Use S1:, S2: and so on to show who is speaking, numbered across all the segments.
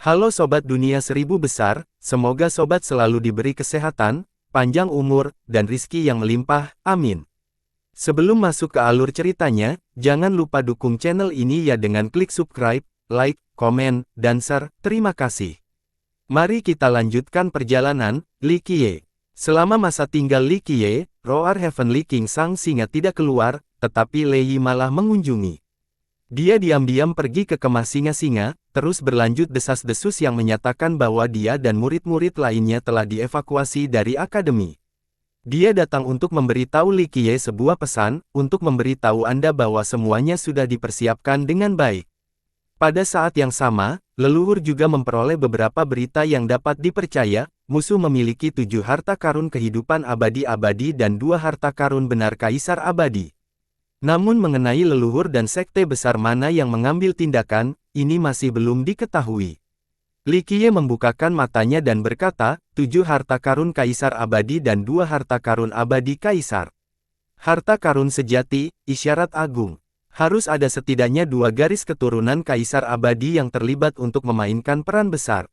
S1: Halo Sobat Dunia Seribu Besar, semoga Sobat selalu diberi kesehatan, panjang umur, dan rizki yang melimpah, amin. Sebelum masuk ke alur ceritanya, jangan lupa dukung channel ini ya dengan klik subscribe, like, komen, dan share, terima kasih. Mari kita lanjutkan perjalanan, Li Qiye. Selama masa tinggal Li Qiye, Roar Heavenly King Sang Singa tidak keluar, tetapi Lei Yi malah mengunjungi. Dia diam-diam pergi ke kemah singa-singa, terus berlanjut desas-desus yang menyatakan bahwa dia dan murid-murid lainnya telah dievakuasi dari akademi. Dia datang untuk memberitahu Li Qiye sebuah pesan, untuk memberitahu Anda bahwa semuanya sudah dipersiapkan dengan baik. Pada saat yang sama, leluhur juga memperoleh beberapa berita yang dapat dipercaya, musuh memiliki 7 harta karun kehidupan abadi-abadi dan 2 harta karun benar kaisar abadi. Namun mengenai leluhur dan sekte besar mana yang mengambil tindakan, ini masih belum diketahui. Li Qiye membukakan matanya dan berkata, 7 harta karun kaisar abadi dan 2 harta karun abadi kaisar. Harta karun sejati, isyarat agung. Harus ada setidaknya 2 garis keturunan kaisar abadi yang terlibat untuk memainkan peran besar.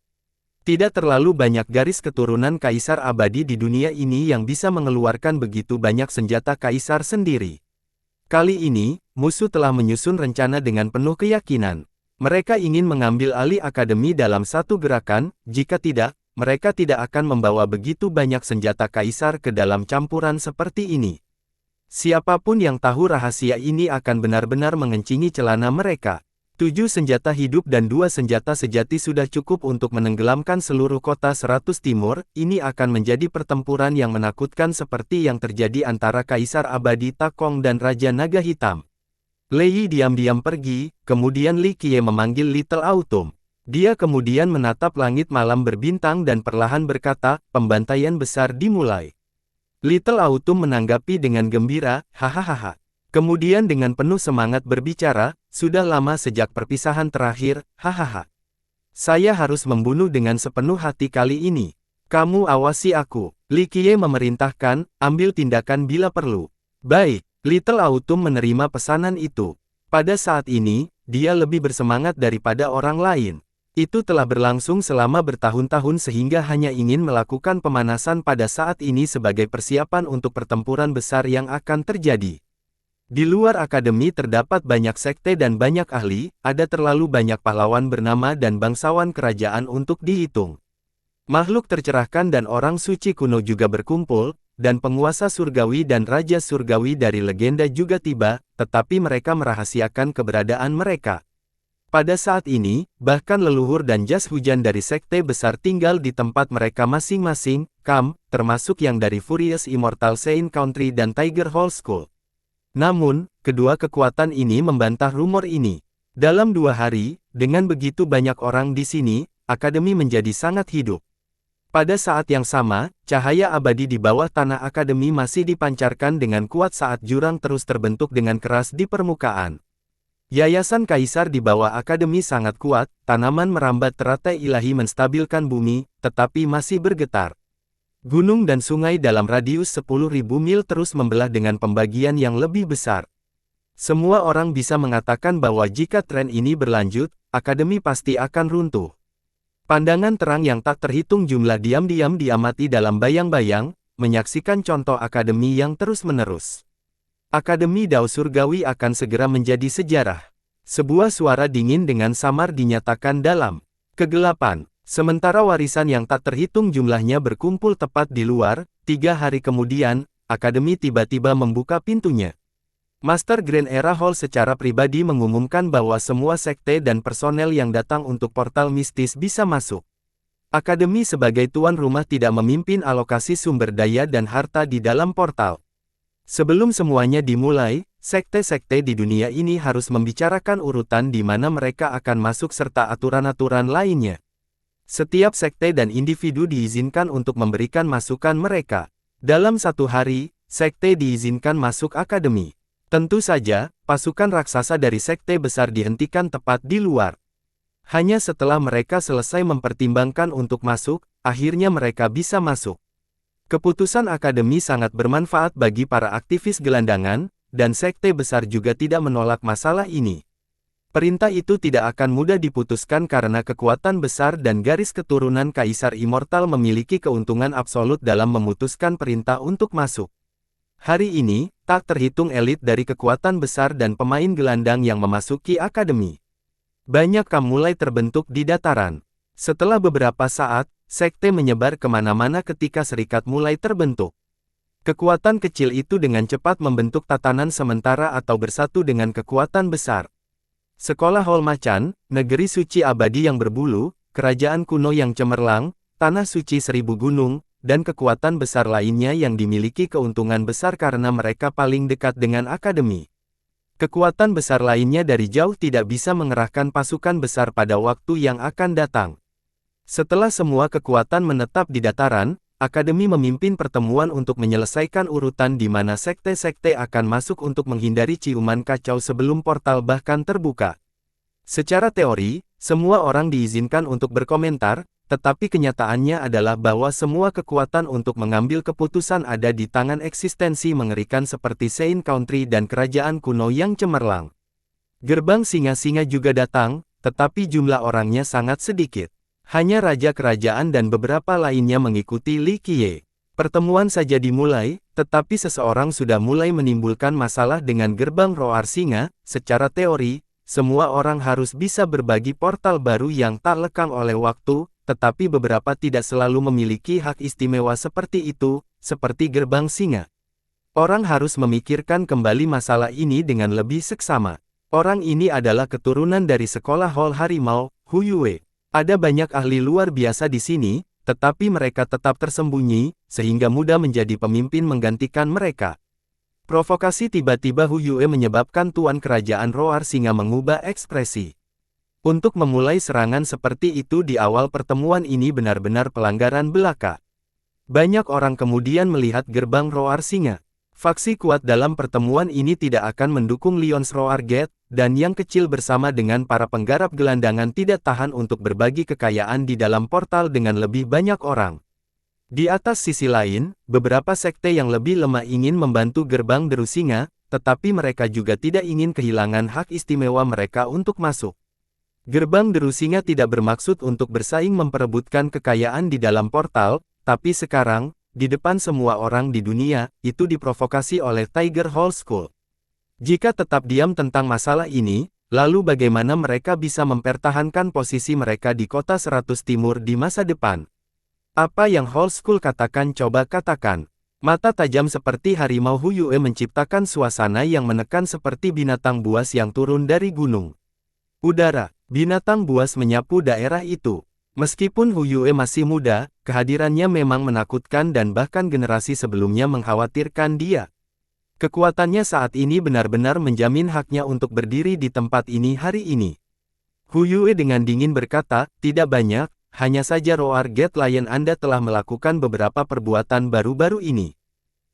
S1: Tidak terlalu banyak garis keturunan kaisar abadi di dunia ini yang bisa mengeluarkan begitu banyak senjata kaisar sendiri. Kali ini, musuh telah menyusun rencana dengan penuh keyakinan. Mereka ingin mengambil alih akademi dalam satu gerakan, jika tidak, mereka tidak akan membawa begitu banyak senjata kaisar ke dalam campuran seperti ini. Siapapun yang tahu rahasia ini akan benar-benar mengencingi celana mereka. 7 senjata hidup dan 2 senjata sejati sudah cukup untuk menenggelamkan seluruh kota 100 Timur, ini akan menjadi pertempuran yang menakutkan seperti yang terjadi antara Kaisar Abadi Takong dan Raja Naga Hitam. Lei Yi diam-diam pergi, kemudian Li Qiye memanggil Little Autumn. Dia kemudian menatap langit malam berbintang dan perlahan berkata, pembantaian besar dimulai. Little Autumn menanggapi dengan gembira, hahaha. Kemudian dengan penuh semangat berbicara, sudah lama sejak perpisahan terakhir, hahaha. Saya harus membunuh dengan sepenuh hati kali ini. Kamu awasi aku. Li Qiye memerintahkan, ambil tindakan bila perlu. Baik, Little Autumn menerima pesanan itu. Pada saat ini, dia lebih bersemangat daripada orang lain. Itu telah berlangsung selama bertahun-tahun sehingga hanya ingin melakukan pemanasan pada saat ini sebagai persiapan untuk pertempuran besar yang akan terjadi. Di luar akademi terdapat banyak sekte dan banyak ahli, ada terlalu banyak pahlawan bernama dan bangsawan kerajaan untuk dihitung. Makhluk tercerahkan dan orang suci kuno juga berkumpul, dan penguasa surgawi dan raja surgawi dari legenda juga tiba, tetapi mereka merahasiakan keberadaan mereka. Pada saat ini, bahkan leluhur dan jas hujan dari sekte besar tinggal di tempat mereka masing-masing, termasuk yang dari Furious Immortal Saint Country dan Tiger Hall School. Namun, kedua kekuatan ini membantah rumor ini. Dalam 2 hari, dengan begitu banyak orang di sini, akademi menjadi sangat hidup. Pada saat yang sama, cahaya abadi di bawah tanah akademi masih dipancarkan dengan kuat saat jurang terus terbentuk dengan keras di permukaan. Yayasan Kaisar di bawah akademi sangat kuat, tanaman merambat teratai ilahi menstabilkan bumi, tetapi masih bergetar. Gunung dan sungai dalam radius 10.000 mil terus membelah dengan pembagian yang lebih besar. Semua orang bisa mengatakan bahwa jika tren ini berlanjut, akademi pasti akan runtuh. Pandangan terang yang tak terhitung jumlah diam-diam diamati dalam bayang-bayang, menyaksikan contoh akademi yang terus-menerus. Akademi Dao Surgawi akan segera menjadi sejarah. Sebuah suara dingin dengan samar dinyatakan dalam kegelapan. Sementara warisan yang tak terhitung jumlahnya berkumpul tepat di luar, 3 hari kemudian, akademi tiba-tiba membuka pintunya. Master Grand Era Hall secara pribadi mengumumkan bahwa semua sekte dan personel yang datang untuk portal mistis bisa masuk. Akademi sebagai tuan rumah tidak memimpin alokasi sumber daya dan harta di dalam portal. Sebelum semuanya dimulai, sekte-sekte di dunia ini harus membicarakan urutan di mana mereka akan masuk serta aturan-aturan lainnya. Setiap sekte dan individu diizinkan untuk memberikan masukan mereka. Dalam 1 hari, sekte diizinkan masuk akademi. Tentu saja, pasukan raksasa dari sekte besar dihentikan tepat di luar. Hanya setelah mereka selesai mempertimbangkan untuk masuk, akhirnya mereka bisa masuk. Keputusan akademi sangat bermanfaat bagi para aktivis gelandangan, dan sekte besar juga tidak menolak masalah ini. Perintah itu tidak akan mudah diputuskan karena kekuatan besar dan garis keturunan Kaisar Immortal memiliki keuntungan absolut dalam memutuskan perintah untuk masuk. Hari ini, tak terhitung elit dari kekuatan besar dan pemain gelandang yang memasuki akademi. Banyak kam mulai terbentuk di dataran. Setelah beberapa saat, sekte menyebar kemana-mana ketika serikat mulai terbentuk. Kekuatan kecil itu dengan cepat membentuk tatanan sementara atau bersatu dengan kekuatan besar. Sekolah Hall Macan, negeri suci abadi yang berbulu, kerajaan kuno yang cemerlang, tanah suci 1000 gunung, dan kekuatan besar lainnya yang dimiliki keuntungan besar karena mereka paling dekat dengan akademi. Kekuatan besar lainnya dari jauh tidak bisa mengerahkan pasukan besar pada waktu yang akan datang. Setelah semua kekuatan menetap di dataran, akademi memimpin pertemuan untuk menyelesaikan urutan di mana sekte-sekte akan masuk untuk menghindari ciuman kacau sebelum portal bahkan terbuka. Secara teori, semua orang diizinkan untuk berkomentar, tetapi kenyataannya adalah bahwa semua kekuatan untuk mengambil keputusan ada di tangan eksistensi mengerikan seperti Sein Country dan kerajaan kuno yang cemerlang. Gerbang singa-singa juga datang, tetapi jumlah orangnya sangat sedikit. Hanya raja kerajaan dan beberapa lainnya mengikuti Li Qiye. Pertemuan saja dimulai, tetapi seseorang sudah mulai menimbulkan masalah dengan gerbang roar singa. Secara teori, semua orang harus bisa berbagi portal baru yang tak lekang oleh waktu, tetapi beberapa tidak selalu memiliki hak istimewa seperti itu, seperti gerbang singa. Orang harus memikirkan kembali masalah ini dengan lebih seksama. Orang ini adalah keturunan dari sekolah Hall Harimau, Hu Yue. Ada banyak ahli luar biasa di sini, tetapi mereka tetap tersembunyi, sehingga mudah menjadi pemimpin menggantikan mereka. Provokasi tiba-tiba Hu Yue menyebabkan Tuan Kerajaan Roar Singa mengubah ekspresi. Untuk memulai serangan seperti itu di awal pertemuan ini benar-benar pelanggaran belaka. Banyak orang kemudian melihat gerbang Roar Singa. Faksi kuat dalam pertemuan ini tidak akan mendukung Lions Roar Gate, dan yang kecil bersama dengan para penggarap gelandangan tidak tahan untuk berbagi kekayaan di dalam portal dengan lebih banyak orang. Di atas sisi lain, beberapa sekte yang lebih lemah ingin membantu gerbang Deru Singa, tetapi mereka juga tidak ingin kehilangan hak istimewa mereka untuk masuk. Gerbang Deru Singa tidak bermaksud untuk bersaing memperebutkan kekayaan di dalam portal, tapi sekarang, di depan semua orang di dunia, itu diprovokasi oleh Tiger Hall School. Jika tetap diam tentang masalah ini, lalu bagaimana mereka bisa mempertahankan posisi mereka di kota 100 Timur di masa depan? Apa yang Hall School katakan, coba katakan. Mata tajam seperti harimau Hu Yue menciptakan suasana yang menekan seperti binatang buas yang turun dari gunung. Udara, binatang buas menyapu daerah itu. Meskipun Hu Yue masih muda, kehadirannya memang menakutkan dan bahkan generasi sebelumnya mengkhawatirkan dia. Kekuatannya saat ini benar-benar menjamin haknya untuk berdiri di tempat ini hari ini. Hu Yue dengan dingin berkata, tidak banyak, hanya saja Roar Gate Lion Anda telah melakukan beberapa perbuatan baru-baru ini.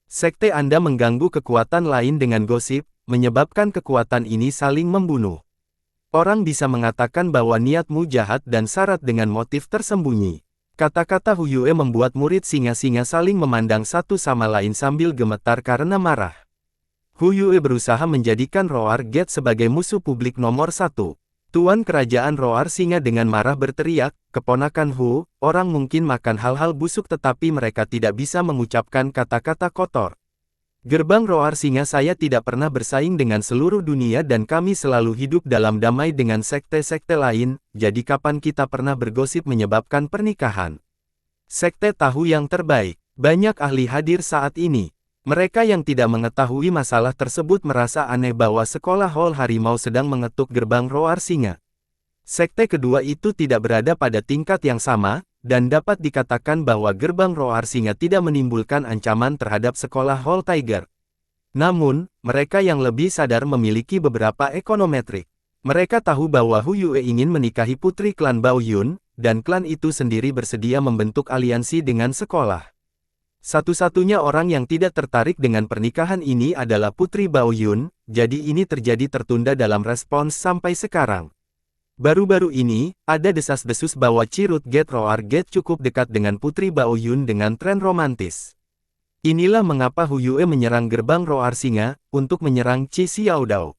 S1: Sekte Anda mengganggu kekuatan lain dengan gosip, menyebabkan kekuatan ini saling membunuh. Orang bisa mengatakan bahwa niatmu jahat dan syarat dengan motif tersembunyi. Kata-kata Hu Yue membuat murid singa-singa saling memandang satu sama lain sambil gemetar karena marah. Hu Yue berusaha menjadikan Roar Gate sebagai musuh publik nomor 1. Tuan Kerajaan Roar Singa dengan marah berteriak, keponakan Hu, orang mungkin makan hal-hal busuk tetapi mereka tidak bisa mengucapkan kata-kata kotor. Gerbang Roar Singa saya tidak pernah bersaing dengan seluruh dunia dan kami selalu hidup dalam damai dengan sekte-sekte lain, jadi kapan kita pernah bergosip menyebabkan pernikahan? Sekte tahu yang terbaik. Banyak ahli hadir saat ini. Mereka yang tidak mengetahui masalah tersebut merasa aneh bahwa sekolah Hall Harimau sedang mengetuk gerbang Roar Singa. Sekte kedua itu tidak berada pada tingkat yang sama, dan dapat dikatakan bahwa gerbang Roar Singa tidak menimbulkan ancaman terhadap sekolah Hall Tiger. Namun, mereka yang lebih sadar memiliki beberapa ekonometrik. Mereka tahu bahwa Hu Yue ingin menikahi putri klan Bao Yun, dan klan itu sendiri bersedia membentuk aliansi dengan sekolah. Satu-satunya orang yang tidak tertarik dengan pernikahan ini adalah putri Bao Yun, jadi ini terjadi tertunda dalam respons sampai sekarang. Baru-baru ini, ada desas-desus bahwa Chirut Gate Roar Gate cukup dekat dengan Putri Bao Yun dengan tren romantis. Inilah mengapa Hu Yue menyerang gerbang Roar Singa, untuk menyerang Qi Xiaodao.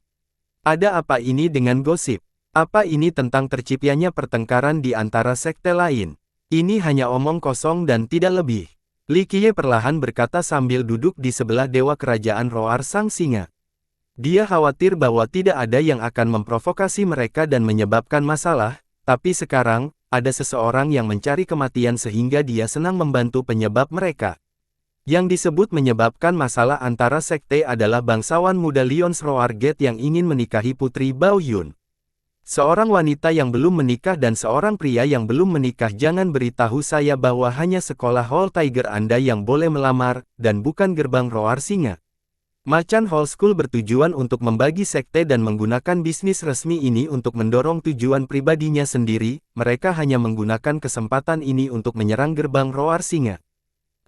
S1: Ada apa ini dengan gosip? Apa ini tentang terciptanya pertengkaran di antara sekte lain? Ini hanya omong kosong dan tidak lebih. Li Qiye perlahan berkata sambil duduk di sebelah dewa kerajaan Roar Sang Singa. Dia khawatir bahwa tidak ada yang akan memprovokasi mereka dan menyebabkan masalah, tapi sekarang, ada seseorang yang mencari kematian sehingga dia senang membantu penyebab mereka. Yang disebut menyebabkan masalah antara sekte adalah bangsawan muda Lions Roar Gate yang ingin menikahi putri Bao Yun. Seorang wanita yang belum menikah dan seorang pria yang belum menikah. Jangan beritahu saya bahwa hanya sekolah Hall Tiger Anda yang boleh melamar, dan bukan gerbang Roar Singa. Macan Hall School bertujuan untuk membagi sekte dan menggunakan bisnis resmi ini untuk mendorong tujuan pribadinya sendiri. Mereka hanya menggunakan kesempatan ini untuk menyerang gerbang Roar Singa.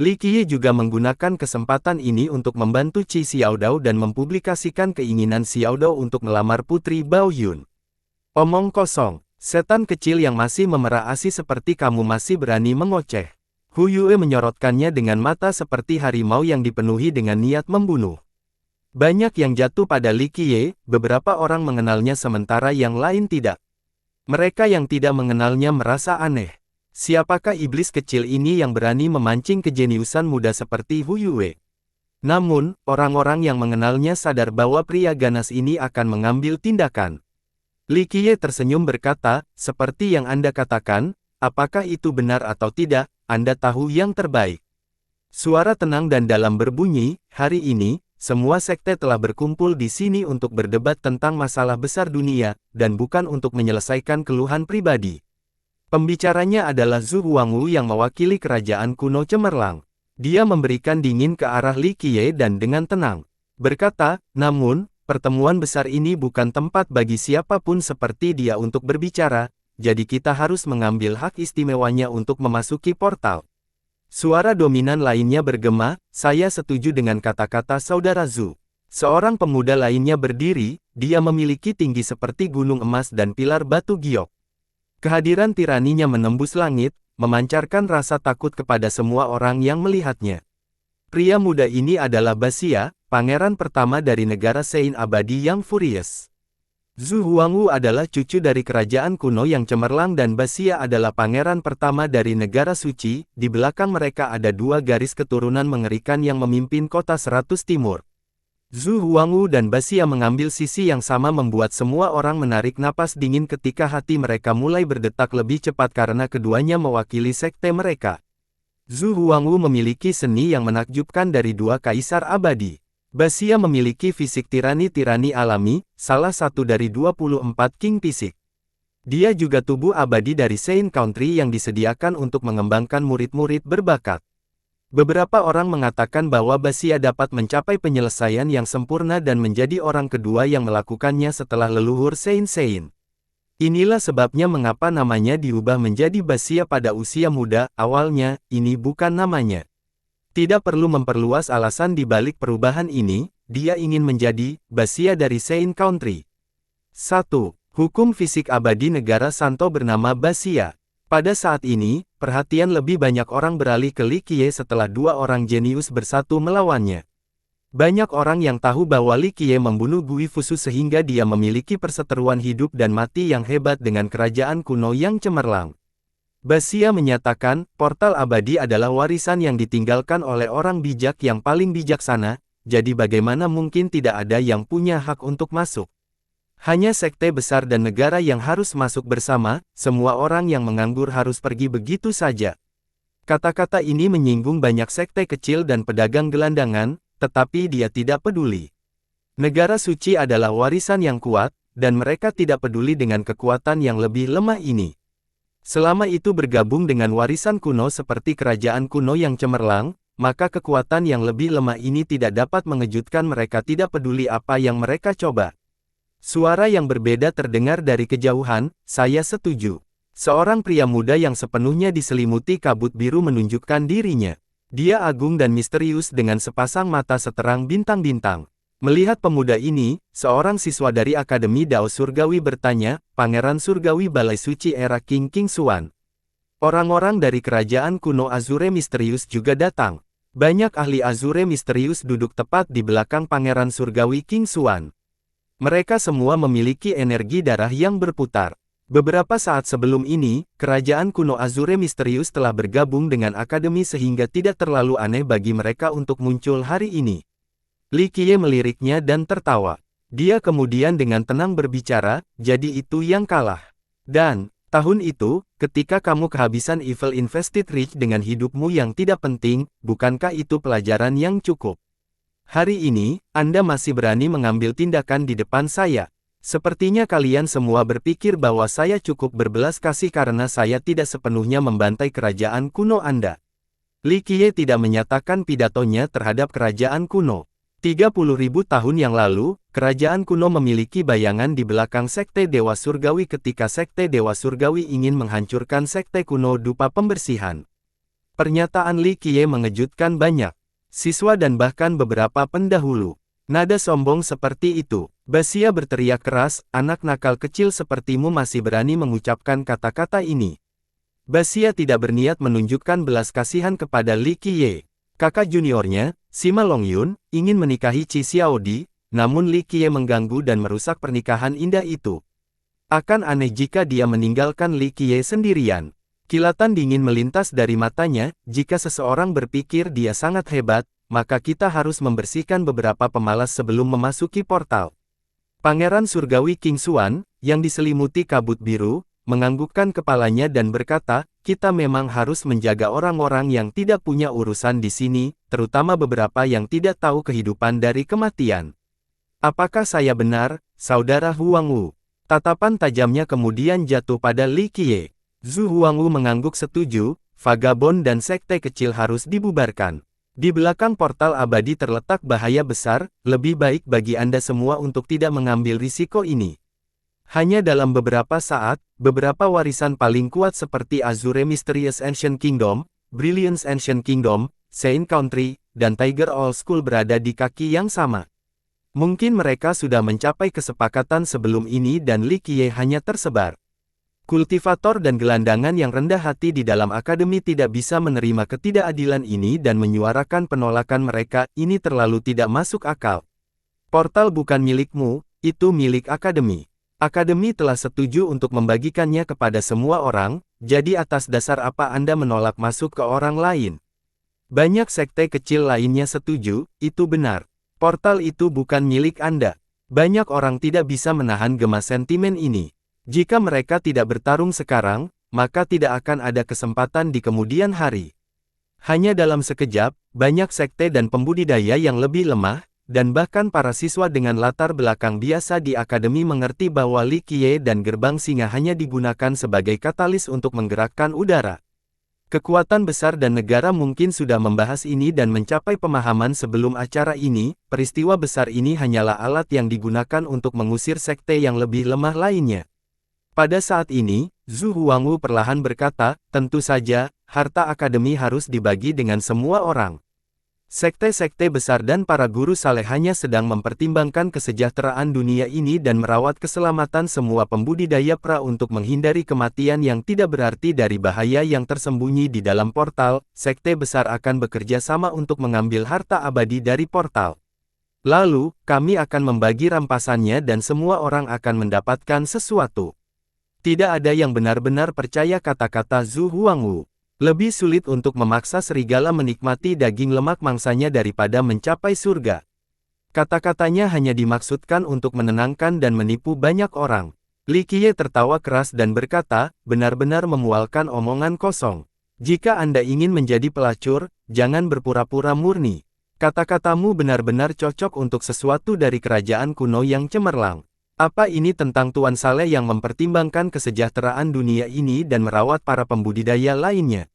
S1: Li Qiye juga menggunakan kesempatan ini untuk membantu Qi Xiaodao dan mempublikasikan keinginan Xiaodao untuk melamar putri Bao Yun. Omong kosong, setan kecil yang masih memerah ASI seperti kamu masih berani mengoceh. Hu Yue menyorotkannya dengan mata seperti harimau yang dipenuhi dengan niat membunuh. Banyak yang jatuh pada Li Qiye, beberapa orang mengenalnya sementara yang lain tidak. Mereka yang tidak mengenalnya merasa aneh. Siapakah iblis kecil ini yang berani memancing kejeniusan muda seperti Hu Yue? Namun, orang-orang yang mengenalnya sadar bahwa pria ganas ini akan mengambil tindakan. Li Qiye tersenyum berkata, seperti yang Anda katakan, apakah itu benar atau tidak, Anda tahu yang terbaik. Suara tenang dan dalam berbunyi, hari ini, semua sekte telah berkumpul di sini untuk berdebat tentang masalah besar dunia, dan bukan untuk menyelesaikan keluhan pribadi. Pembicaranya adalah Zhu Huangwu yang mewakili kerajaan kuno cemerlang. Dia memberikan dingin ke arah Li Qiye dan dengan tenang berkata, namun, pertemuan besar ini bukan tempat bagi siapapun seperti dia untuk berbicara, jadi kita harus mengambil hak istimewanya untuk memasuki portal. Suara dominan lainnya bergema, saya setuju dengan kata-kata saudara Zhu. Seorang pemuda lainnya berdiri, dia memiliki tinggi seperti gunung emas dan pilar batu giok. Kehadiran tiraninya menembus langit, memancarkan rasa takut kepada semua orang yang melihatnya. Pria muda ini adalah Baxia, pangeran pertama dari negara Sein abadi yang furious. Zhu Huangwu adalah cucu dari kerajaan kuno yang cemerlang dan Baxia adalah pangeran pertama dari negara suci. Di belakang mereka ada dua garis keturunan mengerikan yang memimpin kota 100 Timur. Zhu Huangwu dan Baxia mengambil sisi yang sama membuat semua orang menarik napas dingin ketika hati mereka mulai berdetak lebih cepat karena keduanya mewakili sekte mereka. Zhu Huangwu memiliki seni yang menakjubkan dari dua kaisar abadi. Baxia memiliki fisik tirani-tirani alami, salah satu dari 24 king fisik. Dia juga tubuh abadi dari Sein Country yang disediakan untuk mengembangkan murid-murid berbakat. Beberapa orang mengatakan bahwa Baxia dapat mencapai penyelesaian yang sempurna dan menjadi orang kedua yang melakukannya setelah leluhur Sein. Inilah sebabnya mengapa namanya diubah menjadi Baxia pada usia muda. Awalnya, ini bukan namanya. Tidak perlu memperluas alasan di balik perubahan ini, dia ingin menjadi Baxia dari Sein Country. 1. Hukum fisik abadi negara Santo bernama Baxia. Pada saat ini, perhatian lebih banyak orang beralih ke Li Qiye setelah dua orang jenius bersatu melawannya. Banyak orang yang tahu bahwa Li Qiye membunuh Gui Fusu sehingga dia memiliki perseteruan hidup dan mati yang hebat dengan kerajaan kuno yang cemerlang. Baxia menyatakan, portal abadi adalah warisan yang ditinggalkan oleh orang bijak yang paling bijaksana, jadi bagaimana mungkin tidak ada yang punya hak untuk masuk. Hanya sekte besar dan negara yang harus masuk bersama, semua orang yang menganggur harus pergi begitu saja. Kata-kata ini menyinggung banyak sekte kecil dan pedagang gelandangan, tetapi dia tidak peduli. Negara suci adalah warisan yang kuat, dan mereka tidak peduli dengan kekuatan yang lebih lemah ini. Selama itu bergabung dengan warisan kuno seperti kerajaan kuno yang cemerlang, maka kekuatan yang lebih lemah ini tidak dapat mengejutkan mereka tidak peduli apa yang mereka coba. Suara yang berbeda terdengar dari kejauhan, saya setuju. Seorang pria muda yang sepenuhnya diselimuti kabut biru menunjukkan dirinya. Dia agung dan misterius dengan sepasang mata seterang bintang-bintang. Melihat pemuda ini, seorang siswa dari Akademi Dao Surgawi bertanya, Pangeran Surgawi Balai Suci era King Xuan. Orang-orang dari kerajaan kuno Azure misterius juga datang. Banyak ahli Azure misterius duduk tepat di belakang Pangeran Surgawi King Xuan. Mereka semua memiliki energi darah yang berputar. Beberapa saat sebelum ini, kerajaan kuno Azure misterius telah bergabung dengan akademi sehingga tidak terlalu aneh bagi mereka untuk muncul hari ini. Li Qiye meliriknya dan tertawa. Dia kemudian dengan tenang berbicara, jadi itu yang kalah. Dan, tahun itu, ketika kamu kehabisan Evil Invested Rich dengan hidupmu yang tidak penting, bukankah itu pelajaran yang cukup? Hari ini, Anda masih berani mengambil tindakan di depan saya. Sepertinya kalian semua berpikir bahwa saya cukup berbelas kasih karena saya tidak sepenuhnya membantai kerajaan kuno Anda. Li Qiye tidak menyatakan pidatonya terhadap kerajaan kuno. 30.000 tahun yang lalu, kerajaan kuno memiliki bayangan di belakang Sekte Dewa Surgawi ketika Sekte Dewa Surgawi ingin menghancurkan Sekte kuno dupa pembersihan. Pernyataan Li Qiye mengejutkan banyak siswa dan bahkan beberapa pendahulu. Nada sombong seperti itu. Basia berteriak keras, anak nakal kecil sepertimu masih berani mengucapkan kata-kata ini. Basia tidak berniat menunjukkan belas kasihan kepada Li Qiye. Kakak juniornya, Sima Longyun, ingin menikahi Qi Xiaodi, namun Li Qiye mengganggu dan merusak pernikahan indah itu. Akan aneh jika dia meninggalkan Li Qiye sendirian. Kilatan dingin melintas dari matanya, jika seseorang berpikir dia sangat hebat, maka kita harus membersihkan beberapa pemalas sebelum memasuki portal. Pangeran Surgawi King Xuan, yang diselimuti kabut biru, menganggukkan kepalanya dan berkata, kita memang harus menjaga orang-orang yang tidak punya urusan di sini, terutama beberapa yang tidak tahu kehidupan dari kematian. Apakah saya benar, Saudara Huangwu? Tatapan tajamnya kemudian jatuh pada Li Qiye. Zhu Huangwu mengangguk setuju, vagabond dan sekte kecil harus dibubarkan. Di belakang portal abadi terletak bahaya besar, lebih baik bagi Anda semua untuk tidak mengambil risiko ini. Hanya dalam beberapa saat, beberapa warisan paling kuat seperti Azure Mysterious Ancient Kingdom, Brilliance Ancient Kingdom, Saint Country, dan Tiger Old School berada di kaki yang sama. Mungkin mereka sudah mencapai kesepakatan sebelum ini dan Li Qiye hanya tersebar. Kultivator dan gelandangan yang rendah hati di dalam akademi tidak bisa menerima ketidakadilan ini dan menyuarakan penolakan mereka, ini terlalu tidak masuk akal. Portal bukan milikmu, itu milik akademi. Akademi telah setuju untuk membagikannya kepada semua orang, jadi atas dasar apa Anda menolak masuk ke orang lain? Banyak sekte kecil lainnya setuju, itu benar. Portal itu bukan milik Anda. Banyak orang tidak bisa menahan gema sentimen ini. Jika mereka tidak bertarung sekarang, maka tidak akan ada kesempatan di kemudian hari. Hanya dalam sekejap, banyak sekte dan pembudidaya yang lebih lemah, dan bahkan para siswa dengan latar belakang biasa di akademi mengerti bahwa Li Qiye dan gerbang singa hanya digunakan sebagai katalis untuk menggerakkan udara. Kekuatan besar dan negara mungkin sudah membahas ini dan mencapai pemahaman sebelum acara ini, peristiwa besar ini hanyalah alat yang digunakan untuk mengusir sekte yang lebih lemah lainnya. Pada saat ini, Zhu Huangwu perlahan berkata, tentu saja, harta akademi harus dibagi dengan semua orang. Sekte-sekte besar dan para guru saleh hanya sedang mempertimbangkan kesejahteraan dunia ini dan merawat keselamatan semua pembudidaya pra untuk menghindari kematian yang tidak berarti dari bahaya yang tersembunyi di dalam portal. Sekte besar akan bekerja sama untuk mengambil harta abadi dari portal. Lalu, kami akan membagi rampasannya dan semua orang akan mendapatkan sesuatu. Tidak ada yang benar-benar percaya kata-kata Zhu Huangwu. Lebih sulit untuk memaksa serigala menikmati daging lemak mangsanya daripada mencapai surga. Kata-katanya hanya dimaksudkan untuk menenangkan dan menipu banyak orang. Li Qiye tertawa keras dan berkata, benar-benar memualkan omongan kosong. Jika Anda ingin menjadi pelacur, jangan berpura-pura murni. Kata-katamu benar-benar cocok untuk sesuatu dari kerajaan kuno yang cemerlang. Apa ini tentang Tuan Saleh yang mempertimbangkan kesejahteraan dunia ini dan merawat para pembudidaya lainnya?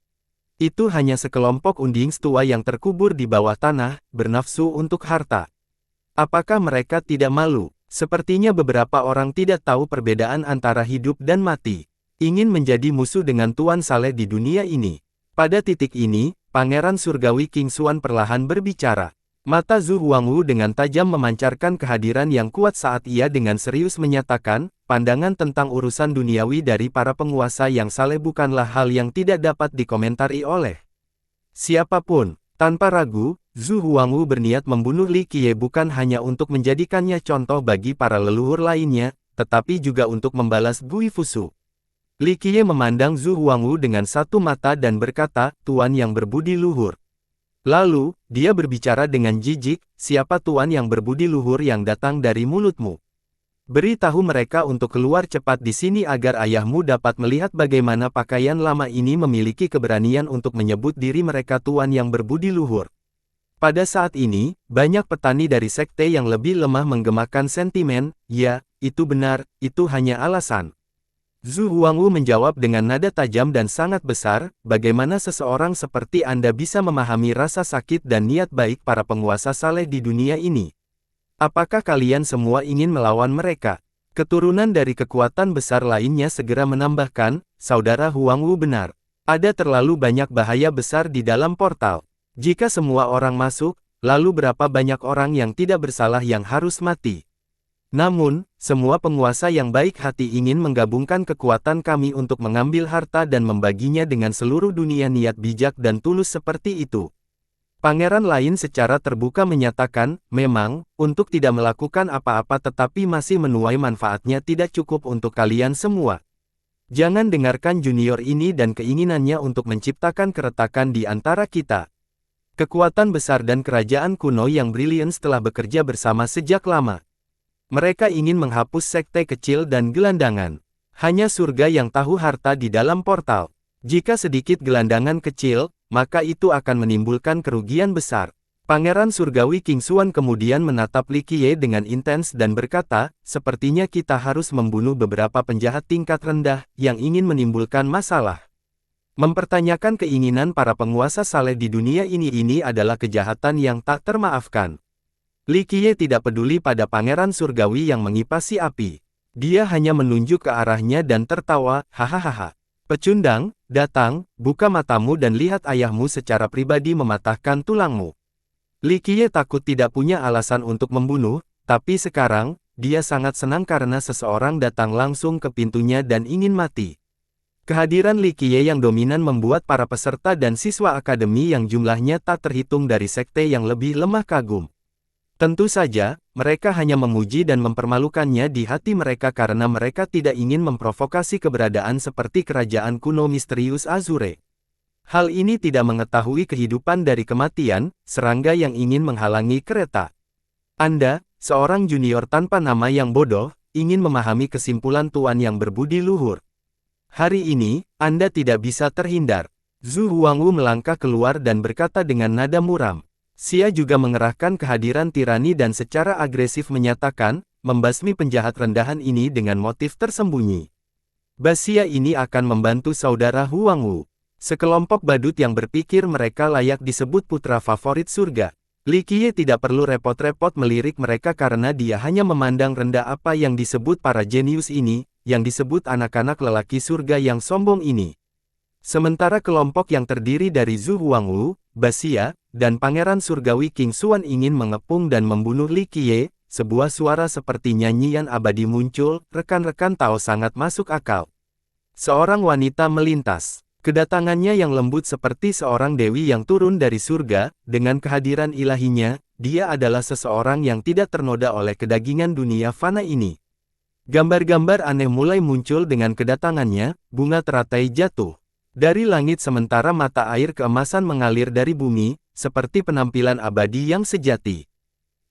S1: Itu hanya sekelompok undings tua yang terkubur di bawah tanah, bernafsu untuk harta. Apakah mereka tidak malu? Sepertinya beberapa orang tidak tahu perbedaan antara hidup dan mati. Ingin menjadi musuh dengan Tuan Saleh di dunia ini. Pada titik ini, Pangeran Surgawi King Xuan perlahan berbicara. Mata Zhu Huangwu dengan tajam memancarkan kehadiran yang kuat saat ia dengan serius menyatakan, pandangan tentang urusan duniawi dari para penguasa yang saleh bukanlah hal yang tidak dapat dikomentari oleh siapapun. Tanpa ragu, Zhu Huangwu berniat membunuh Li Qiye bukan hanya untuk menjadikannya contoh bagi para leluhur lainnya, tetapi juga untuk membalas Gui Fusu. Li Qiye memandang Zhu Huangwu dengan satu mata dan berkata, "Tuan yang berbudi luhur." Lalu, dia berbicara dengan jijik, "Siapa tuan yang berbudi luhur yang datang dari mulutmu? Beritahu mereka untuk keluar cepat di sini agar ayahmu dapat melihat bagaimana pakaian lama ini memiliki keberanian untuk menyebut diri mereka tuan yang berbudi luhur." Pada saat ini, banyak petani dari sekte yang lebih lemah menggemakan sentimen, "Ya, itu benar, itu hanya alasan." Zhu Huangwu menjawab dengan nada tajam dan sangat besar, "Bagaimana seseorang seperti Anda bisa memahami rasa sakit dan niat baik para penguasa saleh di dunia ini? Apakah kalian semua ingin melawan mereka?" Keturunan dari kekuatan besar lainnya segera menambahkan, "Saudara Huangwu benar. Ada terlalu banyak bahaya besar di dalam portal. Jika semua orang masuk, lalu berapa banyak orang yang tidak bersalah yang harus mati? Namun, semua penguasa yang baik hati ingin menggabungkan kekuatan kami untuk mengambil harta dan membaginya dengan seluruh dunia. Niat bijak dan tulus seperti itu." Pangeran lain secara terbuka menyatakan, "Memang, untuk tidak melakukan apa-apa tetapi masih menuai manfaatnya tidak cukup untuk kalian semua. Jangan dengarkan junior ini dan keinginannya untuk menciptakan keretakan di antara kita. Kekuatan besar dan kerajaan kuno yang brilian telah bekerja bersama sejak lama. Mereka ingin menghapus sekte kecil dan gelandangan. Hanya surga yang tahu harta di dalam portal. Jika sedikit gelandangan kecil, maka itu akan menimbulkan kerugian besar." Pangeran Surgawi King Xuan kemudian menatap Li Qiye dengan intens dan berkata, "Sepertinya kita harus membunuh beberapa penjahat tingkat rendah yang ingin menimbulkan masalah. Mempertanyakan keinginan para penguasa saleh di dunia ini adalah kejahatan yang tak termaafkan." Li Qiye tidak peduli pada Pangeran Surgawi yang mengipasi api. Dia hanya menunjuk ke arahnya dan tertawa, "Hahaha. Pecundang, datang, buka matamu dan lihat ayahmu secara pribadi mematahkan tulangmu." Li Qiye takut tidak punya alasan untuk membunuh, tapi sekarang, dia sangat senang karena seseorang datang langsung ke pintunya dan ingin mati. Kehadiran Li Qiye yang dominan membuat para peserta dan siswa akademi yang jumlahnya tak terhitung dari sekte yang lebih lemah kagum. Tentu saja, mereka hanya memuji dan mempermalukannya di hati mereka karena mereka tidak ingin memprovokasi keberadaan seperti kerajaan kuno misterius Azure. Hal ini tidak mengetahui kehidupan dari kematian, serangga yang ingin menghalangi kereta. Anda, seorang junior tanpa nama yang bodoh, ingin memahami kesimpulan tuan yang berbudi luhur. Hari ini, Anda tidak bisa terhindar. Zhu Huangwu melangkah keluar dan berkata dengan nada muram. Xia juga mengerahkan kehadiran tirani dan secara agresif menyatakan, membasmi penjahat rendahan ini dengan motif tersembunyi. Basia ini akan membantu saudara Huangwu. Sekelompok badut yang berpikir mereka layak disebut putra favorit surga. Li Qiye tidak perlu repot-repot melirik mereka karena dia hanya memandang rendah apa yang disebut para jenius ini, yang disebut anak-anak lelaki surga yang sombong ini. Sementara kelompok yang terdiri dari Zhu Huangwu, Basia, dan Pangeran Surgawi King Xuan ingin mengepung dan membunuh Li Qiye, sebuah suara seperti nyanyian abadi muncul, rekan-rekan Tao sangat masuk akal. Seorang wanita melintas. Kedatangannya yang lembut seperti seorang dewi yang turun dari surga, dengan kehadiran ilahinya, dia adalah seseorang yang tidak ternoda oleh kedagingan dunia fana ini. Gambar-gambar aneh mulai muncul dengan kedatangannya, bunga teratai jatuh dari langit sementara mata air keemasan mengalir dari bumi, seperti penampilan abadi yang sejati.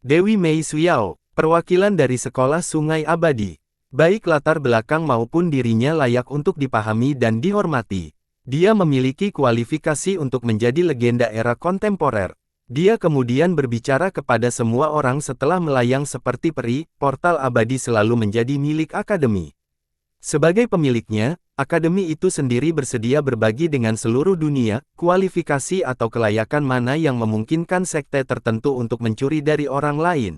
S1: Dewi Mei Suyao, perwakilan dari sekolah sungai abadi. Baik latar belakang maupun dirinya layak untuk dipahami dan dihormati. Dia memiliki kualifikasi untuk menjadi legenda era kontemporer. Dia kemudian berbicara kepada semua orang setelah melayang seperti peri, portal abadi selalu menjadi milik akademi. Sebagai pemiliknya, akademi itu sendiri bersedia berbagi dengan seluruh dunia, kualifikasi atau kelayakan mana yang memungkinkan sekte tertentu untuk mencuri dari orang lain.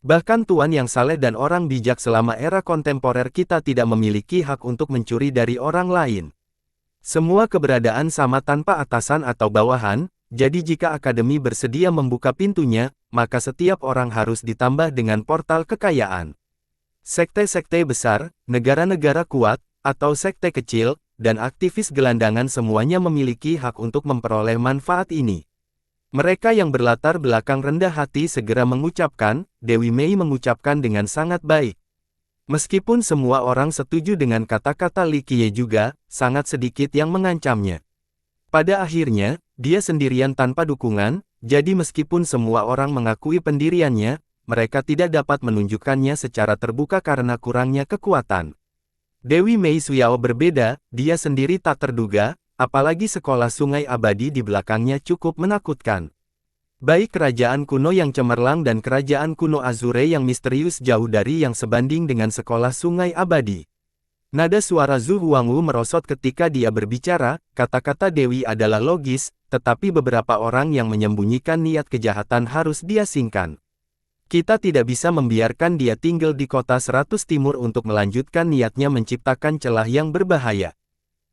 S1: Bahkan Tuan yang saleh dan orang bijak selama era kontemporer kita tidak memiliki hak untuk mencuri dari orang lain. Semua keberadaan sama tanpa atasan atau bawahan, jadi jika akademi bersedia membuka pintunya, maka setiap orang harus ditambah dengan portal kekayaan. Sekte-sekte besar, negara-negara kuat, atau sekte kecil, dan aktivis gelandangan semuanya memiliki hak untuk memperoleh manfaat ini. Mereka yang berlatar belakang rendah hati segera mengucapkan, Dewi Mei mengucapkan dengan sangat baik. Meskipun semua orang setuju dengan kata-kata Li Qiye juga, sangat sedikit yang mengancamnya. Pada akhirnya, dia sendirian tanpa dukungan, jadi meskipun semua orang mengakui pendiriannya, mereka tidak dapat menunjukkannya secara terbuka karena kurangnya kekuatan. Dewi Mei Suyao berbeda, dia sendiri tak terduga, apalagi sekolah sungai abadi di belakangnya cukup menakutkan. Baik kerajaan kuno yang cemerlang dan kerajaan kuno Azure yang misterius jauh dari yang sebanding dengan sekolah sungai abadi. Nada suara Zhu Huangwu merosot ketika dia berbicara, kata-kata Dewi adalah logis, tetapi beberapa orang yang menyembunyikan niat kejahatan harus diasingkan. Kita tidak bisa membiarkan dia tinggal di kota 100 Timur untuk melanjutkan niatnya menciptakan celah yang berbahaya.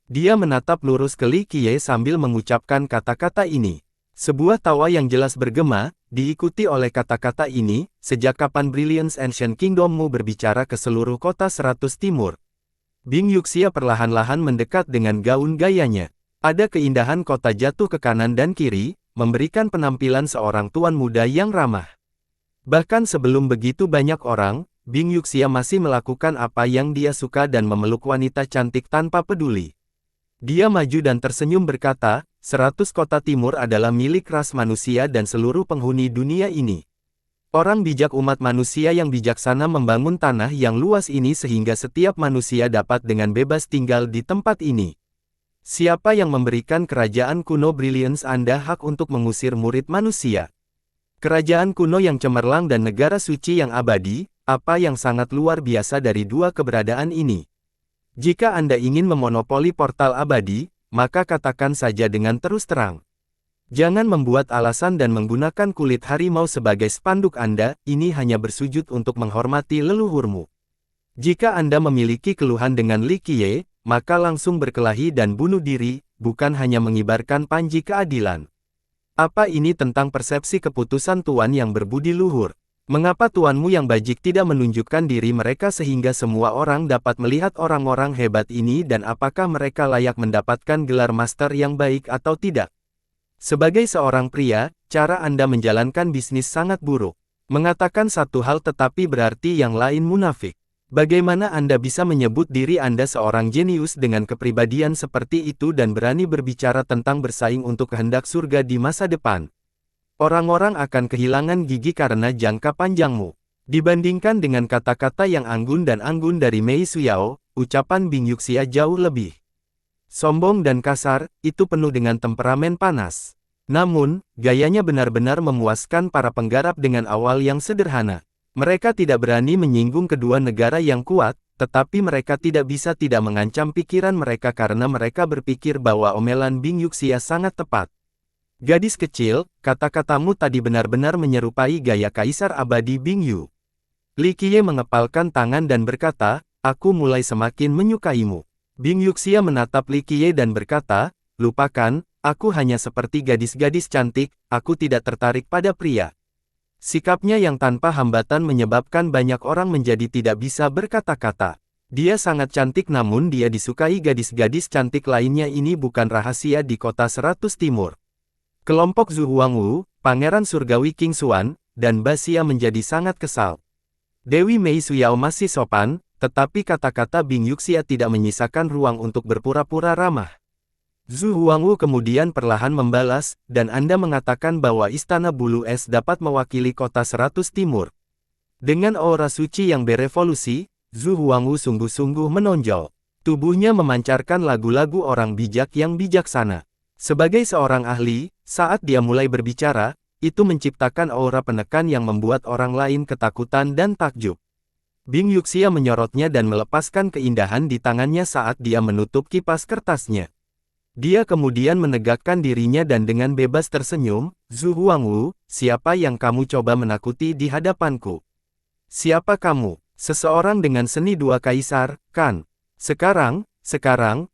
S1: Dia menatap lurus ke Li Qiye sambil mengucapkan kata-kata ini. Sebuah tawa yang jelas bergema, diikuti oleh kata-kata ini, sejak kapan Brilliance Ancient Kingdom-mu berbicara ke seluruh kota 100 Timur. Bing Yuxia perlahan-lahan mendekat dengan gaun gayanya. Ada keindahan kota jatuh ke kanan dan kiri, memberikan penampilan seorang tuan muda yang ramah. Bahkan sebelum begitu banyak orang, Bing Yuxia masih melakukan apa yang dia suka dan memeluk wanita cantik tanpa peduli. Dia maju dan tersenyum berkata, 100 kota timur adalah milik ras manusia dan seluruh penghuni dunia ini. Orang bijak umat manusia yang bijaksana membangun tanah yang luas ini sehingga setiap manusia dapat dengan bebas tinggal di tempat ini. Siapa yang memberikan kerajaan kuno Brilliance Anda hak untuk mengusir murid manusia? Kerajaan kuno yang cemerlang dan negara suci yang abadi, apa yang sangat luar biasa dari dua keberadaan ini? Jika Anda ingin memonopoli portal abadi, maka katakan saja dengan terus terang. Jangan membuat alasan dan menggunakan kulit harimau sebagai spanduk Anda, ini hanya bersujud untuk menghormati leluhurmu. Jika Anda memiliki keluhan dengan Li Qiye, maka langsung berkelahi dan bunuh diri, bukan hanya mengibarkan panji keadilan. Apa ini tentang persepsi keputusan Tuan yang berbudi luhur? Mengapa tuanmu yang bajik tidak menunjukkan diri mereka sehingga semua orang dapat melihat orang-orang hebat ini dan apakah mereka layak mendapatkan gelar master yang baik atau tidak? Sebagai seorang pria, cara Anda menjalankan bisnis sangat buruk. Mengatakan satu hal tetapi berarti yang lain munafik. Bagaimana Anda bisa menyebut diri Anda seorang jenius dengan kepribadian seperti itu dan berani berbicara tentang bersaing untuk kehendak surga di masa depan? Orang-orang akan kehilangan gigi karena jangka panjangmu. Dibandingkan dengan kata-kata yang anggun dan anggun dari Mei Suyao, ucapan Bing Yuxia jauh lebih sombong dan kasar, itu penuh dengan temperamen panas. Namun, gayanya benar-benar memuaskan para penggarap dengan awal yang sederhana. Mereka tidak berani menyinggung kedua negara yang kuat, tetapi mereka tidak bisa tidak mengancam pikiran mereka karena mereka berpikir bahwa omelan Bing Yuxia sangat tepat. Gadis kecil, kata-katamu tadi benar-benar menyerupai gaya Kaisar Abadi Bing Yu. Li Qiye mengepalkan tangan dan berkata, aku mulai semakin menyukaimu. Bing Yuxia menatap Li Qiye dan berkata, lupakan, aku hanya seperti gadis-gadis cantik, aku tidak tertarik pada pria. Sikapnya yang tanpa hambatan menyebabkan banyak orang menjadi tidak bisa berkata-kata. Dia sangat cantik namun dia disukai gadis-gadis cantik lainnya ini bukan rahasia di kota 100 Timur. Kelompok Zhu Huangwu, Pangeran Surgawi King Xuan, dan Baxia menjadi sangat kesal. Dewi Mei Suyao masih sopan, tetapi kata-kata Bing Yuxia tidak menyisakan ruang untuk berpura-pura ramah. Zhu Huangwu kemudian perlahan membalas, dan Anda mengatakan bahwa Istana Bulu Es dapat mewakili kota 100 Timur. Dengan aura suci yang berevolusi, Zhu Huangwu sungguh-sungguh menonjol. Tubuhnya memancarkan lagu-lagu orang bijak yang bijaksana. Sebagai seorang ahli, saat dia mulai berbicara, itu menciptakan aura penekan yang membuat orang lain ketakutan dan takjub. Bing Yuxia menyorotnya dan melepaskan keindahan di tangannya saat dia menutup kipas kertasnya. Dia kemudian menegakkan dirinya dan dengan bebas tersenyum, Zhu Huangwu, siapa yang kamu coba menakuti di hadapanku? Siapa kamu? Seseorang dengan seni dua kaisar, kan? Sekarang,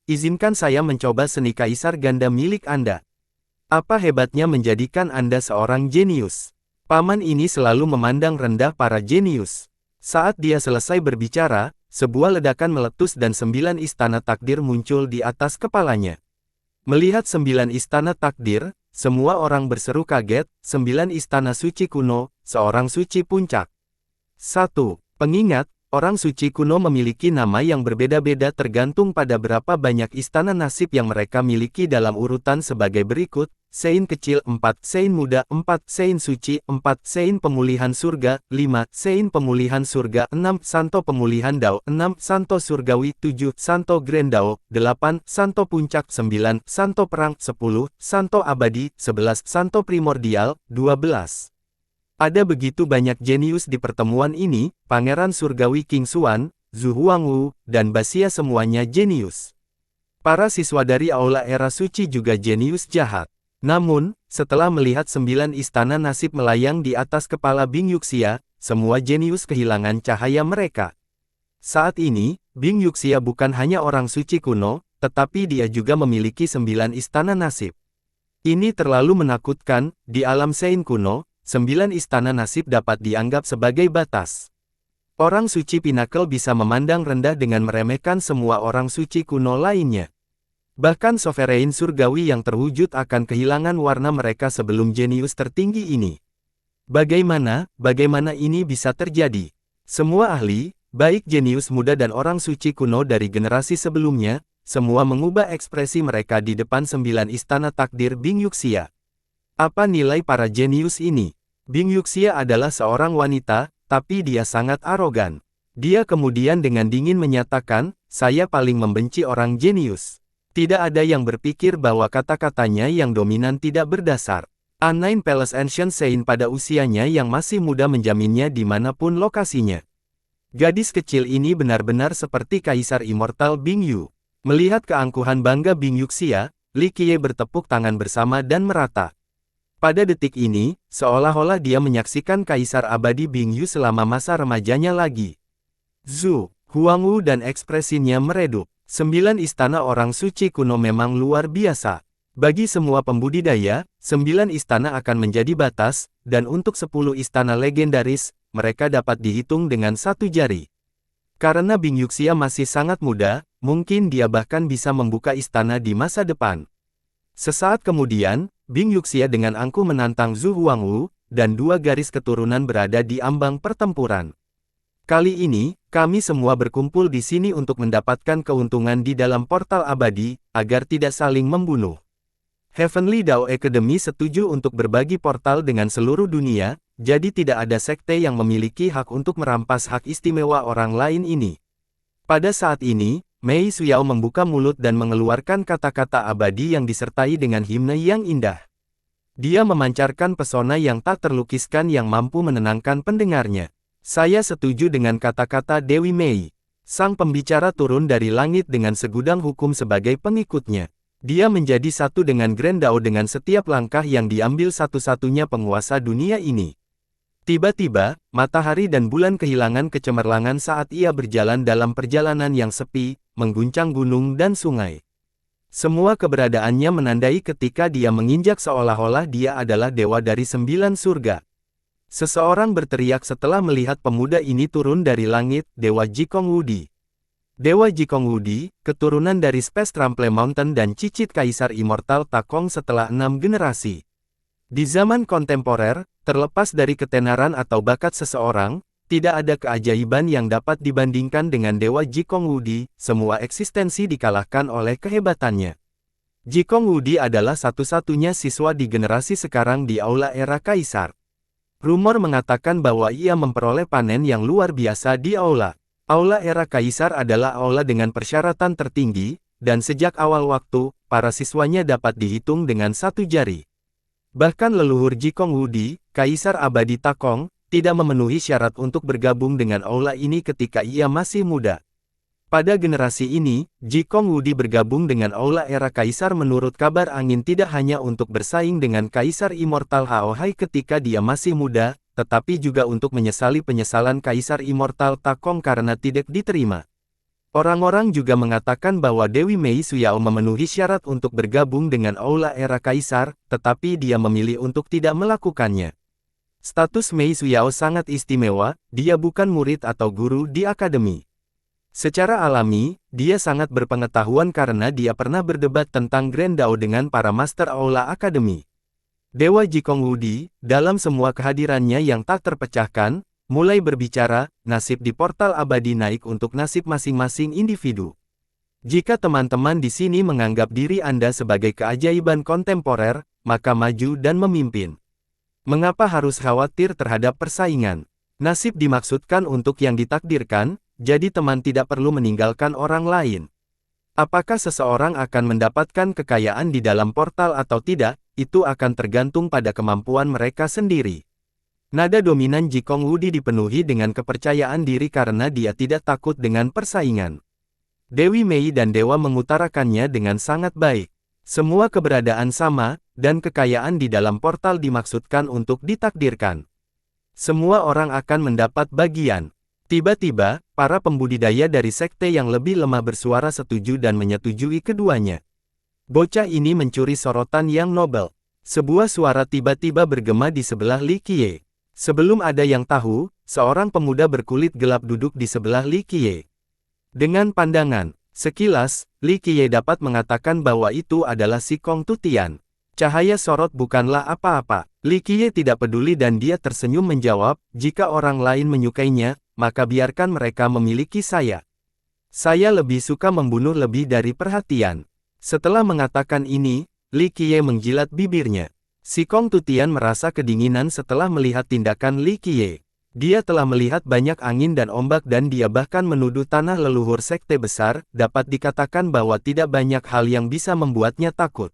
S1: izinkan saya mencoba seni kaisar ganda milik Anda. Apa hebatnya menjadikan Anda seorang jenius? Paman ini selalu memandang rendah para jenius. Saat dia selesai berbicara, sebuah ledakan meletus dan 9 istana takdir muncul di atas kepalanya. Melihat 9 istana takdir, semua orang berseru kaget, 9 istana suci kuno, seorang suci puncak. 1. Pengingat, orang suci kuno memiliki nama yang berbeda-beda tergantung pada berapa banyak istana nasib yang mereka miliki dalam urutan sebagai berikut. Sein kecil 4, Sein muda 4, Sein suci 4, Sein pemulihan surga 5, Sein pemulihan surga 6, Santo pemulihan Dao 6, Santo surgawi 7, Santo Grand Dao 8, Santo puncak 9, Santo perang 10, Santo abadi 11, Santo primordial 12. Ada begitu banyak jenius di pertemuan ini, Pangeran Surgawi King Xuan, Zhu Huangwu, dan Basia semuanya jenius. Para siswa dari Aula Era Suci juga jenius jahat. Namun, setelah melihat 9 istana nasib melayang di atas kepala Bing Yuxia, semua jenius kehilangan cahaya mereka. Saat ini, Bing Yuxia bukan hanya orang suci kuno, tetapi dia juga memiliki 9 istana nasib. Ini terlalu menakutkan, di alam Sein kuno, 9 istana nasib dapat dianggap sebagai batas. Orang suci Pinnacle bisa memandang rendah dengan meremehkan semua orang suci kuno lainnya. Bahkan Sovereign Surgawi yang terwujud akan kehilangan warna mereka sebelum jenius tertinggi ini. Bagaimana ini bisa terjadi? Semua ahli, baik jenius muda dan orang suci kuno dari generasi sebelumnya, semua mengubah ekspresi mereka di depan 9 istana takdir Bing Yuxia. Apa nilai para jenius ini? Bing Yuxia adalah seorang wanita, tapi dia sangat arogan. Dia kemudian dengan dingin menyatakan, saya paling membenci orang jenius. Tidak ada yang berpikir bahwa kata-katanya yang dominan tidak berdasar. A9 Palace Ancient Sein pada usianya yang masih muda menjaminnya dimanapun lokasinya. Gadis kecil ini benar-benar seperti Kaisar Immortal Bing Yu. Melihat keangkuhan bangga Bing Yuxia, Li Qiye bertepuk tangan bersama dan merata. Pada detik ini, seolah-olah dia menyaksikan Kaisar Abadi Bing Yu selama masa remajanya lagi. Zhu Huangwu dan ekspresinya meredup. 9 istana orang suci kuno memang luar biasa. Bagi semua pembudidaya, 9 istana akan menjadi batas, dan untuk 10 istana legendaris, mereka dapat dihitung dengan satu jari. Karena Bing Yuxia masih sangat muda, mungkin dia bahkan bisa membuka istana di masa depan. Sesaat kemudian, Bing Yuxia dengan angkuh menantang Zhu Huangwu, dan 2 garis keturunan berada di ambang pertempuran. Kali ini, kami semua berkumpul di sini untuk mendapatkan keuntungan di dalam portal abadi, agar tidak saling membunuh. Heavenly Dao Academy setuju untuk berbagi portal dengan seluruh dunia, jadi tidak ada sekte yang memiliki hak untuk merampas hak istimewa orang lain ini. Pada saat ini, Mei Suyao membuka mulut dan mengeluarkan kata-kata abadi yang disertai dengan himne yang indah. Dia memancarkan pesona yang tak terlukiskan yang mampu menenangkan pendengarnya. Saya setuju dengan kata-kata Dewi Mei. Sang pembicara turun dari langit dengan segudang hukum sebagai pengikutnya. Dia menjadi satu dengan Grand Dao dengan setiap langkah yang diambil satu-satunya penguasa dunia ini. Tiba-tiba, matahari dan bulan kehilangan kecemerlangan saat ia berjalan dalam perjalanan yang sepi, mengguncang gunung dan sungai. Semua keberadaannya menandai ketika dia menginjak seolah-olah dia adalah dewa dari 9 surga. Seseorang berteriak setelah melihat pemuda ini turun dari langit, Dewa Jikong Wudi. Dewa Jikong Wudi, keturunan dari Space Trample Mountain dan cicit Kaisar Immortal Takong setelah 6 generasi. Di zaman kontemporer, terlepas dari ketenaran atau bakat seseorang, tidak ada keajaiban yang dapat dibandingkan dengan Dewa Jikong Wudi, semua eksistensi dikalahkan oleh kehebatannya. Jikong Wudi adalah satu-satunya siswa di generasi sekarang di Aula Era Kaisar. Rumor mengatakan bahwa ia memperoleh panen yang luar biasa di Aula. Aula Era Kaisar adalah aula dengan persyaratan tertinggi, dan sejak awal waktu, para siswanya dapat dihitung dengan satu jari. Bahkan leluhur Jikong Wudi, Kaisar Abadi Takong, tidak memenuhi syarat untuk bergabung dengan aula ini ketika ia masih muda. Pada generasi ini, Jikong Wudi bergabung dengan Aula Era Kaisar menurut kabar angin tidak hanya untuk bersaing dengan Kaisar Immortal Hao Hai ketika dia masih muda, tetapi juga untuk menyesali penyesalan Kaisar Immortal Takong karena tidak diterima. Orang-orang juga mengatakan bahwa Dewi Mei Suyao memenuhi syarat untuk bergabung dengan Aula Era Kaisar, tetapi dia memilih untuk tidak melakukannya. Status Mei Suyao sangat istimewa, dia bukan murid atau guru di akademi. Secara alami, dia sangat berpengetahuan karena dia pernah berdebat tentang Grand Dao dengan para Master Aula Academy. Dewa Jikong Wudi, dalam semua kehadirannya yang tak terpecahkan, mulai berbicara, nasib di portal abadi naik untuk nasib masing-masing individu. Jika teman-teman di sini menganggap diri Anda sebagai keajaiban kontemporer, maka maju dan memimpin. Mengapa harus khawatir terhadap persaingan? Nasib dimaksudkan untuk yang ditakdirkan, jadi teman tidak perlu meninggalkan orang lain. Apakah seseorang akan mendapatkan kekayaan di dalam portal atau tidak, itu akan tergantung pada kemampuan mereka sendiri. Nada dominan Jikong Wudi dipenuhi dengan kepercayaan diri karena dia tidak takut dengan persaingan. Dewi Mei dan Dewa mengutarakannya dengan sangat baik. Semua keberadaan sama, dan kekayaan di dalam portal dimaksudkan untuk ditakdirkan. Semua orang akan mendapat bagian. Tiba-tiba, para pembudidaya dari sekte yang lebih lemah bersuara setuju dan menyetujui keduanya. Bocah ini mencuri sorotan yang nobel. Sebuah suara tiba-tiba bergema di sebelah Li Qiye. Sebelum ada yang tahu, seorang pemuda berkulit gelap duduk di sebelah Li Qiye. Dengan pandangan, sekilas, Li Qiye dapat mengatakan bahwa itu adalah si Kong Tutian. Cahaya sorot bukanlah apa-apa. Li Qiye tidak peduli dan dia tersenyum menjawab, jika orang lain menyukainya, maka biarkan mereka memiliki saya. Saya lebih suka membunuh lebih dari perhatian. Setelah mengatakan ini, Li Qiye menjilat bibirnya. Si Kong Tutian merasa kedinginan setelah melihat tindakan Li Qiye. Dia telah melihat banyak angin dan ombak dan dia bahkan menuduh tanah leluhur sekte besar, dapat dikatakan bahwa tidak banyak hal yang bisa membuatnya takut.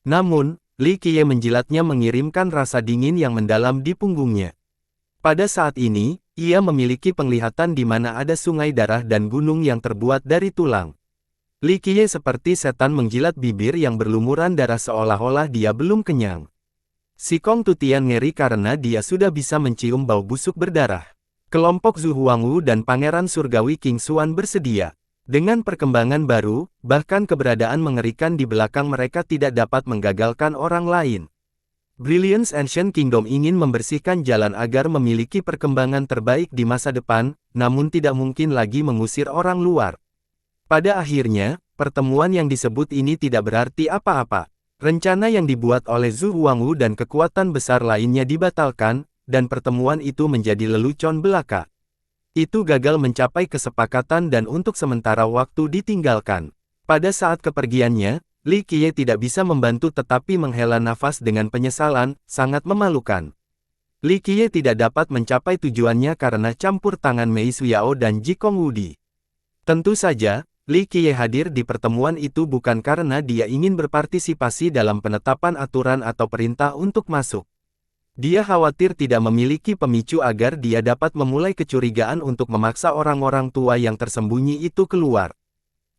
S1: Namun, Li Qiye menjilatnya mengirimkan rasa dingin yang mendalam di punggungnya. Pada saat ini, ia memiliki penglihatan di mana ada sungai darah dan gunung yang terbuat dari tulang. Li Qiye seperti setan menjilat bibir yang berlumuran darah seolah-olah dia belum kenyang. Si Kong Tutian ngeri karena dia sudah bisa mencium bau busuk berdarah. Kelompok Zhu Huangwu dan Pangeran Surgawi King Xuan bersedia. Dengan perkembangan baru, bahkan keberadaan mengerikan di belakang mereka tidak dapat menggagalkan orang lain. Brilliance Ancient Kingdom ingin membersihkan jalan agar memiliki perkembangan terbaik di masa depan, namun tidak mungkin lagi mengusir orang luar. Pada akhirnya, pertemuan yang disebut ini tidak berarti apa-apa. Rencana yang dibuat oleh Zhu Huangwu dan kekuatan besar lainnya dibatalkan, dan pertemuan itu menjadi lelucon belaka. Itu gagal mencapai kesepakatan dan untuk sementara waktu ditinggalkan. Pada saat kepergiannya, Li Qiye tidak bisa membantu tetapi menghela nafas dengan penyesalan, sangat memalukan. Li Qiye tidak dapat mencapai tujuannya karena campur tangan Mei Suyao dan Jikong Wudi. Tentu saja, Li Qiye hadir di pertemuan itu bukan karena dia ingin berpartisipasi dalam penetapan aturan atau perintah untuk masuk. Dia khawatir tidak memiliki pemicu agar dia dapat memulai kecurigaan untuk memaksa orang-orang tua yang tersembunyi itu keluar.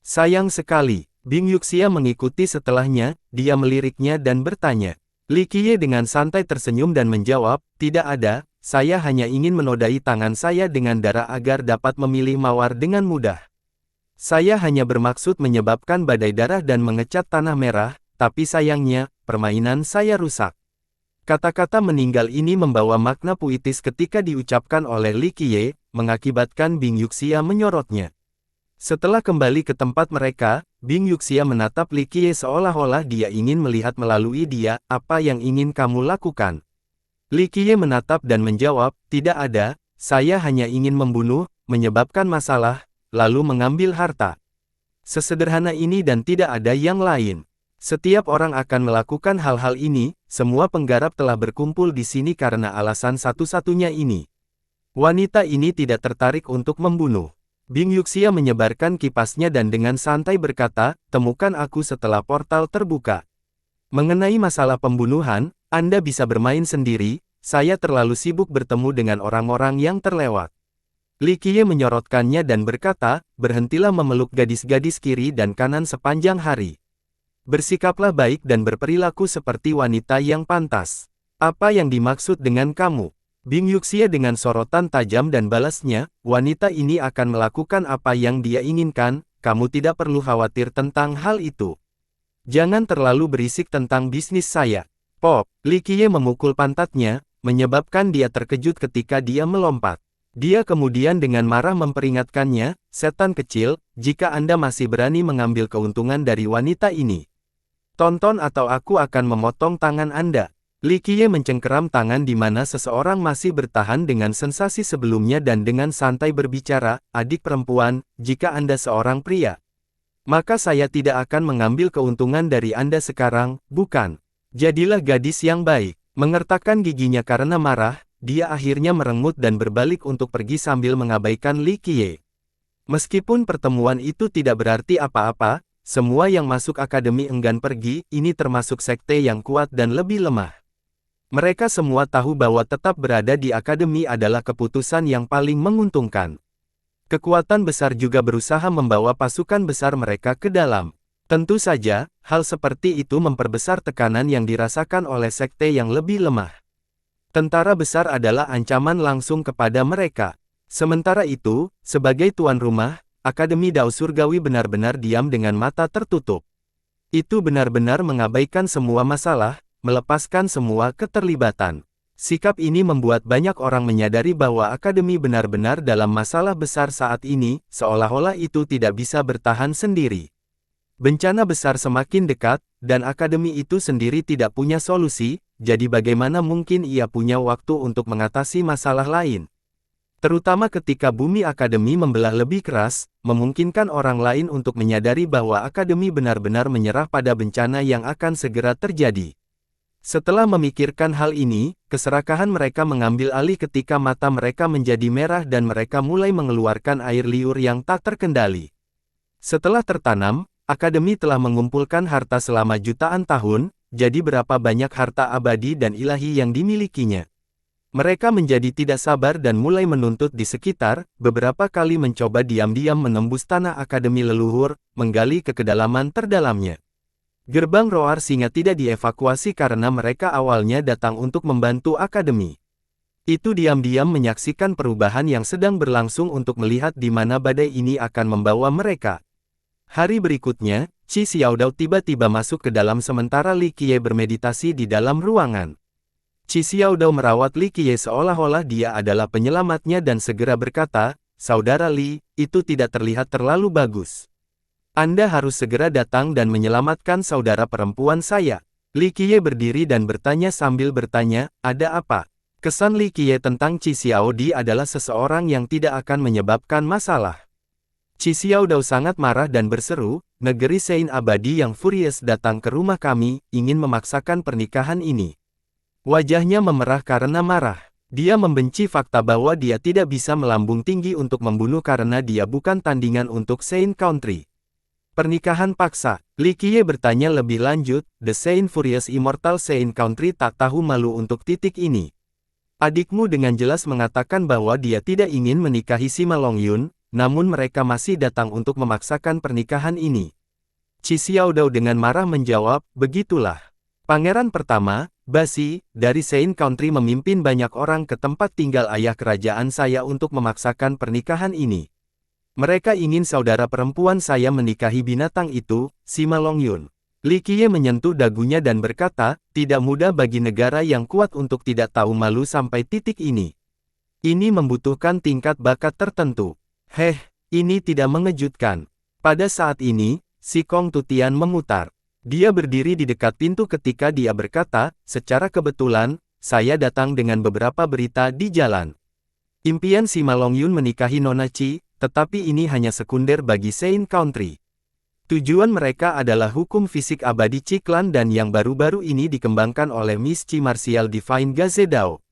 S1: Sayang sekali. Bing Yuxia mengikuti setelahnya, dia meliriknya dan bertanya. Li Qiye dengan santai tersenyum dan menjawab, tidak ada, saya hanya ingin menodai tangan saya dengan darah agar dapat memilih mawar dengan mudah. Saya hanya bermaksud menyebabkan badai darah dan mengecat tanah merah, tapi sayangnya, permainan saya rusak. Kata-kata meninggal ini membawa makna puitis ketika diucapkan oleh Li Qiye, mengakibatkan Bing Yuxia menyorotnya. Setelah kembali ke tempat mereka, Bing Yuxia menatap Li Qiye seolah-olah dia ingin melihat melalui dia, apa yang ingin kamu lakukan? Li Qiye menatap dan menjawab, tidak ada, saya hanya ingin membunuh, menyebabkan masalah, lalu mengambil harta. Sesederhana ini dan tidak ada yang lain. Setiap orang akan melakukan hal-hal ini, semua penggarap telah berkumpul di sini karena alasan satu-satunya ini. Wanita ini tidak tertarik untuk membunuh. Bing Yuxia menyebarkan kipasnya dan dengan santai berkata, temukan aku setelah portal terbuka. Mengenai masalah pembunuhan, Anda bisa bermain sendiri, saya terlalu sibuk bertemu dengan orang-orang yang terlewat. Li Qiye menyorotkannya dan berkata, berhentilah memeluk gadis-gadis kiri dan kanan sepanjang hari. Bersikaplah baik dan berperilaku seperti wanita yang pantas. Apa yang dimaksud dengan kamu? Bing Yuxia dengan sorotan tajam dan balasnya, wanita ini akan melakukan apa yang dia inginkan, kamu tidak perlu khawatir tentang hal itu. Jangan terlalu berisik tentang bisnis saya. Pop, Li Qiye memukul pantatnya, menyebabkan dia terkejut ketika dia melompat. Dia kemudian dengan marah memperingatkannya, setan kecil, jika Anda masih berani mengambil keuntungan dari wanita ini. Tonton atau aku akan memotong tangan Anda. Li Qiye mencengkeram tangan di mana seseorang masih bertahan dengan sensasi sebelumnya dan dengan santai berbicara, "Adik perempuan, jika Anda seorang pria, maka saya tidak akan mengambil keuntungan dari Anda sekarang, bukan? Jadilah gadis yang baik." Mengertakkan giginya karena marah, dia akhirnya merengut dan berbalik untuk pergi sambil mengabaikan Li Qiye. Meskipun pertemuan itu tidak berarti apa-apa, semua yang masuk akademi enggan pergi, ini termasuk sekte yang kuat dan lebih lemah. Mereka semua tahu bahwa tetap berada di akademi adalah keputusan yang paling menguntungkan. Kekuatan besar juga berusaha membawa pasukan besar mereka ke dalam. Tentu saja, hal seperti itu memperbesar tekanan yang dirasakan oleh sekte yang lebih lemah. Tentara besar adalah ancaman langsung kepada mereka. Sementara itu, sebagai tuan rumah, Akademi Dao Surgawi benar-benar diam dengan mata tertutup. Itu benar-benar mengabaikan semua masalah, melepaskan semua keterlibatan. Sikap ini membuat banyak orang menyadari bahwa akademi benar-benar dalam masalah besar saat ini, seolah-olah itu tidak bisa bertahan sendiri. Bencana besar semakin dekat, dan akademi itu sendiri tidak punya solusi, jadi bagaimana mungkin ia punya waktu untuk mengatasi masalah lain? Terutama ketika bumi akademi membelah lebih keras, memungkinkan orang lain untuk menyadari bahwa akademi benar-benar menyerah pada bencana yang akan segera terjadi. Setelah memikirkan hal ini, keserakahan mereka mengambil alih ketika mata mereka menjadi merah dan mereka mulai mengeluarkan air liur yang tak terkendali. Setelah tertanam, akademi telah mengumpulkan harta selama jutaan tahun, jadi berapa banyak harta abadi dan ilahi yang dimilikinya. Mereka menjadi tidak sabar dan mulai menuntut di sekitar, beberapa kali mencoba diam-diam menembus tanah akademi leluhur, menggali ke kedalaman terdalamnya. Gerbang roar singa tidak dievakuasi karena mereka awalnya datang untuk membantu akademi. Itu diam-diam menyaksikan perubahan yang sedang berlangsung untuk melihat di mana badai ini akan membawa mereka. Hari berikutnya, Qi Xiaodao tiba-tiba masuk ke dalam sementara Li Qiye bermeditasi di dalam ruangan. Qi Xiaodao merawat Li Qiye seolah-olah dia adalah penyelamatnya dan segera berkata, "Saudara Li, itu tidak terlihat terlalu bagus. Anda harus segera datang dan menyelamatkan saudara perempuan saya." Li Qiye berdiri dan bertanya sambil bertanya, "Ada apa?" Kesan Li Qiye tentang Qi Xiaodi adalah seseorang yang tidak akan menyebabkan masalah. Qi Xiaodao sangat marah dan berseru, "Negeri Sein abadi yang furious datang ke rumah kami, ingin memaksakan pernikahan ini." Wajahnya memerah karena marah. Dia membenci fakta bahwa dia tidak bisa melambung tinggi untuk membunuh karena dia bukan tandingan untuk Sein Country. Pernikahan paksa. Li Qiye bertanya lebih lanjut, "The Sein Furious Immortal Sein Country tak tahu malu untuk titik ini. Adikmu dengan jelas mengatakan bahwa dia tidak ingin menikahi Sima Longyun, namun mereka masih datang untuk memaksakan pernikahan ini." Qi Xiaodao dengan marah menjawab, "Begitulah. Pangeran pertama, Basi, dari Sein Country memimpin banyak orang ke tempat tinggal ayah kerajaan saya untuk memaksakan pernikahan ini. Mereka ingin saudara perempuan saya menikahi binatang itu, Sima Longyun." Li Qiye menyentuh dagunya dan berkata, "Tidak mudah bagi negara yang kuat untuk tidak tahu malu sampai titik ini. Ini membutuhkan tingkat bakat tertentu." Ini tidak mengejutkan. Pada saat ini, si Kong Tutian memutar. Dia berdiri di dekat pintu ketika dia berkata, "Secara kebetulan, saya datang dengan beberapa berita di jalan. Impian Sima Longyun menikahi Nona Qi, tetapi ini hanya sekunder bagi Sein Country. Tujuan mereka adalah hukum fisik abadi Qi Clan dan yang baru-baru ini dikembangkan oleh Miss Qi Martial Divine Gazedao.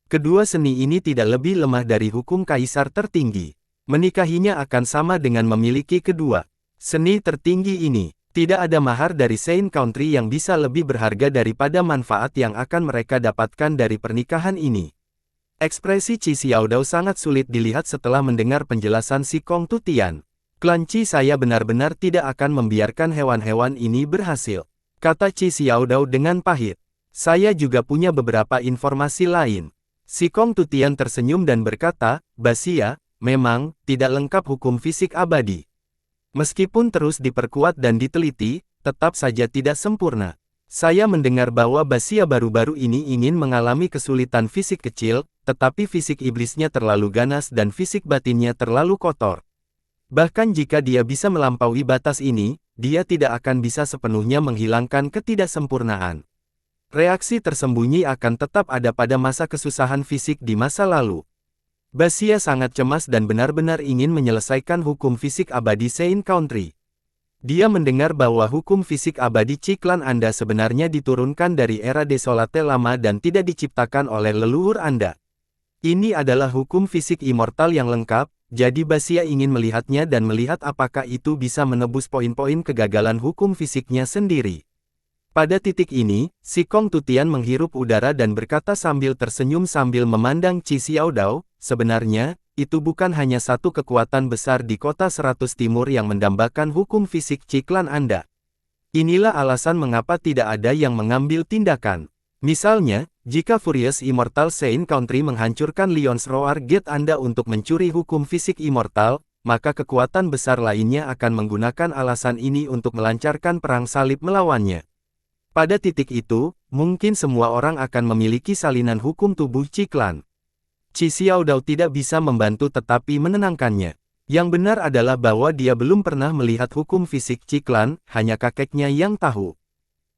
S1: Kedua seni ini tidak lebih lemah dari hukum kaisar tertinggi. Menikahinya akan sama dengan memiliki kedua seni tertinggi ini. Tidak ada mahar dari Sein Country yang bisa lebih berharga daripada manfaat yang akan mereka dapatkan dari pernikahan ini." Ekspresi Qi Xiaodao sangat sulit dilihat setelah mendengar penjelasan si Kong Tutian. "Klan Qi saya benar-benar tidak akan membiarkan hewan-hewan ini berhasil," kata Qi Xiaodao dengan pahit. "Saya juga punya beberapa informasi lain." Si Kong Tutian tersenyum dan berkata, "Basia, memang, tidak lengkap hukum fisik abadi. Meskipun terus diperkuat dan diteliti, tetap saja tidak sempurna. Saya mendengar bahwa Basia baru-baru ini ingin mengalami kesulitan fisik kecil, tetapi fisik iblisnya terlalu ganas dan fisik batinnya terlalu kotor. Bahkan jika dia bisa melampaui batas ini, dia tidak akan bisa sepenuhnya menghilangkan ketidaksempurnaan." Reaksi tersembunyi akan tetap ada pada masa kesusahan fisik di masa lalu. Basia sangat cemas dan benar-benar ingin menyelesaikan hukum fisik abadi Sein Country. Dia mendengar bahwa hukum fisik abadi Ciklan Anda sebenarnya diturunkan dari era Desolate lama dan tidak diciptakan oleh leluhur Anda. Ini adalah hukum fisik immortal yang lengkap, jadi Basia ingin melihatnya dan melihat apakah itu bisa menebus poin-poin kegagalan hukum fisiknya sendiri. Pada titik ini, si Kong Tutian menghirup udara dan berkata sambil tersenyum sambil memandang Qi Xiaodao, sebenarnya, itu bukan hanya satu kekuatan besar di kota 100 Timur yang mendambakan hukum fisik Ciklan Anda. Inilah alasan mengapa tidak ada yang mengambil tindakan. Misalnya, jika Furious Immortal Sein Country menghancurkan Lion's Roar Gate Anda untuk mencuri hukum fisik immortal, maka kekuatan besar lainnya akan menggunakan alasan ini untuk melancarkan perang salib melawannya. Pada titik itu, mungkin semua orang akan memiliki salinan hukum tubuh Ciklan. Qi Xiaodao tidak bisa membantu tetapi menenangkannya. Yang benar adalah bahwa dia belum pernah melihat hukum fisik Ciklan, hanya kakeknya yang tahu.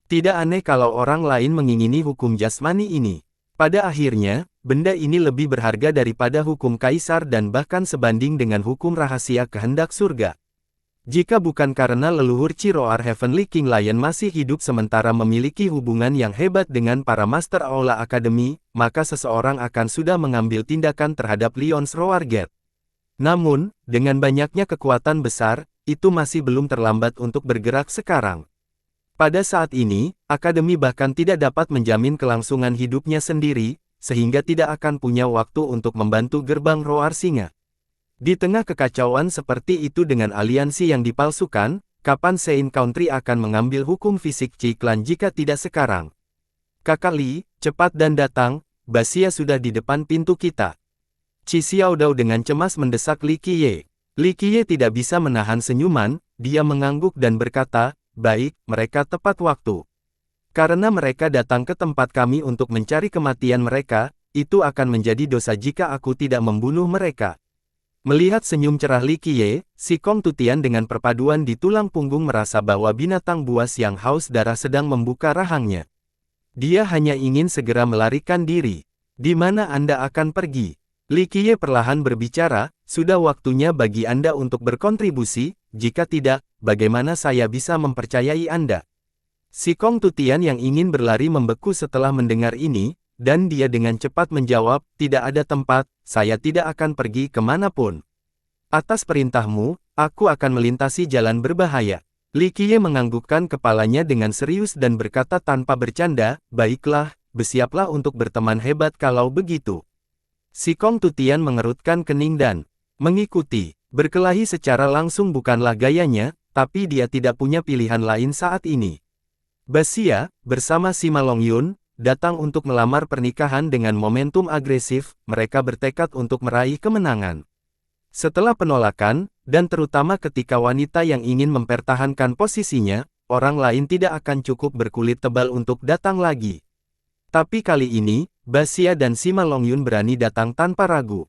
S1: Tidak aneh kalau orang lain mengingini hukum jasmani ini. Pada akhirnya, benda ini lebih berharga daripada hukum kaisar dan bahkan sebanding dengan hukum rahasia kehendak surga. Jika bukan karena leluhur Qi Roar Heavenly King Lion masih hidup sementara memiliki hubungan yang hebat dengan para Master Aula Academy, maka seseorang akan sudah mengambil tindakan terhadap Lion's Roar Gate. Namun, dengan banyaknya kekuatan besar, itu masih belum terlambat untuk bergerak sekarang. Pada saat ini, Akademi bahkan tidak dapat menjamin kelangsungan hidupnya sendiri, sehingga tidak akan punya waktu untuk membantu gerbang Roar Singa. Di tengah kekacauan seperti itu dengan aliansi yang dipalsukan, kapan Sein Country akan mengambil hukum fisik Ciklan jika tidak sekarang? Kakak Li, cepat dan datang, Basia sudah di depan pintu kita. Qi Xiaodao dengan cemas mendesak Li Qiye. Li Qiye tidak bisa menahan senyuman, dia mengangguk dan berkata, baik, mereka tepat waktu. Karena mereka datang ke tempat kami untuk mencari kematian mereka, itu akan menjadi dosa jika aku tidak membunuh mereka. Melihat senyum cerah Li Qiye, si Kong Tutian dengan perpaduan di tulang punggung merasa bahwa binatang buas yang haus darah sedang membuka rahangnya. Dia hanya ingin segera melarikan diri. Di mana Anda akan pergi? Li Qiye perlahan berbicara, sudah waktunya bagi Anda untuk berkontribusi, jika tidak, bagaimana saya bisa mempercayai Anda? Si Kong Tutian yang ingin berlari membeku setelah mendengar ini, dan dia dengan cepat menjawab, tidak ada tempat, saya tidak akan pergi kemanapun. Atas perintahmu, aku akan melintasi jalan berbahaya. Li Qiye menganggukkan kepalanya dengan serius dan berkata tanpa bercanda, baiklah, bersiaplah untuk berteman hebat kalau begitu. Si Kong Tutian mengerutkan kening dan mengikuti. Berkelahi secara langsung bukanlah gayanya, tapi dia tidak punya pilihan lain saat ini. Basia, bersama Sima Longyun, datang untuk melamar pernikahan dengan momentum agresif, mereka bertekad untuk meraih kemenangan. Setelah penolakan, dan terutama ketika wanita yang ingin mempertahankan posisinya, orang lain tidak akan cukup berkulit tebal untuk datang lagi. Tapi kali ini, Basia dan Sima Longyun berani datang tanpa ragu.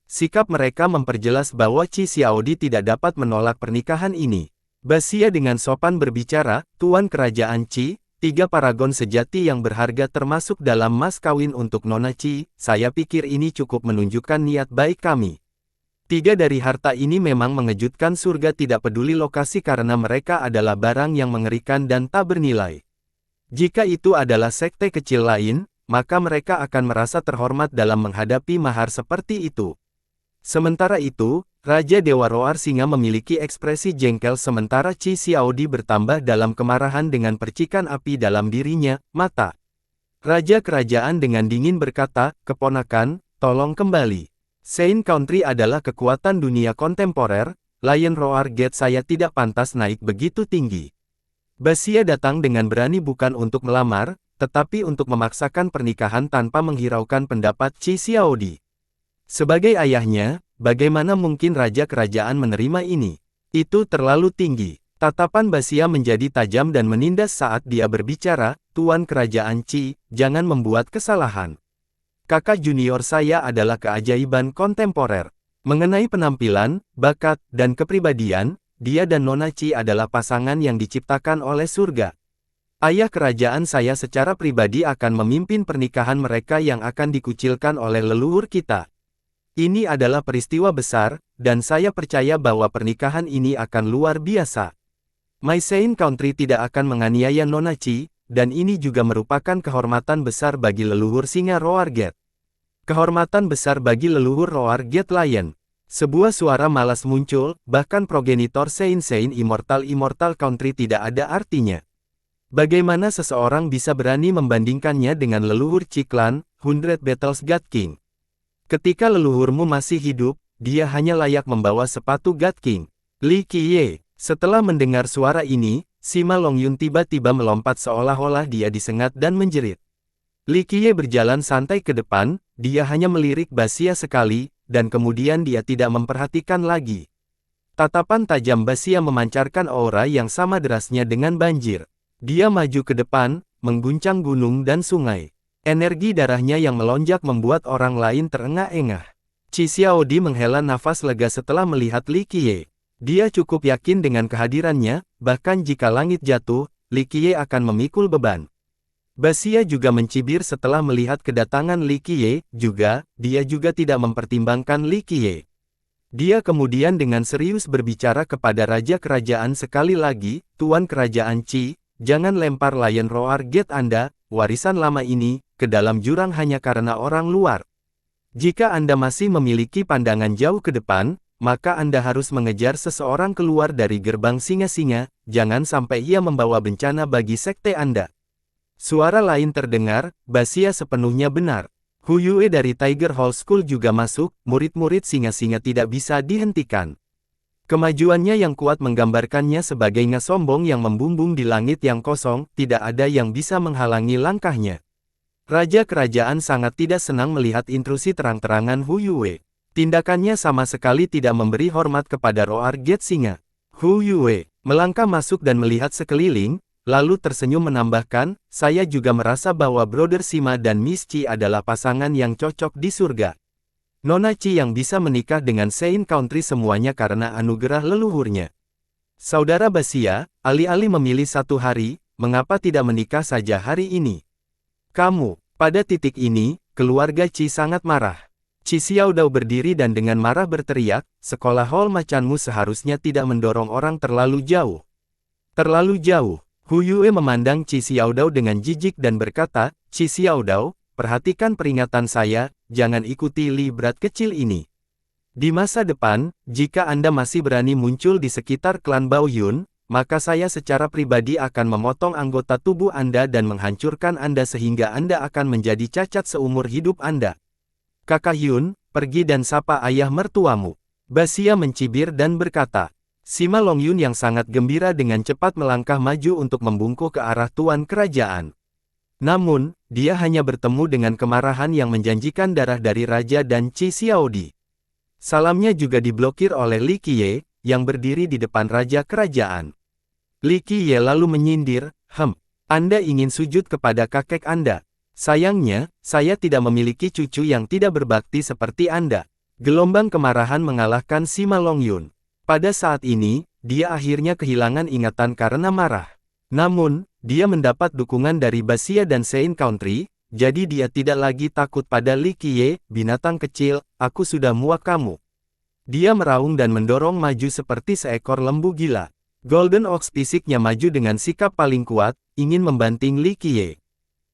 S1: Sikap mereka memperjelas bahwa Qi Xiaodi tidak dapat menolak pernikahan ini. Basia dengan sopan berbicara, Tuan Kerajaan Qi, 3 paragon sejati yang berharga termasuk dalam mas kawin untuk Nona Qi, saya pikir ini cukup menunjukkan niat baik kami. 3 dari harta ini memang mengejutkan surga tidak peduli lokasi karena mereka adalah barang yang mengerikan dan tak bernilai. Jika itu adalah sekte kecil lain, maka mereka akan merasa terhormat dalam menghadapi mahar seperti itu. Sementara itu, Raja Dewa Roar Singa memiliki ekspresi jengkel sementara Qi Xiaodi bertambah dalam kemarahan dengan percikan api dalam dirinya, mata. Raja kerajaan dengan dingin berkata, keponakan, tolong kembali. Sein Country adalah kekuatan dunia kontemporer, Lion Roar Gate saya tidak pantas naik begitu tinggi. Basia datang dengan berani bukan untuk melamar, tetapi untuk memaksakan pernikahan tanpa menghiraukan pendapat Qi Xiaodi. Sebagai ayahnya, bagaimana mungkin raja kerajaan menerima ini? Itu terlalu tinggi. Tatapan Basia menjadi tajam dan menindas saat dia berbicara, Tuan Kerajaan Qi, jangan membuat kesalahan. Kakak junior saya adalah keajaiban kontemporer. Mengenai penampilan, bakat, dan kepribadian, dia dan Nona Qi adalah pasangan yang diciptakan oleh surga. Ayah kerajaan saya secara pribadi akan memimpin pernikahan mereka yang akan dikucilkan oleh leluhur kita. Ini adalah peristiwa besar, dan saya percaya bahwa pernikahan ini akan luar biasa. Mycenae Country tidak akan menganiaya Nona Chi, dan ini juga merupakan kehormatan besar bagi leluhur singa Roargate. Kehormatan besar bagi leluhur Roargate Lion. Sebuah suara malas muncul, bahkan progenitor Saint Immortal Country tidak ada artinya. Bagaimana seseorang bisa berani membandingkannya dengan leluhur Ciklan, 100 Battles God King? Ketika leluhurmu masih hidup, dia hanya layak membawa sepatu God King. Li Qiye. Setelah mendengar suara ini, Sima Longyun tiba-tiba melompat seolah-olah dia disengat dan menjerit. Li Qiye berjalan santai ke depan, dia hanya melirik Basia sekali, dan kemudian dia tidak memperhatikan lagi. Tatapan tajam Basia memancarkan aura yang sama derasnya dengan banjir. Dia maju ke depan, mengguncang gunung dan sungai. Energi darahnya yang melonjak membuat orang lain terengah-engah. Qi Xiaodi menghela nafas lega setelah melihat Li Qiye. Dia cukup yakin dengan kehadirannya, bahkan jika langit jatuh, Li Qiye akan memikul beban. Basia juga mencibir setelah melihat kedatangan Li Qiye, dia juga tidak mempertimbangkan Li Qiye. Dia kemudian dengan serius berbicara kepada Raja Kerajaan sekali lagi, Tuan Kerajaan Qi, jangan lempar Lion Roargate Anda, warisan lama ini, ke dalam jurang hanya karena orang luar. Jika Anda masih memiliki pandangan jauh ke depan, maka Anda harus mengejar seseorang keluar dari gerbang singa-singa, jangan sampai ia membawa bencana bagi sekte Anda. Suara lain terdengar, Basia sepenuhnya benar. Hu Yue dari Tiger Hall School juga masuk, murid-murid singa-singa tidak bisa dihentikan. Kemajuannya yang kuat menggambarkannya sebagai nga sombong yang membumbung di langit yang kosong, tidak ada yang bisa menghalangi langkahnya. Raja kerajaan sangat tidak senang melihat intrusi terang-terangan Hu Yue. Tindakannya sama sekali tidak memberi hormat kepada Roargate Singa. Hu Yue melangkah masuk dan melihat sekeliling, lalu tersenyum menambahkan, saya juga merasa bahwa Brother Sima dan Miss Qi adalah pasangan yang cocok di surga. Nona Qi yang bisa menikah dengan Saint Country semuanya karena anugerah leluhurnya. Saudara Basia, alih-alih memilih satu hari, mengapa tidak menikah saja hari ini? Kamu, pada titik ini, keluarga Qi sangat marah. Qi Xiaodao berdiri dan dengan marah berteriak, sekolah hall macanmu seharusnya tidak mendorong orang terlalu jauh. Terlalu jauh. Hu Yue memandang Qi Xiaodao dengan jijik dan berkata, Qi Xiaodao, perhatikan peringatan saya, jangan ikuti Li Brat kecil ini. Di masa depan, jika Anda masih berani muncul di sekitar klan Bao Yun, maka saya secara pribadi akan memotong anggota tubuh Anda dan menghancurkan Anda sehingga Anda akan menjadi cacat seumur hidup Anda. Kakak Yun, pergi dan sapa ayah mertuamu. Basia mencibir dan berkata. Sima Longyun yang sangat gembira dengan cepat melangkah maju untuk membungkuk ke arah tuan kerajaan. Namun, dia hanya bertemu dengan kemarahan yang menjanjikan darah dari raja dan Qi Xiaodi. Salamnya juga diblokir oleh Li Qiye, yang berdiri di depan raja kerajaan. Li Qiye lalu menyindir, Anda ingin sujud kepada kakek Anda. Sayangnya, saya tidak memiliki cucu yang tidak berbakti seperti Anda. Gelombang kemarahan mengalahkan Sima Longyun. Pada saat ini, dia akhirnya kehilangan ingatan karena marah. Namun, dia mendapat dukungan dari Basia dan Saint Country, jadi dia tidak lagi takut pada Li Qiye, binatang kecil, aku sudah muak kamu. Dia meraung dan mendorong maju seperti seekor lembu gila. Golden Ox fisiknya maju dengan sikap paling kuat, ingin membanting Li Qiye.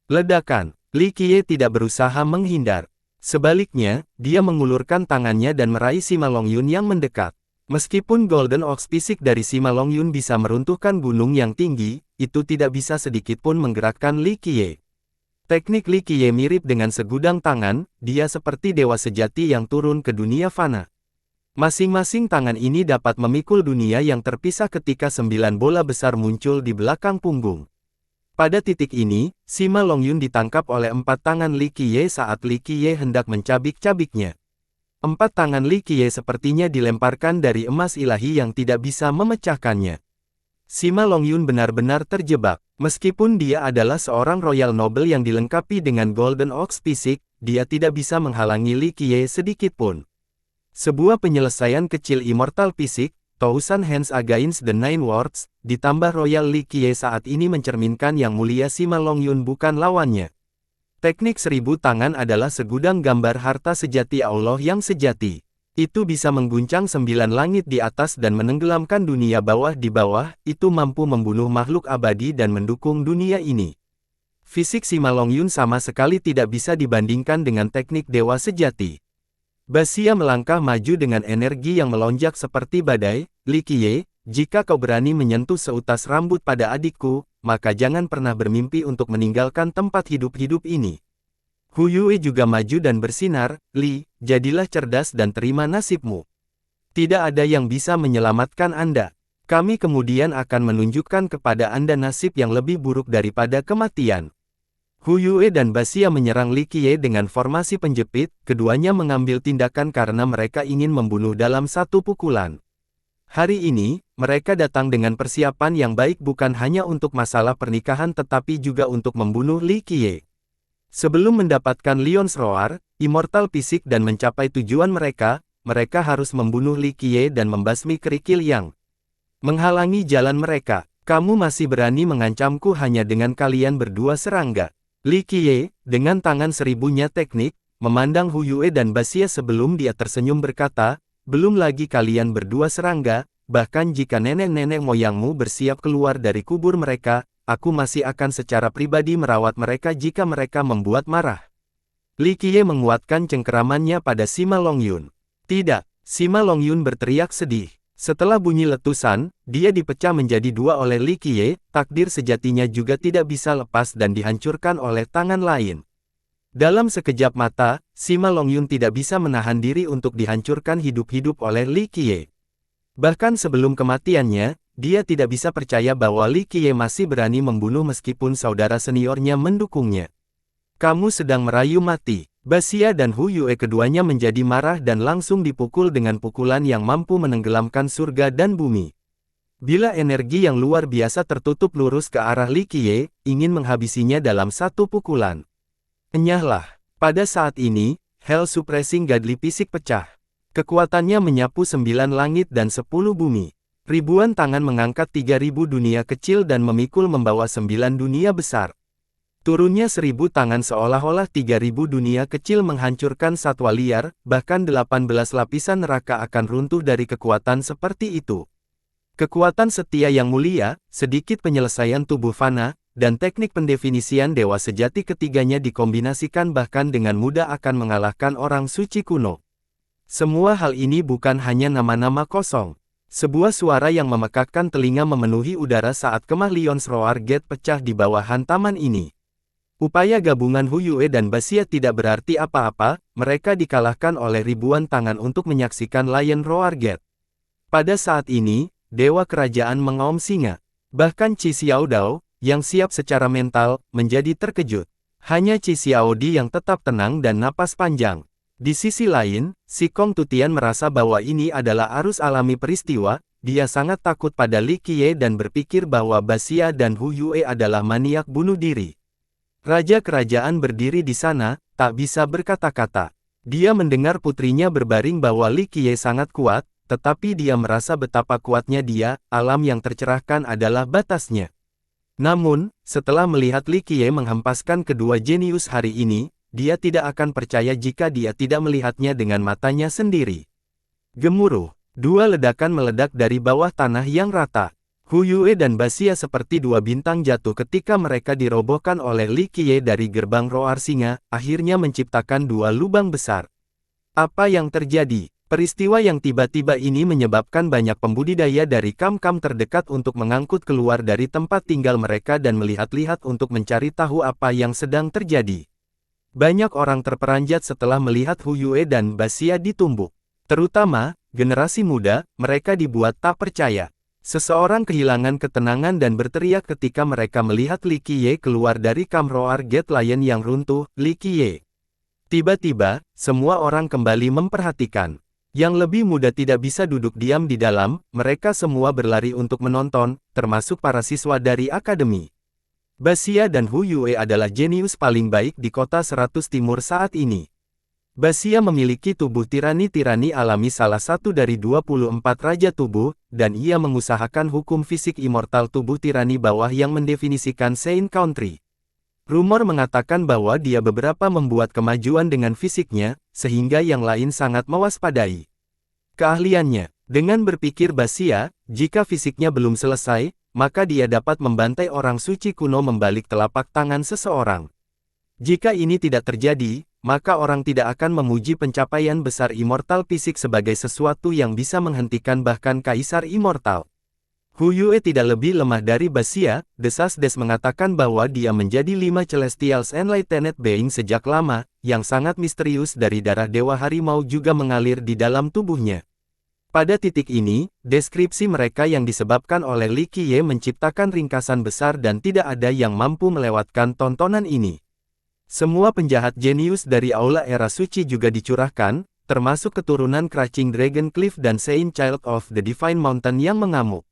S1: Ledakan, Li Qiye tidak berusaha menghindar. Sebaliknya, dia mengulurkan tangannya dan meraih Sima Longyun yang mendekat. Meskipun Golden Ox fisik dari Sima Longyun bisa meruntuhkan gunung yang tinggi, itu tidak bisa sedikitpun menggerakkan Li Qiye. Teknik Li Qiye mirip dengan segudang tangan, dia seperti dewa sejati yang turun ke dunia fana. Masing-masing tangan ini dapat memikul dunia yang terpisah ketika 9 bola besar muncul di belakang punggung. Pada titik ini, Sima Longyun ditangkap oleh 4 tangan Li Qiye saat Li Qiye hendak mencabik-cabiknya. 4 tangan Li Qiye sepertinya dilemparkan dari emas ilahi yang tidak bisa memecahkannya. Sima Longyun benar-benar terjebak. Meskipun dia adalah seorang royal noble yang dilengkapi dengan Golden Ox fisik, dia tidak bisa menghalangi Li Qiye sedikitpun. Sebuah penyelesaian kecil immortal fisik, Thousand Hands Against the Nine Worlds, ditambah Royal Li Qiye saat ini mencerminkan Yang Mulia Sima Longyun bukan lawannya. Teknik 1000 tangan adalah segudang gambar harta sejati Allah yang sejati. Itu bisa mengguncang 9 langit di atas dan menenggelamkan dunia bawah di bawah, itu mampu membunuh makhluk abadi dan mendukung dunia ini. Fisik Sima Longyun sama sekali tidak bisa dibandingkan dengan teknik dewa sejati. Basia melangkah maju dengan energi yang melonjak seperti badai. Li Qiye, jika kau berani menyentuh seutas rambut pada adikku, maka jangan pernah bermimpi untuk meninggalkan tempat hidup-hidup ini. Hu Yue juga maju dan bersinar, Li, jadilah cerdas dan terima nasibmu. Tidak ada yang bisa menyelamatkan Anda. Kami kemudian akan menunjukkan kepada Anda nasib yang lebih buruk daripada kematian. Hu Yue dan Basia menyerang Li Qiye dengan formasi penjepit, keduanya mengambil tindakan karena mereka ingin membunuh dalam satu pukulan. Hari ini, mereka datang dengan persiapan yang baik bukan hanya untuk masalah pernikahan tetapi juga untuk membunuh Li Qiye. Sebelum mendapatkan Lion's Roar, Immortal Fisik dan mencapai tujuan mereka harus membunuh Li Qiye dan membasmi kerikil yang menghalangi jalan mereka. Kamu masih berani mengancamku hanya dengan kalian berdua serangga. Li Qiye, dengan tangan seribunya teknik, memandang Hu Yue dan Basia sebelum dia tersenyum berkata, belum lagi kalian berdua serangga, bahkan jika nenek-nenek moyangmu bersiap keluar dari kubur mereka, aku masih akan secara pribadi merawat mereka jika mereka membuat marah. Li Qiye menguatkan cengkeramannya pada Sima Longyun. Tidak, Sima Longyun berteriak sedih. Setelah bunyi letusan, dia dipecah menjadi dua oleh Li Qiye, takdir sejatinya juga tidak bisa lepas dan dihancurkan oleh tangan lain. Dalam sekejap mata, Sima Longyun tidak bisa menahan diri untuk dihancurkan hidup-hidup oleh Li Qiye. Bahkan sebelum kematiannya, dia tidak bisa percaya bahwa Li Qiye masih berani membunuh meskipun saudara seniornya mendukungnya. Kamu sedang merayu mati. Basia dan Hu Yue keduanya menjadi marah dan langsung dipukul dengan pukulan yang mampu menenggelamkan surga dan bumi. Bila energi yang luar biasa tertutup lurus ke arah Li Qiye, ingin menghabisinya dalam satu pukulan. Enyahlah. Pada saat ini, Hell Suppressing Godly Fisik pecah. Kekuatannya menyapu 9 langit dan 10 bumi. Ribuan tangan mengangkat 3000 dunia kecil dan memikul membawa 9 dunia besar. Turunnya 1000 tangan seolah-olah 3000 dunia kecil menghancurkan satwa liar, bahkan 18 lapisan neraka akan runtuh dari kekuatan seperti itu. Kekuatan setia yang mulia, sedikit penyelesaian tubuh fana, dan teknik pendefinisian dewa sejati ketiganya dikombinasikan bahkan dengan mudah akan mengalahkan orang suci kuno. Semua hal ini bukan hanya nama-nama kosong. Sebuah suara yang memekakkan telinga memenuhi udara saat kemah Lion's Roar Gate pecah di bawah hantaman ini. Upaya gabungan Hu Yue dan Basia tidak berarti apa-apa, mereka dikalahkan oleh ribuan tangan untuk menyaksikan Lion Roar Gate. Pada saat ini, Dewa Kerajaan mengaum singa. Bahkan Qi Xiaodao, yang siap secara mental, menjadi terkejut. Hanya Qi Xiaodi yang tetap tenang dan napas panjang. Di sisi lain, si Kong Tutian merasa bahwa ini adalah arus alami peristiwa, dia sangat takut pada Li Qiye dan berpikir bahwa Basia dan Hu Yue adalah maniak bunuh diri. Raja kerajaan berdiri di sana, tak bisa berkata-kata. Dia mendengar putrinya berbaring bahwa Li Qiye sangat kuat, tetapi dia merasa betapa kuatnya dia, alam yang tercerahkan adalah batasnya. Namun, setelah melihat Li Qiye menghempaskan kedua jenius hari ini, dia tidak akan percaya jika dia tidak melihatnya dengan matanya sendiri. Gemuruh, dua ledakan meledak dari bawah tanah yang rata. Hu Yue dan Basia seperti dua bintang jatuh ketika mereka dirobohkan oleh Li Qiye dari gerbang Roar Singa, akhirnya menciptakan dua lubang besar. Apa yang terjadi? Peristiwa yang tiba-tiba ini menyebabkan banyak pembudidaya dari kam-kam terdekat untuk mengangkut keluar dari tempat tinggal mereka dan melihat-lihat untuk mencari tahu apa yang sedang terjadi. Banyak orang terperanjat setelah melihat Hu Yue dan Basia ditumbuk. Terutama, generasi muda, mereka dibuat tak percaya. Seseorang kehilangan ketenangan dan berteriak ketika mereka melihat Li Qiye keluar dari Kam Roar Gate Lion yang runtuh, Li Qiye. Tiba-tiba, semua orang kembali memperhatikan. Yang lebih muda tidak bisa duduk diam di dalam, mereka semua berlari untuk menonton, termasuk para siswa dari akademi. Basia dan Hu Yue adalah jenius paling baik di kota 100 Timur saat ini. Basia memiliki tubuh tirani-tirani alami salah satu dari 24 raja tubuh, dan ia mengusahakan hukum fisik immortal tubuh tirani bawah yang mendefinisikan Saint Country. Rumor mengatakan bahwa dia beberapa membuat kemajuan dengan fisiknya, sehingga yang lain sangat mewaspadai keahliannya. Dengan berpikir Basia, jika fisiknya belum selesai, maka dia dapat membantai orang suci kuno membalik telapak tangan seseorang. Jika ini tidak terjadi, maka orang tidak akan memuji pencapaian besar immortal fisik sebagai sesuatu yang bisa menghentikan bahkan kaisar immortal. Hu Yue tidak lebih lemah dari Basia, desas-des mengatakan bahwa dia menjadi 5 Celestials Enlightened Being sejak lama, yang sangat misterius dari darah Dewa Harimau juga mengalir di dalam tubuhnya. Pada titik ini, deskripsi mereka yang disebabkan oleh Li Qiye menciptakan ringkasan besar dan tidak ada yang mampu melewatkan tontonan ini. Semua penjahat jenius dari Aula Era Suci juga dicurahkan, termasuk keturunan Crouching Dragon Cliff dan Saint Child of the Divine Mountain yang mengamuk.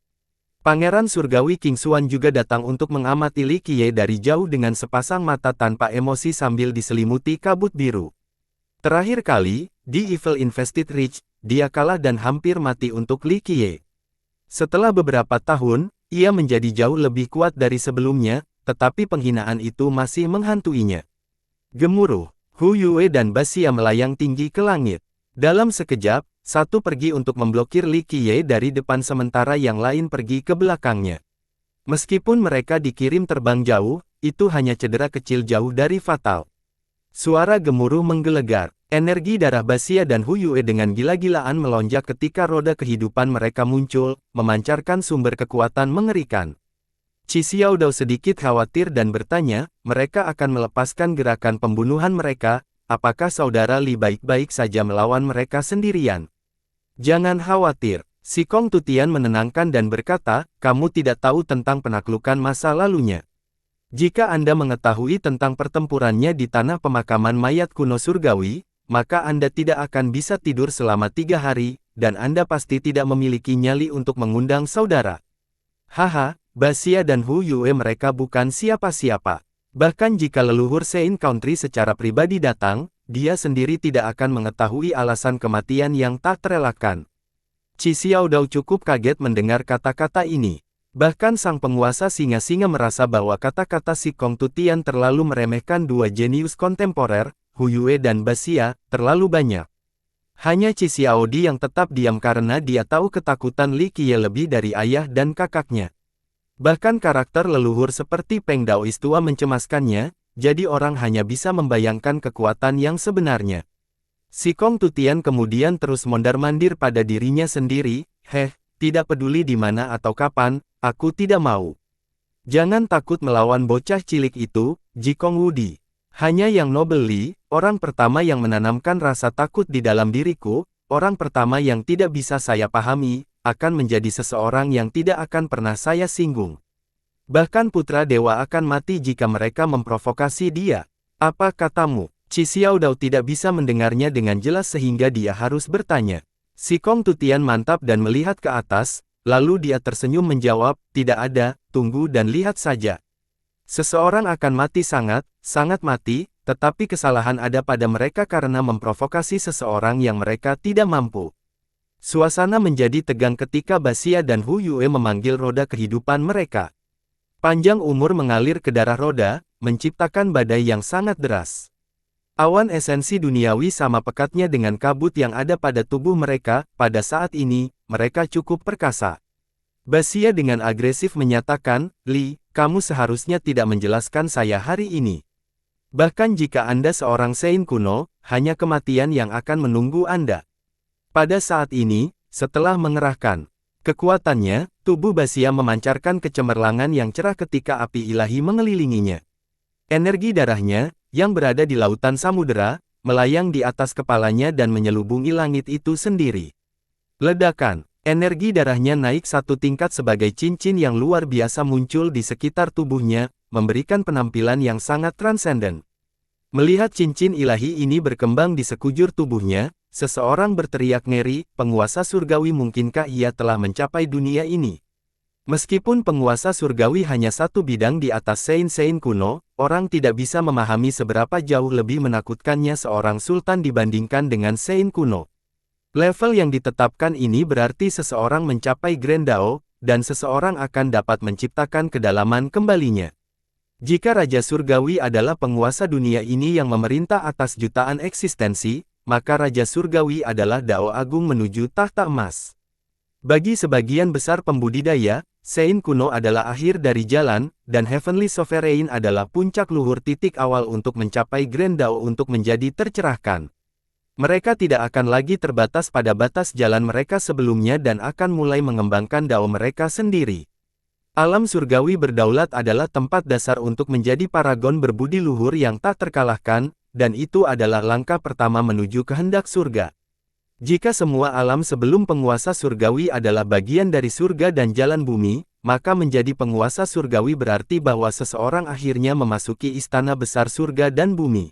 S1: Pangeran Surgawi King Xuan juga datang untuk mengamati Li Qiye dari jauh dengan sepasang mata tanpa emosi sambil diselimuti kabut biru. Terakhir kali, di Evil Infested Ridge, dia kalah dan hampir mati untuk Li Qiye. Setelah beberapa tahun, ia menjadi jauh lebih kuat dari sebelumnya, tetapi penghinaan itu masih menghantuinya. Gemuruh, Hu Yue dan Basia melayang tinggi ke langit. Dalam sekejap, satu pergi untuk memblokir Li Qiye dari depan sementara yang lain pergi ke belakangnya. Meskipun mereka dikirim terbang jauh, itu hanya cedera kecil jauh dari fatal. Suara gemuruh menggelegar. Energi darah Basia dan Hu Yue dengan gila-gilaan melonjak ketika roda kehidupan mereka muncul, memancarkan sumber kekuatan mengerikan. Qi Xiaodao sedikit khawatir dan bertanya, mereka akan melepaskan gerakan pembunuhan mereka, apakah saudara Li baik-baik saja melawan mereka sendirian? Jangan khawatir, Si Kong Tutian menenangkan dan berkata, kamu tidak tahu tentang penaklukan masa lalunya. Jika Anda mengetahui tentang pertempurannya di tanah pemakaman mayat kuno surgawi, maka Anda tidak akan bisa tidur selama 3 hari, dan Anda pasti tidak memiliki nyali untuk mengundang saudara. Haha, Basia dan Hu Yue mereka bukan siapa-siapa. Bahkan jika leluhur Saint Country secara pribadi datang, dia sendiri tidak akan mengetahui alasan kematian yang tak terelakkan. Qi Xiaodao cukup kaget mendengar kata-kata ini. Bahkan sang penguasa singa-singa merasa bahwa kata-kata Si Kong Tutian terlalu meremehkan dua jenius kontemporer, Hu Yue dan Basia, terlalu banyak. Hanya Qi Xiaodi yang tetap diam karena dia tahu ketakutan Li Qiye lebih dari ayah dan kakaknya. Bahkan karakter leluhur seperti Peng Daois tua mencemaskannya, jadi orang hanya bisa membayangkan kekuatan yang sebenarnya. Si Kong Tutian kemudian terus mondar-mandir pada dirinya sendiri, tidak peduli di mana atau kapan, aku tidak mau. Jangan takut melawan bocah cilik itu, Jikong Wudi. Hanya yang Noble Li, orang pertama yang menanamkan rasa takut di dalam diriku, orang pertama yang tidak bisa saya pahami, akan menjadi seseorang yang tidak akan pernah saya singgung. Bahkan putra dewa akan mati jika mereka memprovokasi dia. Apa katamu? Qi Xiaodao tidak bisa mendengarnya dengan jelas sehingga dia harus bertanya. Si Kong Tutian mantap dan melihat ke atas, lalu dia tersenyum menjawab, tidak ada, tunggu dan lihat saja. Seseorang akan mati sangat mati, tetapi kesalahan ada pada mereka karena memprovokasi seseorang yang mereka tidak mampu. Suasana menjadi tegang ketika Basia dan Hu Yue memanggil roda kehidupan mereka. Panjang umur mengalir ke darah roda, menciptakan badai yang sangat deras. Awan esensi duniawi sama pekatnya dengan kabut yang ada pada tubuh mereka, pada saat ini, mereka cukup perkasa. Basia dengan agresif menyatakan, Li, kamu seharusnya tidak menjelaskan saya hari ini. Bahkan jika Anda seorang Saint kuno, hanya kematian yang akan menunggu Anda. Pada saat ini, setelah mengerahkan kekuatannya, tubuh Basia memancarkan kecemerlangan yang cerah ketika api ilahi mengelilinginya. Energi darahnya, yang berada di lautan samudera, melayang di atas kepalanya dan menyelubungi langit itu sendiri. Ledakan, energi darahnya naik satu tingkat sebagai cincin yang luar biasa muncul di sekitar tubuhnya, memberikan penampilan yang sangat transenden. Melihat cincin ilahi ini berkembang di sekujur tubuhnya, seseorang berteriak ngeri, penguasa surgawi mungkinkah ia telah mencapai dunia ini? Meskipun penguasa surgawi hanya satu bidang di atas Sein-Sein kuno, orang tidak bisa memahami seberapa jauh lebih menakutkannya seorang sultan dibandingkan dengan Sein kuno. Level yang ditetapkan ini berarti seseorang mencapai Grand Dao, dan seseorang akan dapat menciptakan kedalaman kembalinya. Jika Raja Surgawi adalah penguasa dunia ini yang memerintah atas jutaan eksistensi, maka Raja Surgawi adalah Dao Agung menuju tahta emas. Bagi sebagian besar pembudidaya, Sein kuno adalah akhir dari jalan, dan Heavenly Sovereign adalah puncak luhur titik awal untuk mencapai Grand Dao untuk menjadi tercerahkan. Mereka tidak akan lagi terbatas pada batas jalan mereka sebelumnya dan akan mulai mengembangkan Dao mereka sendiri. Alam surgawi berdaulat adalah tempat dasar untuk menjadi paragon berbudi luhur yang tak terkalahkan, dan itu adalah langkah pertama menuju kehendak surga. Jika semua alam sebelum penguasa surgawi adalah bagian dari surga dan jalan bumi, maka menjadi penguasa surgawi berarti bahwa seseorang akhirnya memasuki istana besar surga dan bumi.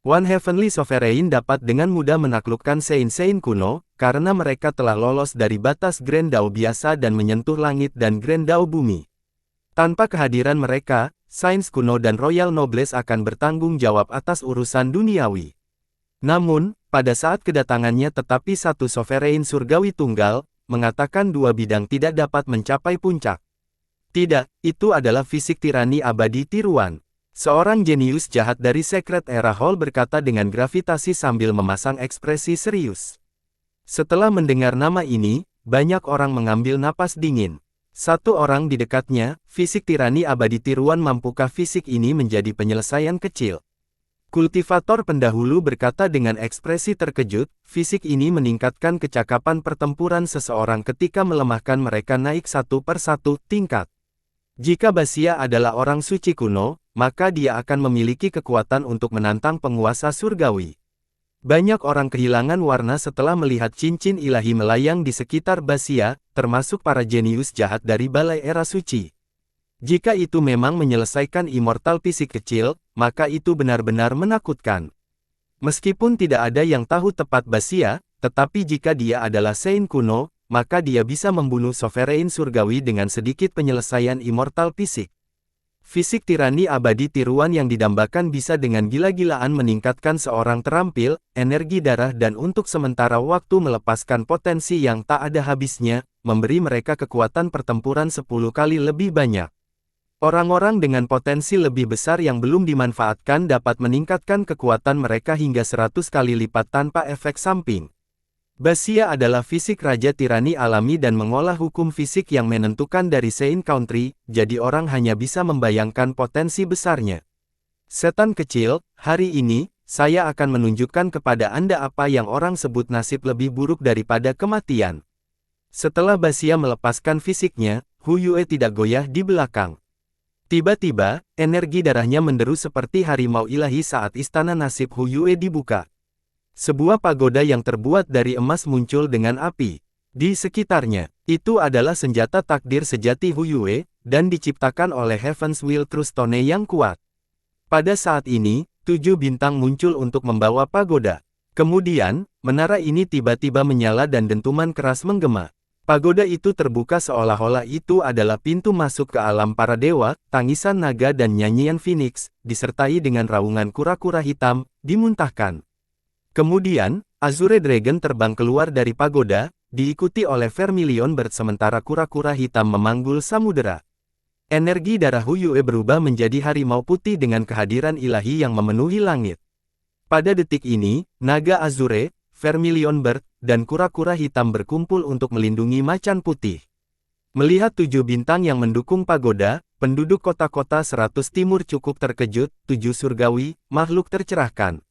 S1: One Heavenly Sovereign dapat dengan mudah menaklukkan Sein-Sein kuno, karena mereka telah lolos dari batas Grand Dao biasa dan menyentuh langit dan Grand Dao bumi. Tanpa kehadiran mereka, Sains kuno dan Royal Nobles akan bertanggung jawab atas urusan duniawi. Namun, pada saat kedatangannya tetapi satu sovereign surgawi tunggal, mengatakan dua bidang tidak dapat mencapai puncak. Tidak, itu adalah fisik tirani abadi tiruan. Seorang jenius jahat dari Secret Era Hall berkata dengan gravitasi sambil memasang ekspresi serius. Setelah mendengar nama ini, banyak orang mengambil napas dingin. Satu orang di dekatnya, fisik tirani abadi tiruan, mampukah fisik ini menjadi penyelesaian kecil? Kultivator pendahulu berkata dengan ekspresi terkejut, fisik ini meningkatkan kecakapan pertempuran seseorang ketika melemahkan mereka naik satu per satu tingkat. Jika Basia adalah orang suci kuno, maka dia akan memiliki kekuatan untuk menantang penguasa surgawi. Banyak orang kehilangan warna setelah melihat cincin ilahi melayang di sekitar Basia, termasuk para jenius jahat dari Balai Era Suci. Jika itu memang menyelesaikan immortal fisik kecil, maka itu benar-benar menakutkan. Meskipun tidak ada yang tahu tepat Basia, tetapi jika dia adalah Sein kuno, maka dia bisa membunuh sovereign surgawi dengan sedikit penyelesaian immortal fisik. Fisik tirani abadi tiruan yang didambakan bisa dengan gila-gilaan meningkatkan seorang terampil, energi darah dan untuk sementara waktu melepaskan potensi yang tak ada habisnya, memberi mereka kekuatan pertempuran 10 kali lebih banyak. Orang-orang dengan potensi lebih besar yang belum dimanfaatkan dapat meningkatkan kekuatan mereka hingga 100 kali lipat tanpa efek samping. Basia adalah fisik raja tirani alami dan mengolah hukum fisik yang menentukan dari Sein Country, jadi orang hanya bisa membayangkan potensi besarnya. Setan kecil, hari ini, saya akan menunjukkan kepada Anda apa yang orang sebut nasib lebih buruk daripada kematian. Setelah Basia melepaskan fisiknya, Hu Yue tidak goyah di belakang. Tiba-tiba, energi darahnya menderu seperti harimau ilahi saat istana nasib Hu Yue dibuka. Sebuah pagoda yang terbuat dari emas muncul dengan api. Di sekitarnya, itu adalah senjata takdir sejati Hu Yue, dan diciptakan oleh Heaven's Will True Stone yang kuat. Pada saat ini, 7 bintang muncul untuk membawa pagoda. Kemudian, menara ini tiba-tiba menyala dan dentuman keras menggema. Pagoda itu terbuka seolah-olah itu adalah pintu masuk ke alam para dewa, tangisan naga dan nyanyian Phoenix, disertai dengan raungan kura-kura hitam, dimuntahkan. Kemudian, Azure Dragon terbang keluar dari pagoda, diikuti oleh Vermilion Bird sementara kura-kura hitam memanggul samudera. Energi darah Hu Yue berubah menjadi harimau putih dengan kehadiran ilahi yang memenuhi langit. Pada detik ini, naga Azure, Vermilion Bird, dan kura-kura hitam berkumpul untuk melindungi macan putih. Melihat 7 bintang yang mendukung pagoda, penduduk kota-kota 100 timur cukup terkejut, 7 surgawi, makhluk tercerahkan.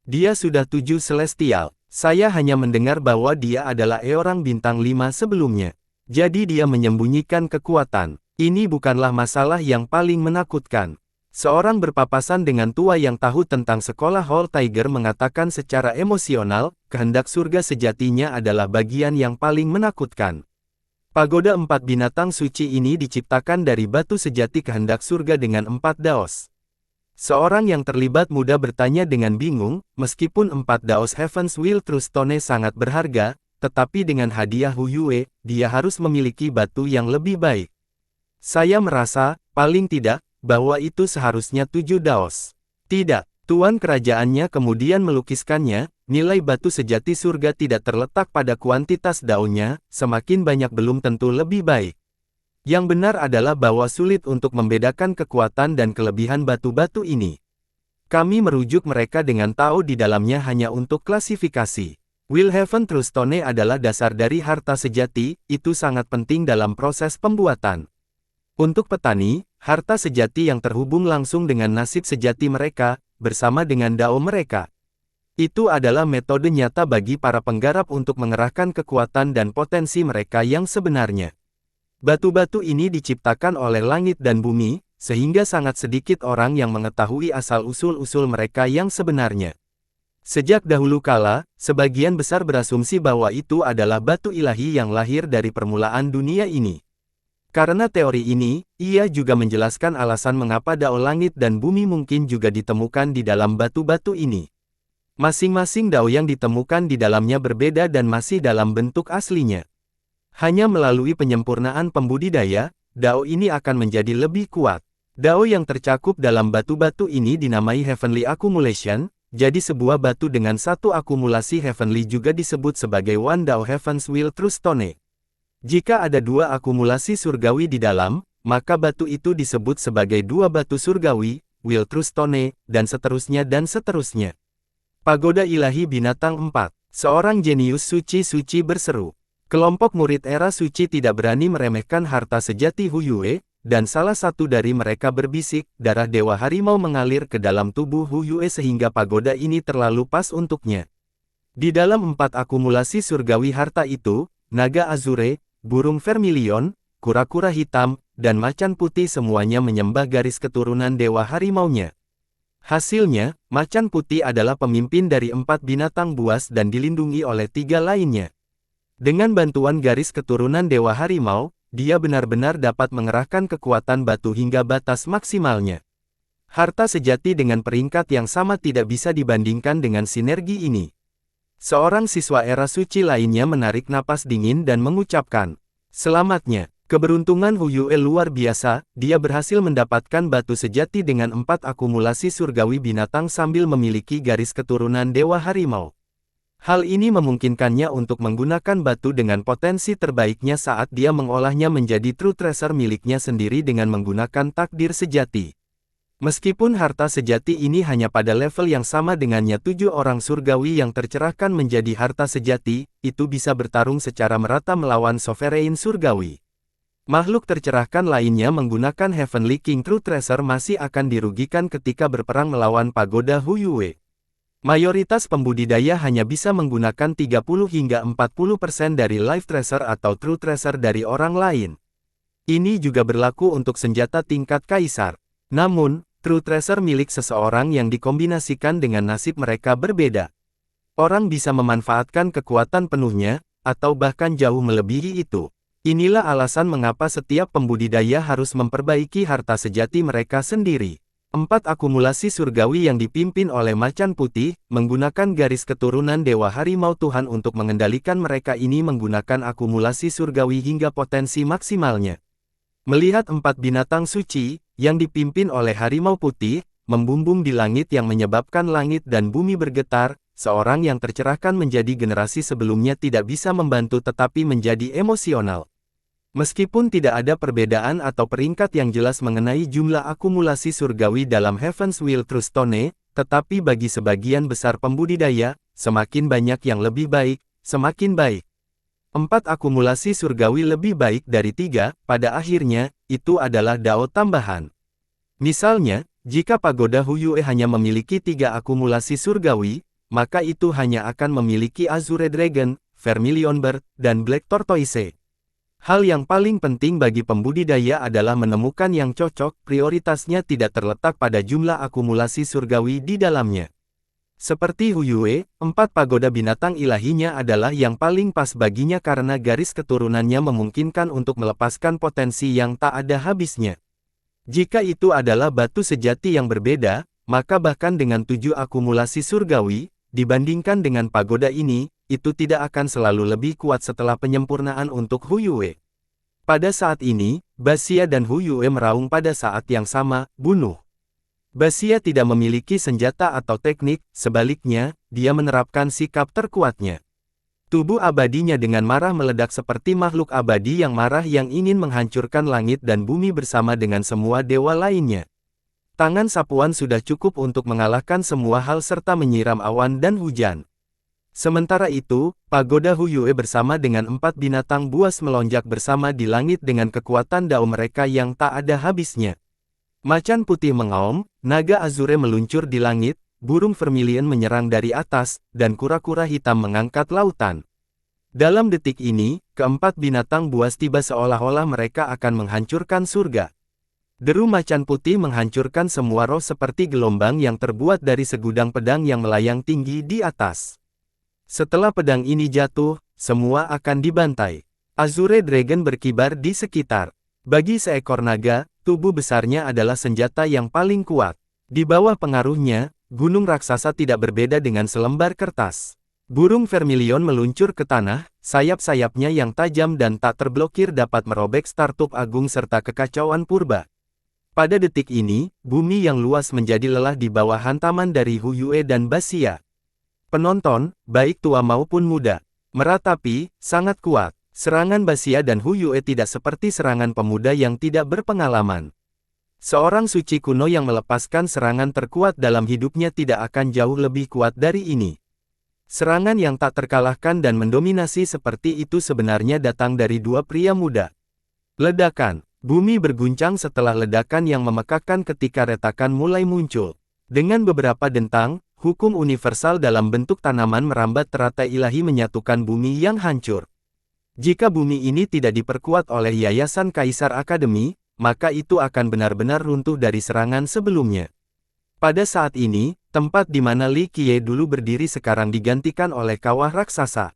S1: Dia sudah 7 celestial. Saya hanya mendengar bahwa dia adalah orang bintang 5 sebelumnya. Jadi dia menyembunyikan kekuatan. Ini bukanlah masalah yang paling menakutkan. Seorang berpapasan dengan tua yang tahu tentang sekolah Hall Tiger mengatakan secara emosional, kehendak surga sejatinya adalah bagian yang paling menakutkan. Pagoda 4 binatang suci ini diciptakan dari batu sejati kehendak surga dengan 4 daos. Seorang yang terlibat muda bertanya dengan bingung, meskipun 4 daos Heaven's Will True Stone sangat berharga, tetapi dengan hadiah Hu Yue, dia harus memiliki batu yang lebih baik. Saya merasa, paling tidak, bahwa itu seharusnya 7 daos. Tidak, tuan kerajaannya kemudian melukiskannya, nilai batu sejati surga tidak terletak pada kuantitas daunnya, semakin banyak belum tentu lebih baik. Yang benar adalah bahwa sulit untuk membedakan kekuatan dan kelebihan batu-batu ini. Kami merujuk mereka dengan tahu di dalamnya hanya untuk klasifikasi. Willhaven True Stone adalah dasar dari harta sejati, itu sangat penting dalam proses pembuatan. Untuk petani, harta sejati yang terhubung langsung dengan nasib sejati mereka, bersama dengan dao mereka. Itu adalah metode nyata bagi para penggarap untuk mengerahkan kekuatan dan potensi mereka yang sebenarnya. Batu-batu ini diciptakan oleh langit dan bumi, sehingga sangat sedikit orang yang mengetahui asal-usul mereka yang sebenarnya. Sejak dahulu kala, sebagian besar berasumsi bahwa itu adalah batu ilahi yang lahir dari permulaan dunia ini. Karena teori ini, ia juga menjelaskan alasan mengapa dao langit dan bumi mungkin juga ditemukan di dalam batu-batu ini. Masing-masing dao yang ditemukan di dalamnya berbeda dan masih dalam bentuk aslinya. Hanya melalui penyempurnaan pembudidaya, dao ini akan menjadi lebih kuat. Dao yang tercakup dalam batu-batu ini dinamai Heavenly Accumulation, jadi sebuah batu dengan satu akumulasi Heavenly juga disebut sebagai One Dao Heaven's Will True Stone. Jika ada dua akumulasi surgawi di dalam, maka batu itu disebut sebagai dua batu surgawi, Will True Stone, dan seterusnya dan seterusnya. Pagoda Ilahi Binatang 4. Seorang jenius suci berseru. Kelompok murid era suci tidak berani meremehkan harta sejati Hu Yue, dan salah satu dari mereka berbisik, darah Dewa Harimau mengalir ke dalam tubuh Hu Yue sehingga pagoda ini terlalu pas untuknya. Di dalam 4 akumulasi surgawi harta itu, naga azure, burung vermilion, kura-kura hitam, dan macan putih semuanya menyembah garis keturunan Dewa Harimaunya. Hasilnya, macan putih adalah pemimpin dari 4 binatang buas dan dilindungi oleh 3 lainnya. Dengan bantuan garis keturunan Dewa Harimau, dia benar-benar dapat mengerahkan kekuatan batu hingga batas maksimalnya. Harta sejati dengan peringkat yang sama tidak bisa dibandingkan dengan sinergi ini. Seorang siswa era suci lainnya menarik napas dingin dan mengucapkan, "Selamatnya, keberuntungan Hu Yue luar biasa, dia berhasil mendapatkan batu sejati dengan 4 akumulasi surgawi binatang sambil memiliki garis keturunan Dewa Harimau." Hal ini memungkinkannya untuk menggunakan batu dengan potensi terbaiknya saat dia mengolahnya menjadi true treasure miliknya sendiri dengan menggunakan takdir sejati. Meskipun harta sejati ini hanya pada level yang sama dengannya 7 orang surgawi yang tercerahkan menjadi harta sejati, itu bisa bertarung secara merata melawan sovereign surgawi. Makhluk tercerahkan lainnya menggunakan Heavenly King True Treasure masih akan dirugikan ketika berperang melawan pagoda Hu Yue. Mayoritas pembudidaya hanya bisa menggunakan 30 hingga 40% dari Life Treasure atau True Treasure dari orang lain. Ini juga berlaku untuk senjata tingkat kaisar. Namun, True Treasure milik seseorang yang dikombinasikan dengan nasib mereka berbeda. Orang bisa memanfaatkan kekuatan penuhnya, atau bahkan jauh melebihi itu. Inilah alasan mengapa setiap pembudidaya harus memperbaiki harta sejati mereka sendiri. 4 akumulasi surgawi yang dipimpin oleh macan putih, menggunakan garis keturunan Dewa Harimau Tuhan untuk mengendalikan mereka ini menggunakan akumulasi surgawi hingga potensi maksimalnya. Melihat 4 binatang suci, yang dipimpin oleh Harimau Putih, membumbung di langit yang menyebabkan langit dan bumi bergetar, seorang yang tercerahkan menjadi generasi sebelumnya tidak bisa membantu tetapi menjadi emosional. Meskipun tidak ada perbedaan atau peringkat yang jelas mengenai jumlah akumulasi surgawi dalam Heaven's Will True Stone, tetapi bagi sebagian besar pembudidaya, semakin banyak yang lebih baik, semakin baik. 4 akumulasi surgawi lebih baik dari 3, pada akhirnya, itu adalah dao tambahan. Misalnya, jika pagoda Hu Yue hanya memiliki 3 akumulasi surgawi, maka itu hanya akan memiliki Azure Dragon, Vermilion Bird, dan Black Tortoise. Hal yang paling penting bagi pembudidaya adalah menemukan yang cocok, prioritasnya tidak terletak pada jumlah akumulasi surgawi di dalamnya. Seperti Hu Yue, 4 pagoda binatang ilahinya adalah yang paling pas baginya karena garis keturunannya memungkinkan untuk melepaskan potensi yang tak ada habisnya. Jika itu adalah batu sejati yang berbeda, maka bahkan dengan 7 akumulasi surgawi, dibandingkan dengan pagoda ini, itu tidak akan selalu lebih kuat setelah penyempurnaan untuk Hu Yue. Pada saat ini, Baxia dan Hu Yue meraung pada saat yang sama, bunuh. Baxia tidak memiliki senjata atau teknik, sebaliknya, dia menerapkan sikap terkuatnya. Tubuh abadinya dengan marah meledak seperti makhluk abadi yang marah yang ingin menghancurkan langit dan bumi bersama dengan semua dewa lainnya. Tangan sapuan sudah cukup untuk mengalahkan semua hal serta menyiram awan dan hujan. Sementara itu, pagoda Hu Yue bersama dengan 4 binatang buas melonjak bersama di langit dengan kekuatan dao mereka yang tak ada habisnya. Macan putih mengaum, naga azure meluncur di langit, burung vermilion menyerang dari atas, dan kura-kura hitam mengangkat lautan. Dalam detik ini, keempat binatang buas tiba seolah-olah mereka akan menghancurkan surga. Deru macan putih menghancurkan semua roh seperti gelombang yang terbuat dari segudang pedang yang melayang tinggi di atas. Setelah pedang ini jatuh, semua akan dibantai. Azure Dragon berkibar di sekitar. Bagi seekor naga, tubuh besarnya adalah senjata yang paling kuat. Di bawah pengaruhnya, gunung raksasa tidak berbeda dengan selembar kertas. Burung vermilion meluncur ke tanah, sayap-sayapnya yang tajam dan tak terblokir dapat merobek startup agung serta kekacauan purba. Pada detik ini, bumi yang luas menjadi lelah di bawah hantaman dari Hu Yue dan Baxia. Penonton, baik tua maupun muda, meratapi, sangat kuat. Serangan Baxia dan Hu Yue tidak seperti serangan pemuda yang tidak berpengalaman. Seorang suci kuno yang melepaskan serangan terkuat dalam hidupnya tidak akan jauh lebih kuat dari ini. Serangan yang tak terkalahkan dan mendominasi seperti itu sebenarnya datang dari dua pria muda. Ledakan. Bumi berguncang setelah ledakan yang memekakkan ketika retakan mulai muncul. Dengan beberapa dentang, hukum universal dalam bentuk tanaman merambat teratai ilahi menyatukan bumi yang hancur. Jika bumi ini tidak diperkuat oleh Yayasan Kaisar Akademi, maka itu akan benar-benar runtuh dari serangan sebelumnya. Pada saat ini, tempat di mana Li Qiye dulu berdiri sekarang digantikan oleh kawah raksasa.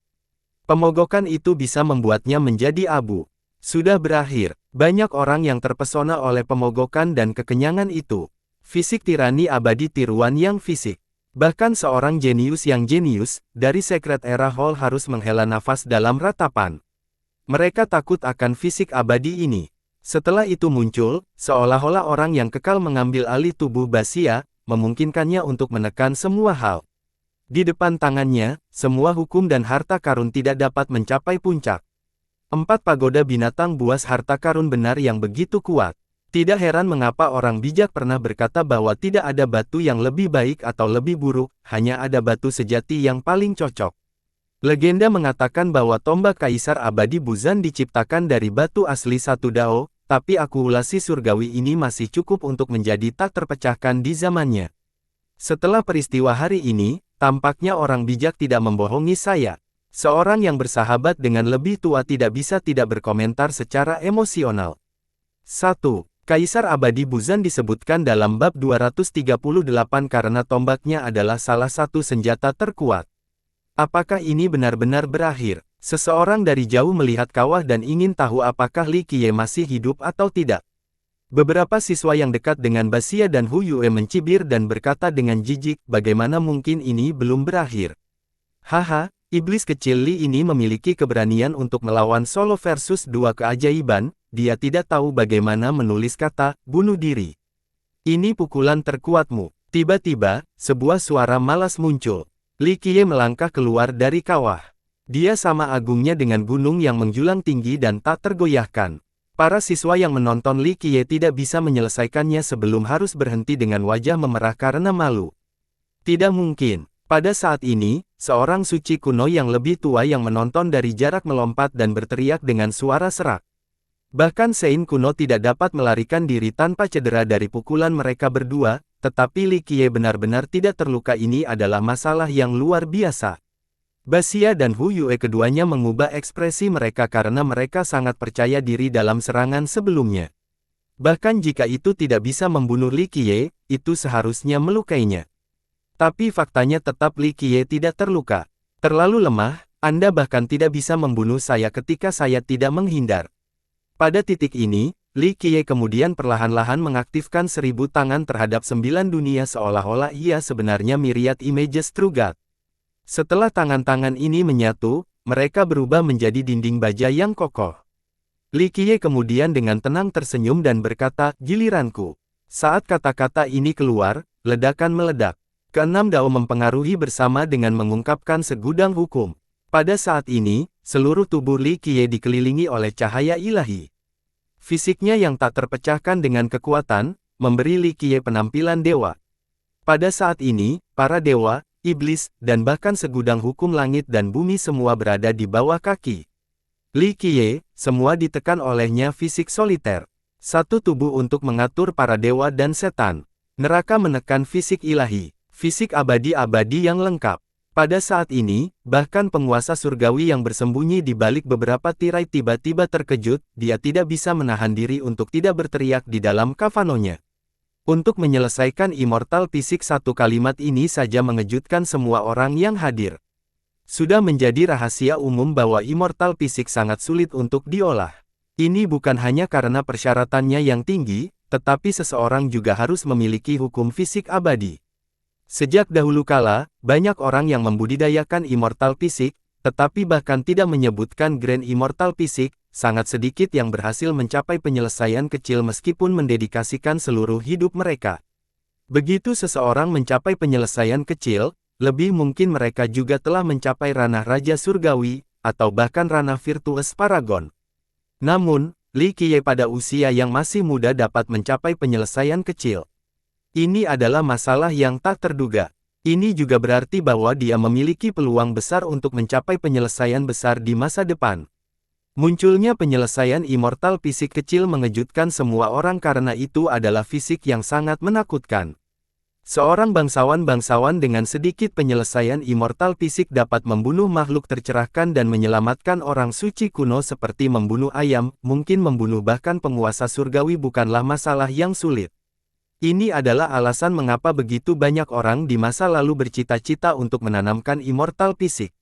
S1: Pemogokan itu bisa membuatnya menjadi abu. Sudah berakhir, banyak orang yang terpesona oleh pemogokan dan kekenyangan itu. Fisik tirani abadi tiruan yang fisik. Bahkan seorang jenius yang jenius, dari Secret Era Hall harus menghela nafas dalam ratapan. Mereka takut akan fisik abadi ini. Setelah itu muncul, seolah-olah orang yang kekal mengambil alih tubuh Baxia, memungkinkannya untuk menekan semua hal. Di depan tangannya, semua hukum dan harta karun tidak dapat mencapai puncak. 4 pagoda binatang buas harta karun benar yang begitu kuat. Tidak heran mengapa orang bijak pernah berkata bahwa tidak ada batu yang lebih baik atau lebih buruk, hanya ada batu sejati yang paling cocok. Legenda mengatakan bahwa tombak Kaisar Abadi Buzan diciptakan dari batu asli satu dao, tapi akumulasi surgawi ini masih cukup untuk menjadi tak terpecahkan di zamannya. Setelah peristiwa hari ini, tampaknya orang bijak tidak membohongi saya. Seorang yang bersahabat dengan lebih tua tidak bisa tidak berkomentar secara emosional. 1. Kaisar Abadi Buzan disebutkan dalam bab 238 karena tombaknya adalah salah satu senjata terkuat. Apakah ini benar-benar berakhir? Seseorang dari jauh melihat kawah dan ingin tahu apakah Li Qiye masih hidup atau tidak. Beberapa siswa yang dekat dengan Baxia dan Hu Yue mencibir dan berkata dengan jijik, bagaimana mungkin ini belum berakhir? Haha, iblis kecil Li ini memiliki keberanian untuk melawan solo versus 2 keajaiban. Dia tidak tahu bagaimana menulis kata, bunuh diri. Ini pukulan terkuatmu. Tiba-tiba, sebuah suara malas muncul. Li Qiye melangkah keluar dari kawah. Dia sama agungnya dengan gunung yang menjulang tinggi dan tak tergoyahkan. Para siswa yang menonton Li Qiye tidak bisa menyelesaikannya sebelum harus berhenti dengan wajah memerah karena malu. Tidak mungkin. Pada saat ini, seorang suci kuno yang lebih tua yang menonton dari jarak melompat dan berteriak dengan suara serak. Bahkan Sein kuno tidak dapat melarikan diri tanpa cedera dari pukulan mereka berdua, tetapi Li Qiye benar-benar tidak terluka. Ini adalah masalah yang luar biasa. Baxia dan Hu Yue keduanya mengubah ekspresi mereka karena mereka sangat percaya diri dalam serangan sebelumnya. Bahkan jika itu tidak bisa membunuh Li Qiye, itu seharusnya melukainya. Tapi faktanya tetap Li Qiye tidak terluka. Terlalu lemah, Anda bahkan tidak bisa membunuh saya ketika saya tidak menghindar. Pada titik ini, Li Qiye kemudian perlahan-lahan mengaktifkan 1000 tangan terhadap 9 dunia seolah-olah ia sebenarnya Myriad Images True God. Setelah tangan-tangan ini menyatu, mereka berubah menjadi dinding baja yang kokoh. Li Qiye kemudian dengan tenang tersenyum dan berkata, giliranku. Saat kata-kata ini keluar, ledakan meledak. Keenam dao mempengaruhi bersama dengan mengungkapkan segudang hukum. Pada saat ini, seluruh tubuh Li Qiye dikelilingi oleh cahaya ilahi. Fisiknya yang tak terpecahkan dengan kekuatan, memberi Li Qiye penampilan dewa. Pada saat ini, para dewa, iblis, dan bahkan segudang hukum langit dan bumi semua berada di bawah kaki Li Qiye, semua ditekan olehnya fisik soliter. Satu tubuh untuk mengatur para dewa dan setan. Neraka menekan fisik ilahi, fisik abadi-abadi yang lengkap. Pada saat ini, bahkan penguasa surgawi yang bersembunyi di balik beberapa tirai tiba-tiba terkejut, dia tidak bisa menahan diri untuk tidak berteriak di dalam kafanonya. Untuk menyelesaikan immortal fisik, satu kalimat ini saja mengejutkan semua orang yang hadir. Sudah menjadi rahasia umum bahwa immortal fisik sangat sulit untuk diolah. Ini bukan hanya karena persyaratannya yang tinggi, tetapi seseorang juga harus memiliki hukum fisik abadi. Sejak dahulu kala, banyak orang yang membudidayakan immortal fisik, tetapi bahkan tidak menyebutkan Grand Immortal Fisik, sangat sedikit yang berhasil mencapai penyelesaian kecil meskipun mendedikasikan seluruh hidup mereka. Begitu seseorang mencapai penyelesaian kecil, lebih mungkin mereka juga telah mencapai ranah Raja Surgawi, atau bahkan ranah Virtuous Paragon. Namun, Li Qiye pada usia yang masih muda dapat mencapai penyelesaian kecil. Ini adalah masalah yang tak terduga. Ini juga berarti bahwa dia memiliki peluang besar untuk mencapai penyelesaian besar di masa depan. Munculnya penyelesaian immortal fisik kecil mengejutkan semua orang karena itu adalah fisik yang sangat menakutkan. Seorang bangsawan dengan sedikit penyelesaian immortal fisik dapat membunuh makhluk tercerahkan dan menyelamatkan orang suci kuno seperti membunuh ayam, mungkin membunuh bahkan penguasa surgawi bukanlah masalah yang sulit. Ini adalah alasan mengapa begitu banyak orang di masa lalu bercita-cita untuk menanamkan immortal fisik.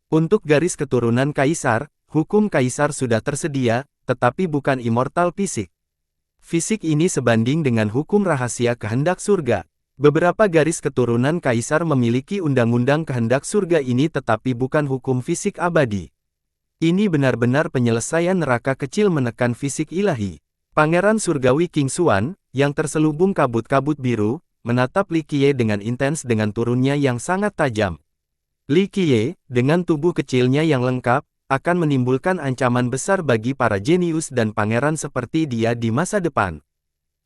S1: Untuk garis keturunan kaisar, hukum kaisar sudah tersedia, tetapi bukan immortal fisik. Fisik ini sebanding dengan hukum rahasia kehendak surga. Beberapa garis keturunan kaisar memiliki undang-undang kehendak surga ini tetapi bukan hukum fisik abadi. Ini benar-benar penyelesaian neraka kecil menekan fisik ilahi. Pangeran surgawi King Xuan, yang terselubung kabut-kabut biru, menatap Li Qiye dengan intens dengan turunnya yang sangat tajam. Li Qiye, dengan tubuh kecilnya yang lengkap, akan menimbulkan ancaman besar bagi para jenius dan pangeran seperti dia di masa depan.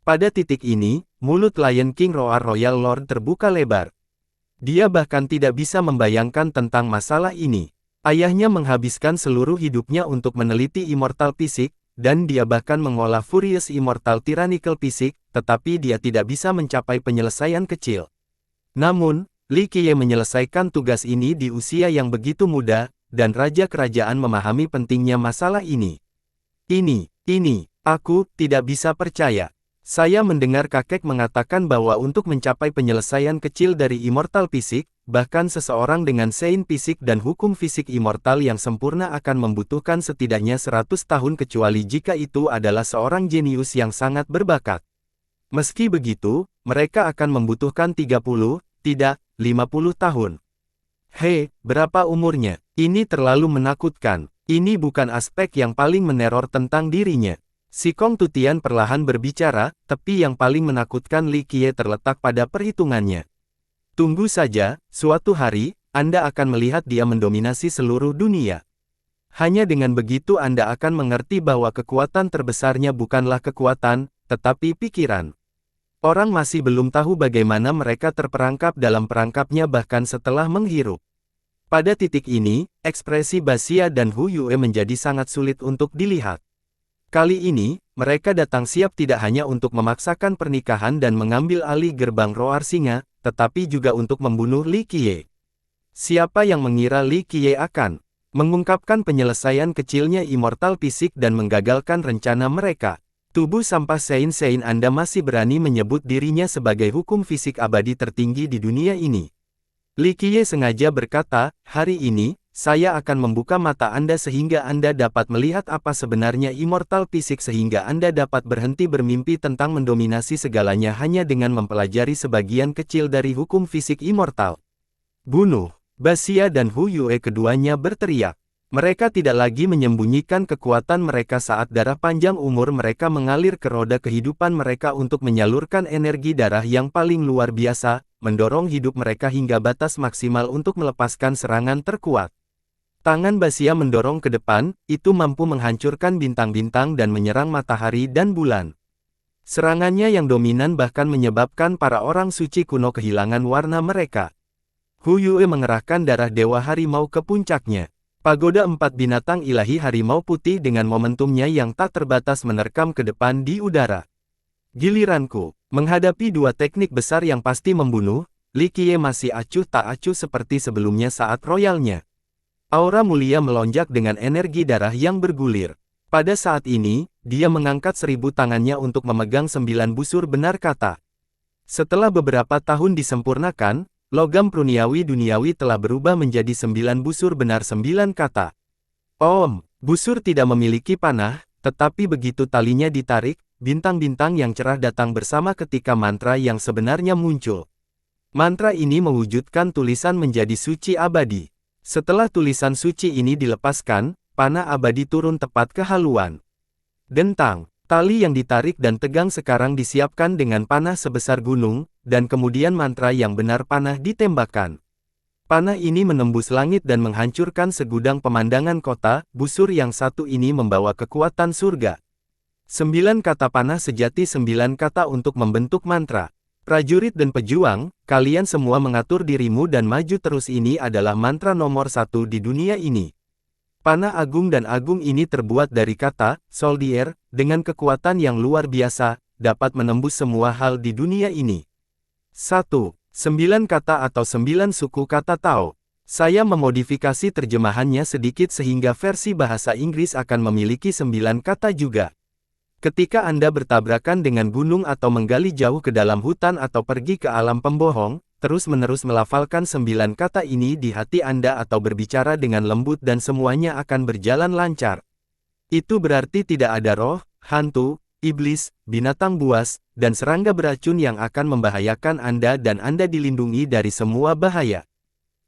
S1: Pada titik ini, mulut Lion King Roar Royal Lord terbuka lebar. Dia bahkan tidak bisa membayangkan tentang masalah ini. Ayahnya menghabiskan seluruh hidupnya untuk meneliti immortal fisik, dan dia bahkan mengolah Furious Immortal Tyrannical Fisik, tetapi dia tidak bisa mencapai penyelesaian kecil. Namun, Li Qiye menyelesaikan tugas ini di usia yang begitu muda, dan Raja Kerajaan memahami pentingnya masalah ini. Aku tidak bisa percaya. Saya mendengar kakek mengatakan bahwa untuk mencapai penyelesaian kecil dari immortal fisik, bahkan seseorang dengan sein fisik dan hukum fisik immortal yang sempurna akan membutuhkan setidaknya 100 tahun kecuali jika itu adalah seorang jenius yang sangat berbakat. Meski begitu, mereka akan membutuhkan 30, tidak, 50 tahun. Hei, berapa umurnya? Ini terlalu menakutkan. Ini bukan aspek yang paling meneror tentang dirinya. Si Kong Tutian perlahan berbicara, tapi yang paling menakutkan Li Qiye terletak pada perhitungannya. Tunggu saja, suatu hari, Anda akan melihat dia mendominasi seluruh dunia. Hanya dengan begitu Anda akan mengerti bahwa kekuatan terbesarnya bukanlah kekuatan, tetapi pikiran. Orang masih belum tahu bagaimana mereka terperangkap dalam perangkapnya bahkan setelah menghirup. Pada titik ini, ekspresi Baxia dan Hu Yue menjadi sangat sulit untuk dilihat. Kali ini, mereka datang siap tidak hanya untuk memaksakan pernikahan dan mengambil alih gerbang Roar Singa, tetapi juga untuk membunuh Li Qiye. Siapa yang mengira Li Qiye akan mengungkapkan penyelesaian kecilnya immortal fisik dan menggagalkan rencana mereka? Tubuh sampah Sein Anda masih berani menyebut dirinya sebagai hukum fisik abadi tertinggi di dunia ini. Li Qiye sengaja berkata, hari ini, saya akan membuka mata Anda sehingga Anda dapat melihat apa sebenarnya immortal fisik sehingga Anda dapat berhenti bermimpi tentang mendominasi segalanya hanya dengan mempelajari sebagian kecil dari hukum fisik immortal. Bunuh! Baxia dan Hu Yue keduanya berteriak. Mereka tidak lagi menyembunyikan kekuatan mereka saat darah panjang umur mereka mengalir ke roda kehidupan mereka untuk menyalurkan energi darah yang paling luar biasa, mendorong hidup mereka hingga batas maksimal untuk melepaskan serangan terkuat. Tangan Basia mendorong ke depan, itu mampu menghancurkan bintang-bintang dan menyerang matahari dan bulan. Serangannya yang dominan bahkan menyebabkan para orang suci kuno kehilangan warna mereka. Hu Yue mengerahkan darah Dewa Harimau ke puncaknya. Pagoda 4 binatang ilahi harimau putih dengan momentumnya yang tak terbatas menerkam ke depan di udara. Giliranku, menghadapi dua teknik besar yang pasti membunuh, Li Qiye masih acuh tak acuh seperti sebelumnya saat royalnya. Aura mulia melonjak dengan energi darah yang bergulir. Pada saat ini, dia mengangkat 1000 tangannya untuk memegang 9 busur benar kata. Setelah beberapa tahun disempurnakan, logam pruniawi duniawi telah berubah menjadi 9 busur benar 9 kata. Om, busur tidak memiliki panah, tetapi begitu talinya ditarik, bintang-bintang yang cerah datang bersama ketika mantra yang sebenarnya muncul. Mantra ini mewujudkan tulisan menjadi suci abadi. Setelah tulisan suci ini dilepaskan, panah abadi turun tepat ke haluan. Dentang. Tali yang ditarik dan tegang sekarang disiapkan dengan panah sebesar gunung, dan kemudian mantra yang benar panah ditembakkan. Panah ini menembus langit dan menghancurkan segudang pemandangan kota, busur yang satu ini membawa kekuatan surga. 9 kata panah sejati 9 kata untuk membentuk mantra. Prajurit dan pejuang, kalian semua mengatur dirimu dan maju terus ini adalah mantra nomor 1 di dunia ini. Panah agung dan agung ini terbuat dari kata, soldier, dengan kekuatan yang luar biasa, dapat menembus semua hal di dunia ini. 1. 9 kata atau 9 suku kata Tao. Saya memodifikasi terjemahannya sedikit sehingga versi bahasa Inggris akan memiliki 9 kata juga. Ketika Anda bertabrakan dengan gunung atau menggali jauh ke dalam hutan atau pergi ke alam pembohong, terus-menerus melafalkan 9 kata ini di hati Anda atau berbicara dengan lembut dan semuanya akan berjalan lancar. Itu berarti tidak ada roh, hantu, iblis, binatang buas, dan serangga beracun yang akan membahayakan Anda dan Anda dilindungi dari semua bahaya.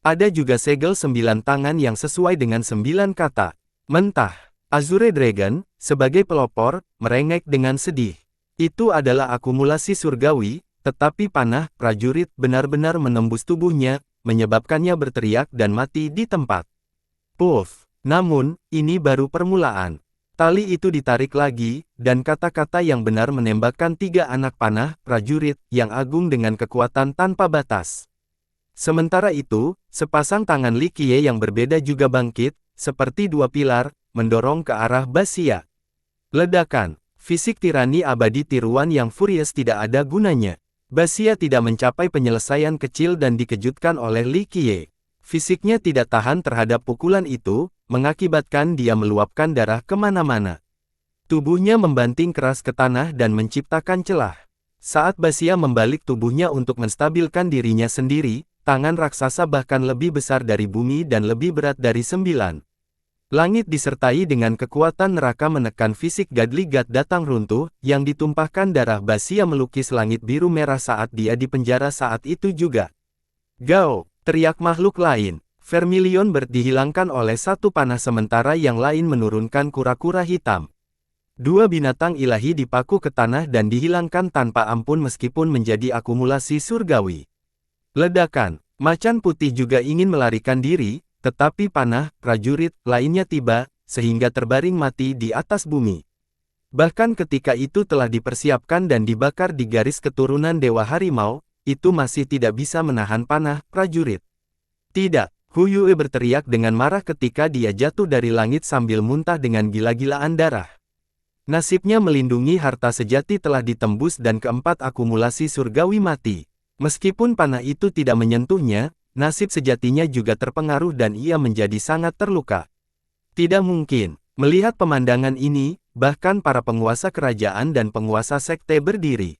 S1: Ada juga segel 9 tangan yang sesuai dengan 9 kata. Mentah. Azure Dragon, sebagai pelopor, merengek dengan sedih. Itu adalah akumulasi surgawi, tetapi panah prajurit benar-benar menembus tubuhnya, menyebabkannya berteriak dan mati di tempat. Puff. Namun, ini baru permulaan. Tali itu ditarik lagi, dan kata-kata yang benar menembakkan 3 anak panah prajurit yang agung dengan kekuatan tanpa batas. Sementara itu, sepasang tangan Li Qiye yang berbeda juga bangkit, seperti 2 pilar, mendorong ke arah Basia. Ledakan. Fisik tirani abadi tiruan yang furious tidak ada gunanya. Basia tidak mencapai penyelesaian kecil dan dikejutkan oleh Li Qiye. Fisiknya tidak tahan terhadap pukulan itu, mengakibatkan dia meluapkan darah kemana-mana. Tubuhnya membanting keras ke tanah dan menciptakan celah. Saat Basia membalik tubuhnya untuk menstabilkan dirinya sendiri, tangan raksasa bahkan lebih besar dari bumi dan lebih berat dari 9. Langit disertai dengan kekuatan neraka menekan fisik Godly God datang runtuh, yang ditumpahkan darah Basia melukis langit biru merah saat dia di penjara saat itu juga. Gao, teriak makhluk lain. Vermilion Bird dihilangkan oleh satu panah sementara yang lain menurunkan kura-kura hitam. 2 binatang ilahi dipaku ke tanah dan dihilangkan tanpa ampun meskipun menjadi akumulasi surgawi. Ledakan. Macan putih juga ingin melarikan diri, tetapi panah prajurit lainnya tiba, sehingga terbaring mati di atas bumi. Bahkan ketika itu telah dipersiapkan dan dibakar di garis keturunan Dewa Harimau, itu masih tidak bisa menahan panah prajurit. Tidak, Hu Yue berteriak dengan marah ketika dia jatuh dari langit sambil muntah dengan gila-gilaan darah. Nasibnya melindungi harta sejati telah ditembus dan keempat akumulasi surgawi mati. Meskipun panah itu tidak menyentuhnya, nasib sejatinya juga terpengaruh dan ia menjadi sangat terluka. Tidak mungkin. Melihat pemandangan ini, bahkan para penguasa kerajaan dan penguasa sekte berdiri.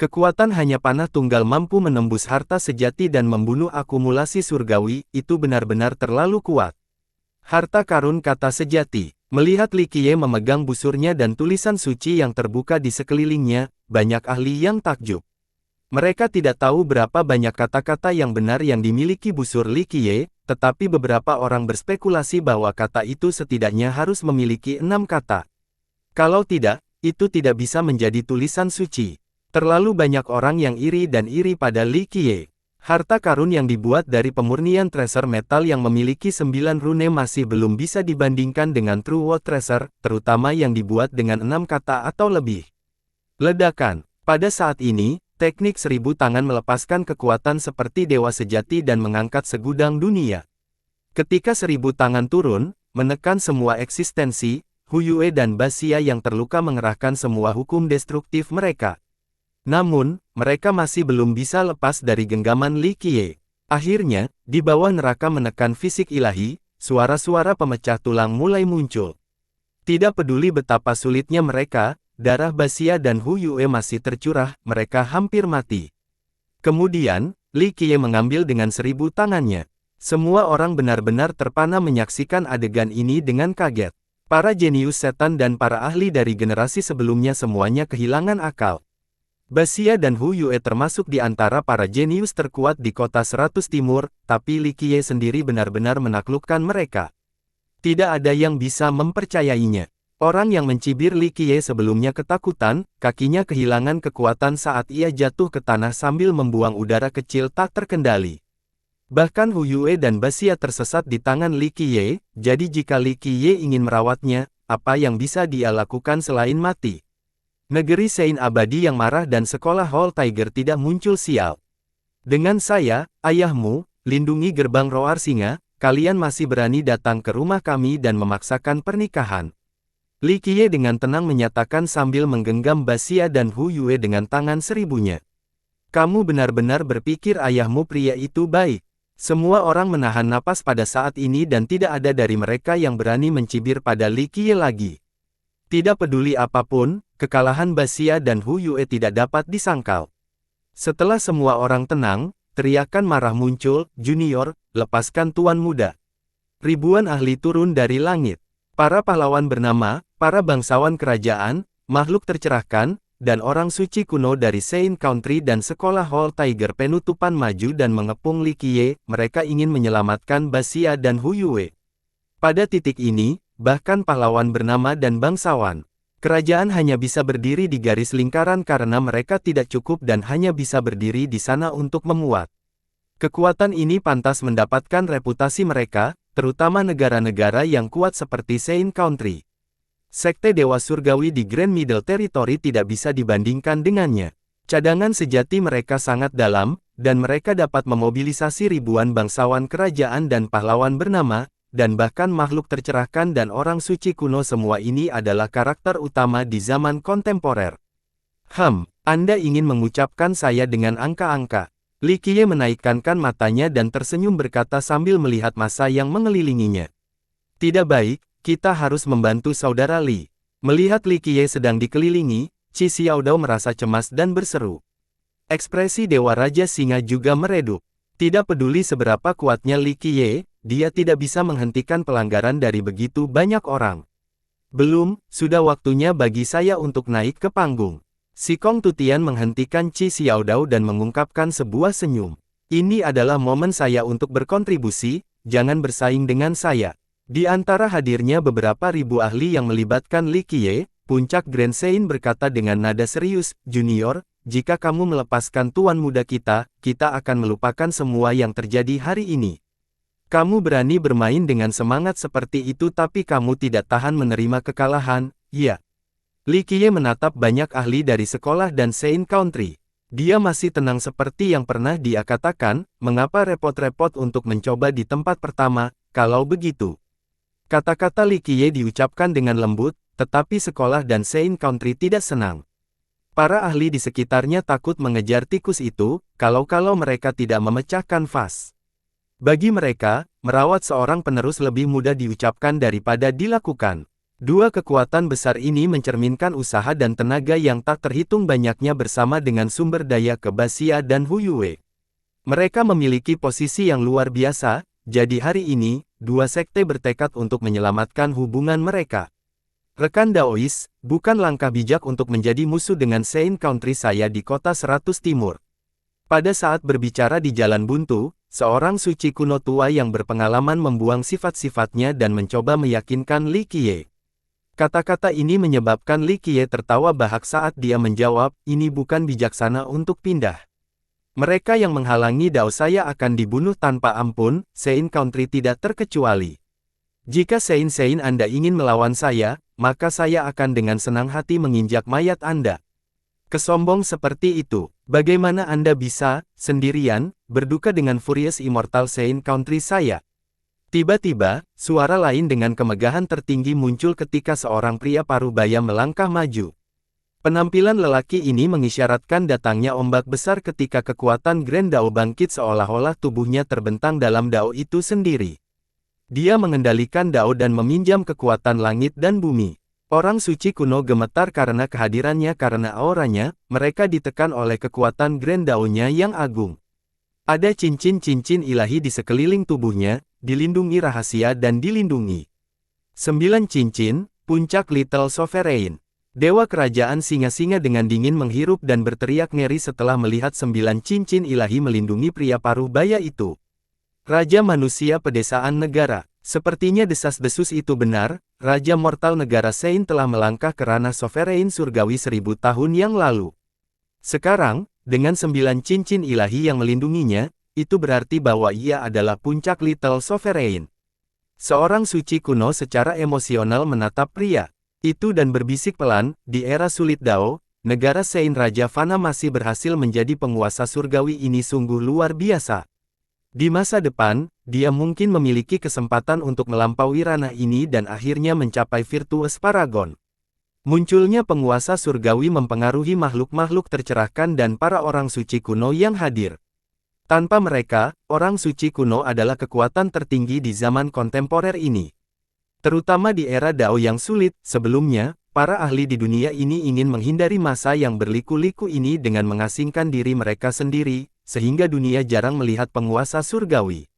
S1: Kekuatan hanya panah tunggal mampu menembus harta sejati dan membunuh akumulasi surgawi, itu benar-benar terlalu kuat. Harta karun kata sejati. Melihat Li Qiye memegang busurnya dan tulisan suci yang terbuka di sekelilingnya, banyak ahli yang takjub. Mereka tidak tahu berapa banyak kata-kata yang benar yang dimiliki busur Li Qiye, tetapi beberapa orang berspekulasi bahwa kata itu setidaknya harus memiliki 6 kata. Kalau tidak, itu tidak bisa menjadi tulisan suci. Terlalu banyak orang yang iri dan iri pada Li Qiye. Harta karun yang dibuat dari pemurnian treasure metal yang memiliki 9 rune masih belum bisa dibandingkan dengan True World Treasure, terutama yang dibuat dengan 6 kata atau lebih. Ledakan. Pada saat ini, teknik 1000 tangan melepaskan kekuatan seperti dewa sejati dan mengangkat segudang dunia. Ketika 1000 tangan turun, menekan semua eksistensi, Hu Yue dan Baxia yang terluka mengerahkan semua hukum destruktif mereka. Namun, mereka masih belum bisa lepas dari genggaman Li Qiye. Akhirnya, di bawah neraka menekan fisik ilahi, suara-suara pemecah tulang mulai muncul. Tidak peduli betapa sulitnya mereka, darah Baxia dan Hu Yue masih tercurah, mereka hampir mati. Kemudian, Li Qiye mengambil dengan 1000 tangannya. Semua orang benar-benar terpana menyaksikan adegan ini dengan kaget. Para jenius setan dan para ahli dari generasi sebelumnya semuanya kehilangan akal. Baxia dan Hu Yue termasuk di antara para jenius terkuat di kota 100 Timur, tapi Li Qiye sendiri benar-benar menaklukkan mereka. Tidak ada yang bisa mempercayainya. Orang yang mencibir Li Qiye sebelumnya ketakutan, kakinya kehilangan kekuatan saat ia jatuh ke tanah sambil membuang udara kecil tak terkendali. Bahkan Hu Yue dan Baxia tersesat di tangan Li Qiye, jadi jika Li Qiye ingin merawatnya, apa yang bisa dia lakukan selain mati? Negeri Sein abadi yang marah dan sekolah Hall Tiger tidak muncul sial. Dengan saya, ayahmu, lindungi gerbang Roar Singa, kalian masih berani datang ke rumah kami dan memaksakan pernikahan. Li Qiye dengan tenang menyatakan sambil menggenggam Baxia dan Hu Yue dengan tangan seribunya. Kamu benar-benar berpikir ayahmu pria itu baik. Semua orang menahan napas pada saat ini dan tidak ada dari mereka yang berani mencibir pada Li Qiye lagi. Tidak peduli apapun, kekalahan Baxia dan Hu Yue tidak dapat disangkal. Setelah semua orang tenang, teriakan marah muncul, "Junior, lepaskan Tuan Muda!" Ribuan ahli turun dari langit. Para pahlawan bernama, para bangsawan kerajaan, makhluk tercerahkan, dan orang suci kuno dari Sein Country dan sekolah Hall Tiger penutupan maju dan mengepung Li Qiye, mereka ingin menyelamatkan Baxia dan Hu Yue. Pada titik ini, bahkan pahlawan bernama dan bangsawan kerajaan hanya bisa berdiri di garis lingkaran karena mereka tidak cukup dan hanya bisa berdiri di sana untuk memuat. Kekuatan ini pantas mendapatkan reputasi mereka, terutama negara-negara yang kuat seperti Sein Country. Sekte Dewa Surgawi di Grand Middle Territory tidak bisa dibandingkan dengannya. Cadangan sejati mereka sangat dalam, dan mereka dapat memobilisasi ribuan bangsawan kerajaan dan pahlawan bernama, dan bahkan makhluk tercerahkan dan orang suci kuno. Semua ini adalah karakter utama di zaman kontemporer. Anda ingin mengucapkan saya dengan angka-angka. Li Qiye menaikkan matanya dan tersenyum berkata sambil melihat massa yang mengelilinginya. Tidak baik, kita harus membantu saudara Li. Melihat Li Qiye sedang dikelilingi, Qi Xiaodao merasa cemas dan berseru. Ekspresi Dewa Raja Singa juga meredup. Tidak peduli seberapa kuatnya Li Qiye, dia tidak bisa menghentikan pelanggaran dari begitu banyak orang. Belum, sudah waktunya bagi saya untuk naik ke panggung. Si Kong Tutian menghentikan Qi Xiaodao dan mengungkapkan sebuah senyum. Ini adalah momen saya untuk berkontribusi, jangan bersaing dengan saya. Di antara hadirnya beberapa ribu ahli yang melibatkan Li Qiye, puncak Grand Sein berkata dengan nada serius, "Junior, jika kamu melepaskan Tuan Muda kita akan melupakan semua yang terjadi hari ini. Kamu berani bermain dengan semangat seperti itu tapi kamu tidak tahan menerima kekalahan, ya?" Li Qiye menatap banyak ahli dari sekolah dan Sein Country. Dia masih tenang seperti yang pernah dia katakan, mengapa repot-repot untuk mencoba di tempat pertama, kalau begitu. Kata-kata Li Qiye diucapkan dengan lembut, tetapi sekolah dan Sein Country tidak senang. Para ahli di sekitarnya takut mengejar tikus itu, kalau-kalau mereka tidak memecahkan vas. Bagi mereka, merawat seorang penerus lebih mudah diucapkan daripada dilakukan. Dua kekuatan besar ini mencerminkan usaha dan tenaga yang tak terhitung banyaknya bersama dengan sumber daya ke Baxia dan Hu Yue. Mereka memiliki posisi yang luar biasa, jadi hari ini, dua sekte bertekad untuk menyelamatkan hubungan mereka. Rekan Daois, bukan langkah bijak untuk menjadi musuh dengan Sein Country saya di kota 100 Timur. Pada saat berbicara di Jalan Buntu, seorang suci kuno tua yang berpengalaman membuang sifat-sifatnya dan mencoba meyakinkan Li Qiye. Kata-kata ini menyebabkan Li Qiye tertawa bahak saat dia menjawab, ini bukan bijaksana untuk pindah. Mereka yang menghalangi dao saya akan dibunuh tanpa ampun, Sein Country tidak terkecuali. Jika Sein Anda ingin melawan saya, maka saya akan dengan senang hati menginjak mayat Anda. Kesombong seperti itu, bagaimana Anda bisa, sendirian, berduka dengan Furious Immortal Sein Country saya? Tiba-tiba, suara lain dengan kemegahan tertinggi muncul ketika seorang pria parubaya melangkah maju. Penampilan lelaki ini mengisyaratkan datangnya ombak besar ketika kekuatan Grand Dao bangkit seolah-olah tubuhnya terbentang dalam Dao itu sendiri. Dia mengendalikan Dao dan meminjam kekuatan langit dan bumi. Orang suci kuno gemetar karena kehadirannya karena auranya, mereka ditekan oleh kekuatan Grand Dao-nya yang agung. Ada cincin-cincin ilahi di sekeliling tubuhnya, dilindungi rahasia dan dilindungi. 9 cincin, puncak Little Sovereign. Dewa kerajaan singa-singa dengan dingin menghirup dan berteriak ngeri setelah melihat 9 cincin ilahi melindungi pria parubaya itu. Raja manusia pedesaan negara. Sepertinya desas-desus itu benar, Raja Mortal negara Sein telah melangkah ke ranah Sovereign surgawi 1000 tahun yang lalu. Sekarang, dengan 9 cincin ilahi yang melindunginya, itu berarti bahwa ia adalah puncak Little Sovereign. Seorang suci kuno secara emosional menatap pria itu dan berbisik pelan, di era sulit Dao, negara Sein Raja Fana masih berhasil menjadi penguasa surgawi ini sungguh luar biasa. Di masa depan, dia mungkin memiliki kesempatan untuk melampaui ranah ini dan akhirnya mencapai Virtuous Paragon. Munculnya penguasa surgawi mempengaruhi makhluk-makhluk tercerahkan dan para orang suci kuno yang hadir. Tanpa mereka, orang suci kuno adalah kekuatan tertinggi di zaman kontemporer ini. Terutama di era Dao yang sulit, sebelumnya, para ahli di dunia ini ingin menghindari masa yang berliku-liku ini dengan mengasingkan diri mereka sendiri, sehingga dunia jarang melihat penguasa surgawi.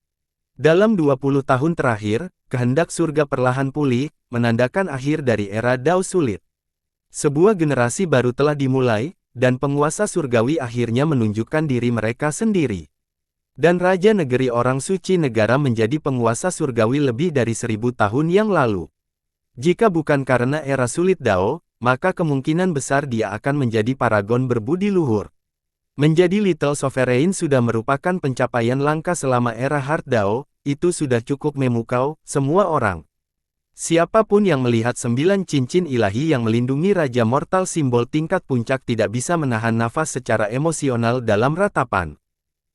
S1: Dalam 20 tahun terakhir, kehendak surga perlahan pulih, menandakan akhir dari era Dao sulit. Sebuah generasi baru telah dimulai, dan penguasa surgawi akhirnya menunjukkan diri mereka sendiri. Dan Raja Negeri Orang Suci Negara menjadi penguasa surgawi lebih dari 1000 tahun yang lalu. Jika bukan karena era sulit Dao, maka kemungkinan besar dia akan menjadi paragon berbudi luhur. Menjadi Little Sovereign sudah merupakan pencapaian langka selama era Hard Dao, itu sudah cukup memukau semua orang. Siapapun yang melihat 9 cincin ilahi yang melindungi Raja Mortal simbol tingkat puncak tidak bisa menahan nafas secara emosional dalam ratapan.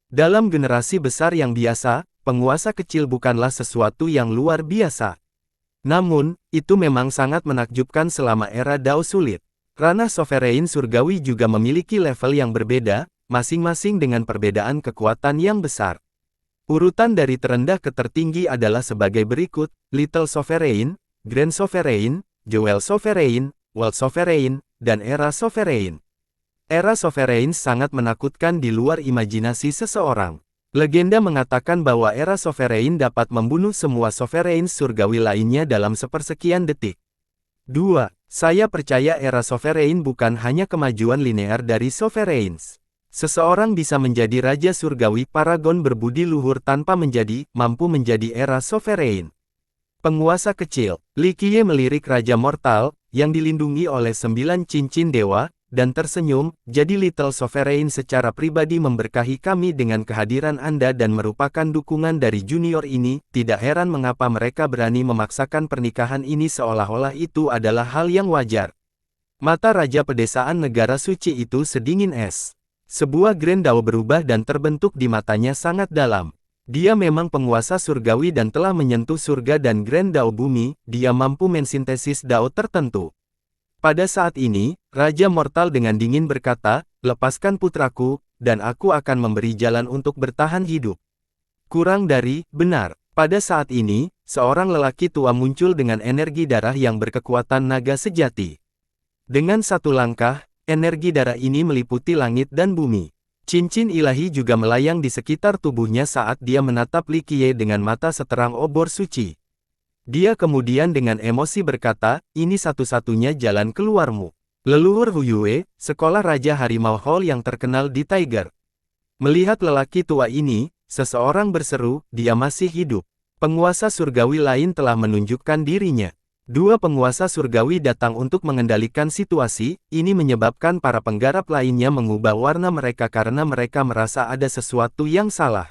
S1: Dalam generasi besar yang biasa, penguasa kecil bukanlah sesuatu yang luar biasa. Namun, itu memang sangat menakjubkan selama era Dao sulit. Ranah Sovereign surgawi juga memiliki level yang berbeda, masing-masing dengan perbedaan kekuatan yang besar. Urutan dari terendah ke tertinggi adalah sebagai berikut: Little Sovereign, Grand Sovereign, Jewel Sovereign, World Sovereign, dan Era Sovereign. Era Sovereign sangat menakutkan di luar imajinasi seseorang. Legenda mengatakan bahwa era Sovereign dapat membunuh semua Sovereign surgawi lainnya dalam sepersekian detik. 2. Saya percaya era Sovereign bukan hanya kemajuan linear dari Sovereigns. Seseorang bisa menjadi Raja Surgawi Paragon berbudi luhur tanpa mampu menjadi era Sovereign. Penguasa kecil, Li Qiye melirik Raja Mortal, yang dilindungi oleh 9 cincin dewa, dan tersenyum, jadi Little Sovereign secara pribadi memberkahi kami dengan kehadiran Anda dan merupakan dukungan dari junior ini, tidak heran mengapa mereka berani memaksakan pernikahan ini seolah-olah itu adalah hal yang wajar. Mata Raja Pedesaan Negara Suci itu sedingin es. Sebuah Grand Dao berubah dan terbentuk di matanya sangat dalam. Dia memang penguasa surgawi dan telah menyentuh surga dan Grand Dao bumi, dia mampu mensintesis Dao tertentu. Pada saat ini, Raja Mortal dengan dingin berkata, lepaskan putraku, dan aku akan memberi jalan untuk bertahan hidup. Kurang dari, benar. Pada saat ini, seorang lelaki tua muncul dengan energi darah yang berkekuatan naga sejati. Dengan satu langkah, energi darah ini meliputi langit dan bumi. Cincin ilahi juga melayang di sekitar tubuhnya saat dia menatap Li Qiye dengan mata seterang obor suci. Dia kemudian dengan emosi berkata, ini satu-satunya jalan keluarmu. Leluhur Hu Yue, sekolah Raja Harimau Hall yang terkenal di Tiger. Melihat lelaki tua ini, seseorang berseru, dia masih hidup. Penguasa surgawi lain telah menunjukkan dirinya. Dua penguasa surgawi datang untuk mengendalikan situasi, ini menyebabkan para penggarap lainnya mengubah warna mereka karena mereka merasa ada sesuatu yang salah.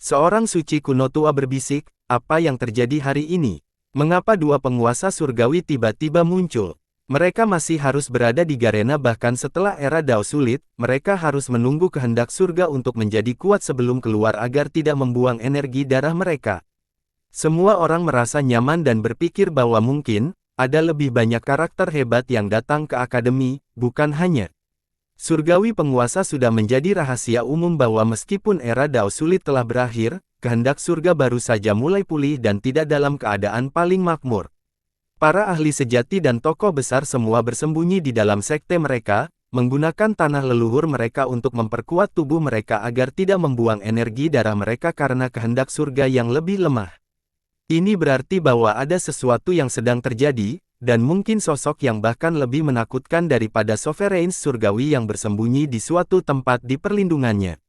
S1: Seorang suci kuno tua berbisik, apa yang terjadi hari ini? Mengapa dua penguasa surgawi tiba-tiba muncul? Mereka masih harus berada di Garena bahkan setelah era Dao sulit, mereka harus menunggu kehendak surga untuk menjadi kuat sebelum keluar agar tidak membuang energi darah mereka. Semua orang merasa nyaman dan berpikir bahwa mungkin, ada lebih banyak karakter hebat yang datang ke akademi, bukan hanya. Surgawi penguasa sudah menjadi rahasia umum bahwa meskipun era Dao sulit telah berakhir, kehendak surga baru saja mulai pulih dan tidak dalam keadaan paling makmur. Para ahli sejati dan tokoh besar semua bersembunyi di dalam sekte mereka, menggunakan tanah leluhur mereka untuk memperkuat tubuh mereka agar tidak membuang energi darah mereka karena kehendak surga yang lebih lemah. Ini berarti bahwa ada sesuatu yang sedang terjadi, dan mungkin sosok yang bahkan lebih menakutkan daripada Sovereigns surgawi yang bersembunyi di suatu tempat di perlindungannya.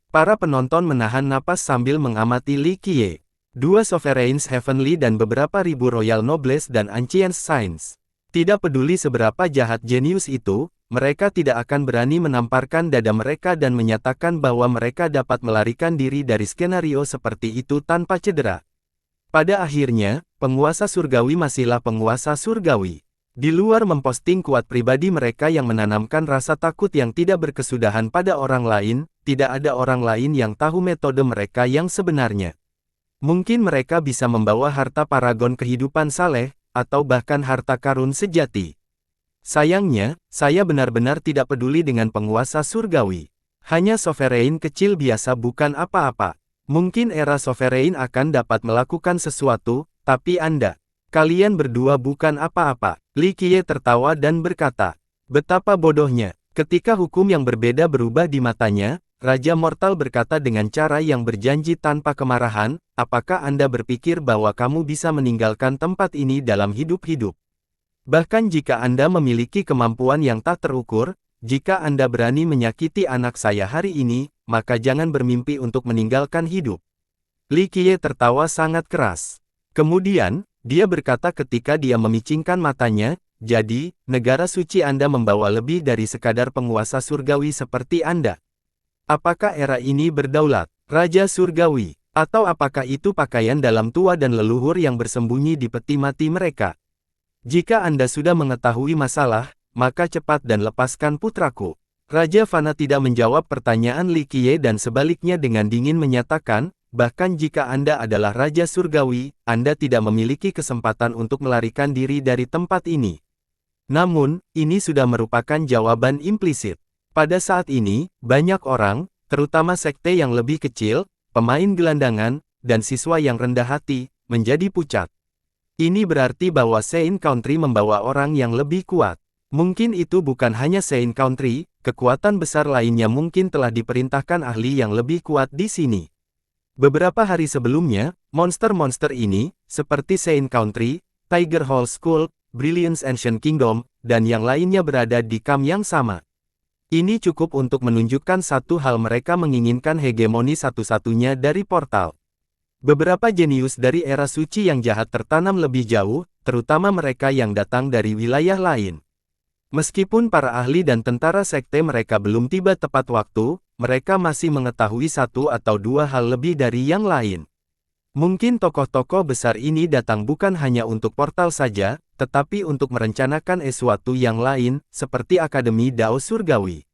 S1: Para penonton menahan napas sambil mengamati Li Qiye. Dua Sovereigns Heavenly dan beberapa ribu Royal Nobles dan Ancient Saints. Tidak peduli seberapa jahat jenius itu, mereka tidak akan berani menamparkan dada mereka dan menyatakan bahwa mereka dapat melarikan diri dari skenario seperti itu tanpa cedera. Pada akhirnya, penguasa surgawi masihlah penguasa surgawi. Di luar memposting kuat pribadi mereka yang menanamkan rasa takut yang tidak berkesudahan pada orang lain, tidak ada orang lain yang tahu metode mereka yang sebenarnya. Mungkin mereka bisa membawa harta paragon kehidupan saleh, atau bahkan harta karun sejati. Sayangnya, saya benar-benar tidak peduli dengan penguasa surgawi. Hanya sovereign kecil biasa bukan apa-apa. Mungkin era sovereign akan dapat melakukan sesuatu, tapi kalian berdua bukan apa-apa. Li Qiye tertawa dan berkata, betapa bodohnya. Ketika hukum yang berbeda berubah di matanya, Raja Mortal berkata dengan cara yang berjanji tanpa kemarahan, apakah Anda berpikir bahwa kamu bisa meninggalkan tempat ini dalam hidup-hidup? Bahkan jika Anda memiliki kemampuan yang tak terukur, jika Anda berani menyakiti anak saya hari ini, maka jangan bermimpi untuk meninggalkan hidup. Li Qiye tertawa sangat keras. Kemudian, dia berkata ketika dia memicingkan matanya, jadi, negara suci Anda membawa lebih dari sekadar penguasa surgawi seperti Anda. Apakah era ini berdaulat, Raja Surgawi, atau apakah itu pakaian dalam tua dan leluhur yang bersembunyi di peti mati mereka? Jika Anda sudah mengetahui masalah, maka cepat dan lepaskan putraku. Raja Fana tidak menjawab pertanyaan Li Qiye dan sebaliknya dengan dingin menyatakan, bahkan jika Anda adalah Raja Surgawi, Anda tidak memiliki kesempatan untuk melarikan diri dari tempat ini. Namun, ini sudah merupakan jawaban implisit. Pada saat ini, banyak orang, terutama sekte yang lebih kecil, pemain gelandangan, dan siswa yang rendah hati, menjadi pucat. Ini berarti bahwa Saint Country membawa orang yang lebih kuat. Mungkin itu bukan hanya Saint Country, kekuatan besar lainnya mungkin telah diperintahkan ahli yang lebih kuat di sini. Beberapa hari sebelumnya, monster-monster ini, seperti Saint Country, Tiger Hall School, Brilliance Ancient Kingdom, dan yang lainnya berada di camp yang sama. Ini cukup untuk menunjukkan satu hal, mereka menginginkan hegemoni satu-satunya dari portal. Beberapa jenius dari era suci yang jahat tertanam lebih jauh, terutama mereka yang datang dari wilayah lain. Meskipun para ahli dan tentara sekte mereka belum tiba tepat waktu, mereka masih mengetahui satu atau dua hal lebih dari yang lain. Mungkin tokoh-tokoh besar ini datang bukan hanya untuk portal saja, tetapi untuk merencanakan sesuatu yang lain, seperti Akademi Dao Surgawi.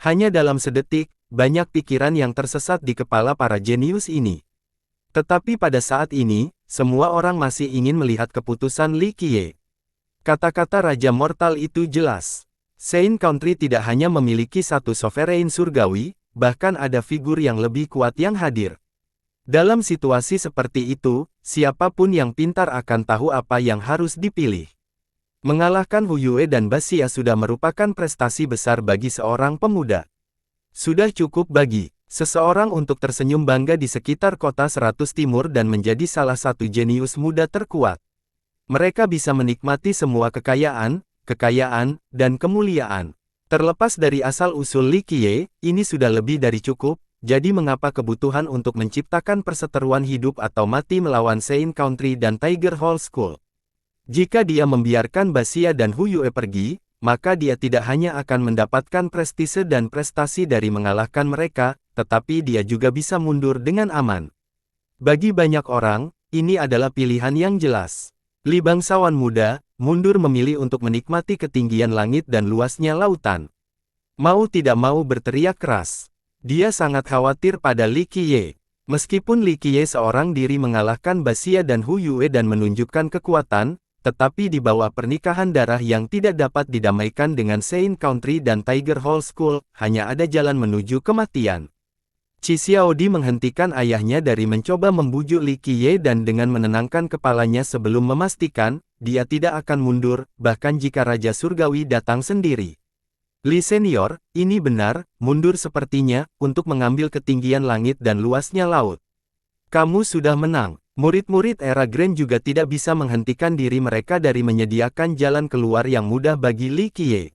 S1: Hanya dalam sedetik, banyak pikiran yang tersesat di kepala para jenius ini. Tetapi pada saat ini, semua orang masih ingin melihat keputusan Li Qiye. Kata-kata Raja Mortal itu jelas. Saint Country tidak hanya memiliki satu sovereign surgawi, bahkan ada figur yang lebih kuat yang hadir. Dalam situasi seperti itu, siapapun yang pintar akan tahu apa yang harus dipilih. Mengalahkan Hu Yue dan Basia sudah merupakan prestasi besar bagi seorang pemuda. Sudah cukup bagi seseorang untuk tersenyum bangga di sekitar kota 100 Timur dan menjadi salah satu jenius muda terkuat. Mereka bisa menikmati semua kekayaan, dan kemuliaan. Terlepas dari asal-usul Li Qiye, ini sudah lebih dari cukup. jadi mengapa kebutuhan untuk menciptakan perseteruan hidup atau mati melawan Sein Country dan Tiger Hall School? Jika dia membiarkan Baxia dan Hu Yue pergi, maka dia tidak hanya akan mendapatkan prestise dan prestasi dari mengalahkan mereka, tetapi dia juga bisa mundur dengan aman. Bagi banyak orang, ini adalah pilihan yang jelas. Li bangsawan muda, mundur memilih untuk menikmati ketinggian langit dan luasnya lautan. Mau tidak mau berteriak keras. Dia sangat khawatir pada Li Qiye. Meskipun Li Qiye seorang diri mengalahkan Baxia dan Hu Yue dan menunjukkan kekuatan, tetapi di bawah pernikahan darah yang tidak dapat didamaikan dengan Sein Country dan Tiger Hall School, hanya ada jalan menuju kematian. Qi Xiaodi menghentikan ayahnya dari mencoba membujuk Li Qiye dan dengan menenangkan kepalanya sebelum memastikan, dia tidak akan mundur, bahkan jika Raja Surgawi datang sendiri. Li Senior, ini benar, mundur sepertinya, untuk mengambil ketinggian langit dan luasnya laut. Kamu sudah menang. Murid-murid era Grand juga tidak bisa menghentikan diri mereka dari menyediakan jalan keluar yang mudah bagi Li Qiye.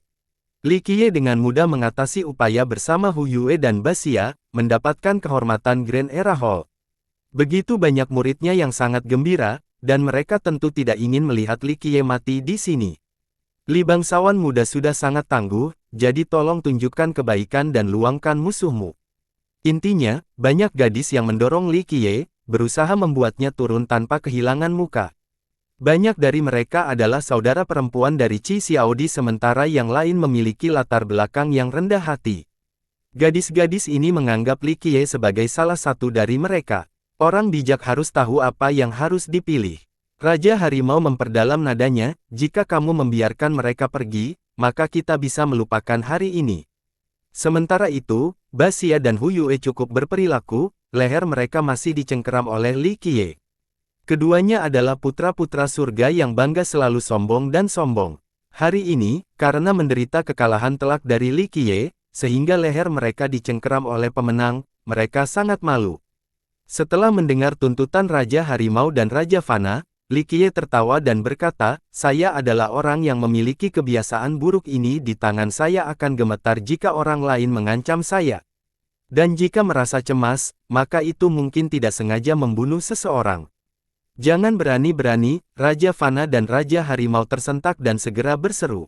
S1: Li Qiye dengan mudah mengatasi upaya bersama Hu Yue dan Baxia, mendapatkan kehormatan Grand Era Hall. Begitu banyak muridnya yang sangat gembira, dan mereka tentu tidak ingin melihat Li Qiye mati di sini. Li bangsawan muda sudah sangat tangguh, jadi tolong tunjukkan kebaikan dan luangkan musuhmu. Intinya, banyak gadis yang mendorong Li Qiye, berusaha membuatnya turun tanpa kehilangan muka. Banyak dari mereka adalah saudara perempuan dari Qi Xiaodi sementara yang lain memiliki latar belakang yang rendah hati. Gadis-gadis ini menganggap Li Qiye sebagai salah satu dari mereka. Orang bijak harus tahu apa yang harus dipilih. Raja Harimau memperdalam nadanya, jika kamu membiarkan mereka pergi, maka kita bisa melupakan hari ini. Sementara itu, Baxia dan Hu Yue cukup berperilaku, leher mereka masih dicengkeram oleh Li Qiye. Keduanya adalah putra-putra surga yang bangga selalu sombong dan sombong. Hari ini, karena menderita kekalahan telak dari Li Qiye, sehingga leher mereka dicengkeram oleh pemenang, mereka sangat malu. Setelah mendengar tuntutan Raja Harimau dan Raja Fana, Li Qiye tertawa dan berkata, saya adalah orang yang memiliki kebiasaan buruk ini di tangan saya akan gemetar jika orang lain mengancam saya. Dan jika merasa cemas, maka itu mungkin tidak sengaja membunuh seseorang. Jangan berani-berani, Raja Fana dan Raja Harimau tersentak dan segera berseru.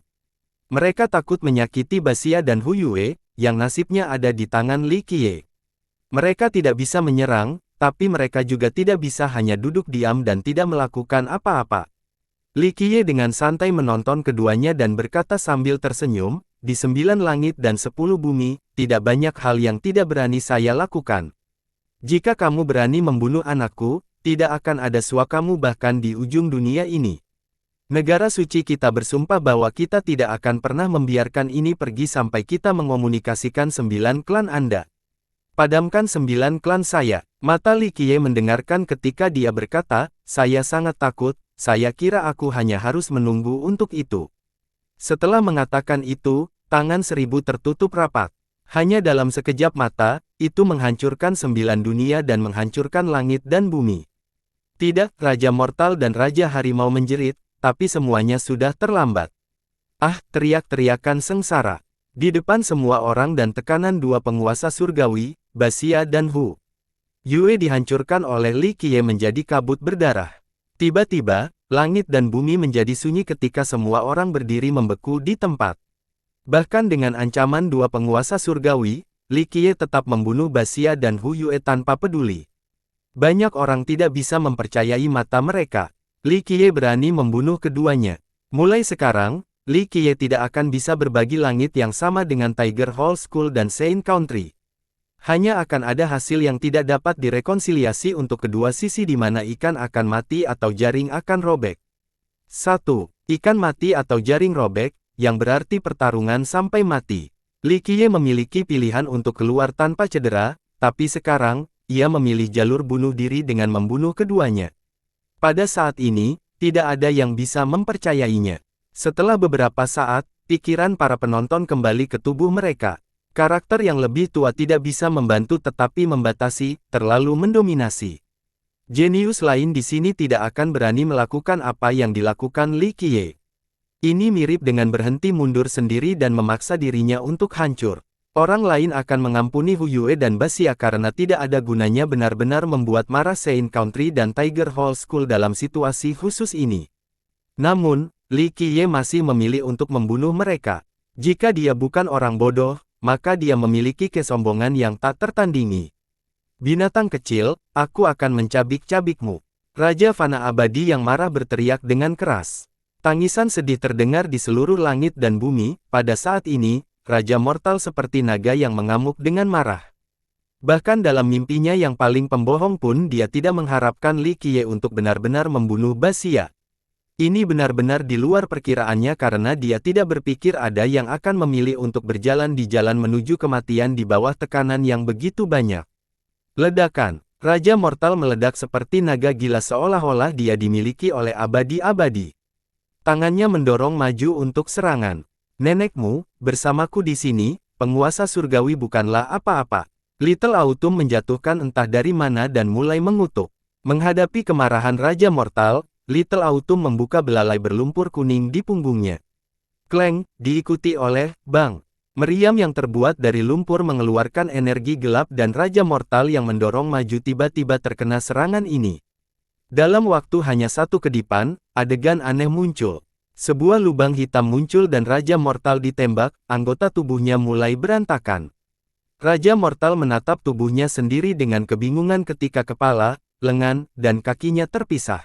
S1: Mereka takut menyakiti Baxia dan Hu Yue, yang nasibnya ada di tangan Li Qiye. Mereka tidak bisa menyerang, tapi mereka juga tidak bisa hanya duduk diam dan tidak melakukan apa-apa. Li Qiye dengan santai menonton keduanya dan berkata sambil tersenyum, di 9 langit dan 10 bumi, tidak banyak hal yang tidak berani saya lakukan. Jika kamu berani membunuh anakku, tidak akan ada suakamu bahkan di ujung dunia ini. Negara suci kita bersumpah bahwa kita tidak akan pernah membiarkan ini pergi sampai kita mengomunikasikan 9 klan Anda. Padamkan 9 klan saya. Mata Li Qiye mendengarkan ketika dia berkata, saya sangat takut, saya kira aku hanya harus menunggu untuk itu. Setelah mengatakan itu, tangan 1000 tertutup rapat. Hanya dalam sekejap mata, itu menghancurkan 9 dunia dan menghancurkan langit dan bumi. Tidak, Raja Mortal dan Raja Harimau menjerit, tapi semuanya sudah terlambat. Ah, teriak-teriakan sengsara. Di depan semua orang dan tekanan dua penguasa surgawi, Baxia dan Hu Yue dihancurkan oleh Li Qiye menjadi kabut berdarah. Tiba-tiba, langit dan bumi menjadi sunyi ketika semua orang berdiri membeku di tempat. Bahkan dengan ancaman dua penguasa surgawi, Li Qiye tetap membunuh Baxia dan Hu Yue tanpa peduli. Banyak orang tidak bisa mempercayai mata mereka. Li Qiye berani membunuh keduanya. Mulai sekarang, Li Qiye tidak akan bisa berbagi langit yang sama dengan Tiger Hall School dan Sein Country. Hanya akan ada hasil yang tidak dapat direkonsiliasi untuk kedua sisi di mana ikan akan mati atau jaring akan robek. 1. Ikan mati atau jaring robek, yang berarti pertarungan sampai mati. Li Qiye memiliki pilihan untuk keluar tanpa cedera, tapi sekarang, ia memilih jalur bunuh diri dengan membunuh keduanya. Pada saat ini, tidak ada yang bisa mempercayainya. Setelah beberapa saat, pikiran para penonton kembali ke tubuh mereka. Karakter yang lebih tua tidak bisa membantu tetapi membatasi, terlalu mendominasi. Jenius lain di sini tidak akan berani melakukan apa yang dilakukan Li Qiye. Ini mirip dengan berhenti mundur sendiri dan memaksa dirinya untuk hancur. Orang lain akan mengampuni Hu Yue dan Basia karena tidak ada gunanya benar-benar membuat marah Sein Country dan Tiger Hall School dalam situasi khusus ini. Namun, Li Qiye masih memilih untuk membunuh mereka. Jika dia bukan orang bodoh, maka dia memiliki kesombongan yang tak tertandingi. Binatang kecil, aku akan mencabik-cabikmu. Raja Fana Abadi yang marah berteriak dengan keras. Tangisan sedih terdengar di seluruh langit dan bumi. Pada saat ini, Raja Mortal seperti naga yang mengamuk dengan marah. Bahkan dalam mimpinya yang paling pembohong pun dia tidak mengharapkan Li Qiye untuk benar-benar membunuh Basia. Ini benar-benar di luar perkiraannya karena dia tidak berpikir ada yang akan memilih untuk berjalan di jalan menuju kematian di bawah tekanan yang begitu banyak. Ledakan. Raja Mortal meledak seperti naga gila seolah-olah dia dimiliki oleh abadi-abadi. Tangannya mendorong maju untuk serangan. Nenekmu, bersamaku di sini, penguasa surgawi bukanlah apa-apa. Little Autumn menjatuhkan entah dari mana dan mulai mengutuk. Menghadapi kemarahan Raja Mortal, Little Autumn membuka belalai berlumpur kuning di punggungnya. Kleng, diikuti oleh Bang. Meriam yang terbuat dari lumpur mengeluarkan energi gelap dan Raja Mortal yang mendorong maju tiba-tiba terkena serangan ini. Dalam waktu hanya satu kedipan, adegan aneh muncul. Sebuah lubang hitam muncul dan Raja Mortal ditembak, anggota tubuhnya mulai berantakan. Raja Mortal menatap tubuhnya sendiri dengan kebingungan ketika kepala, lengan, dan kakinya terpisah.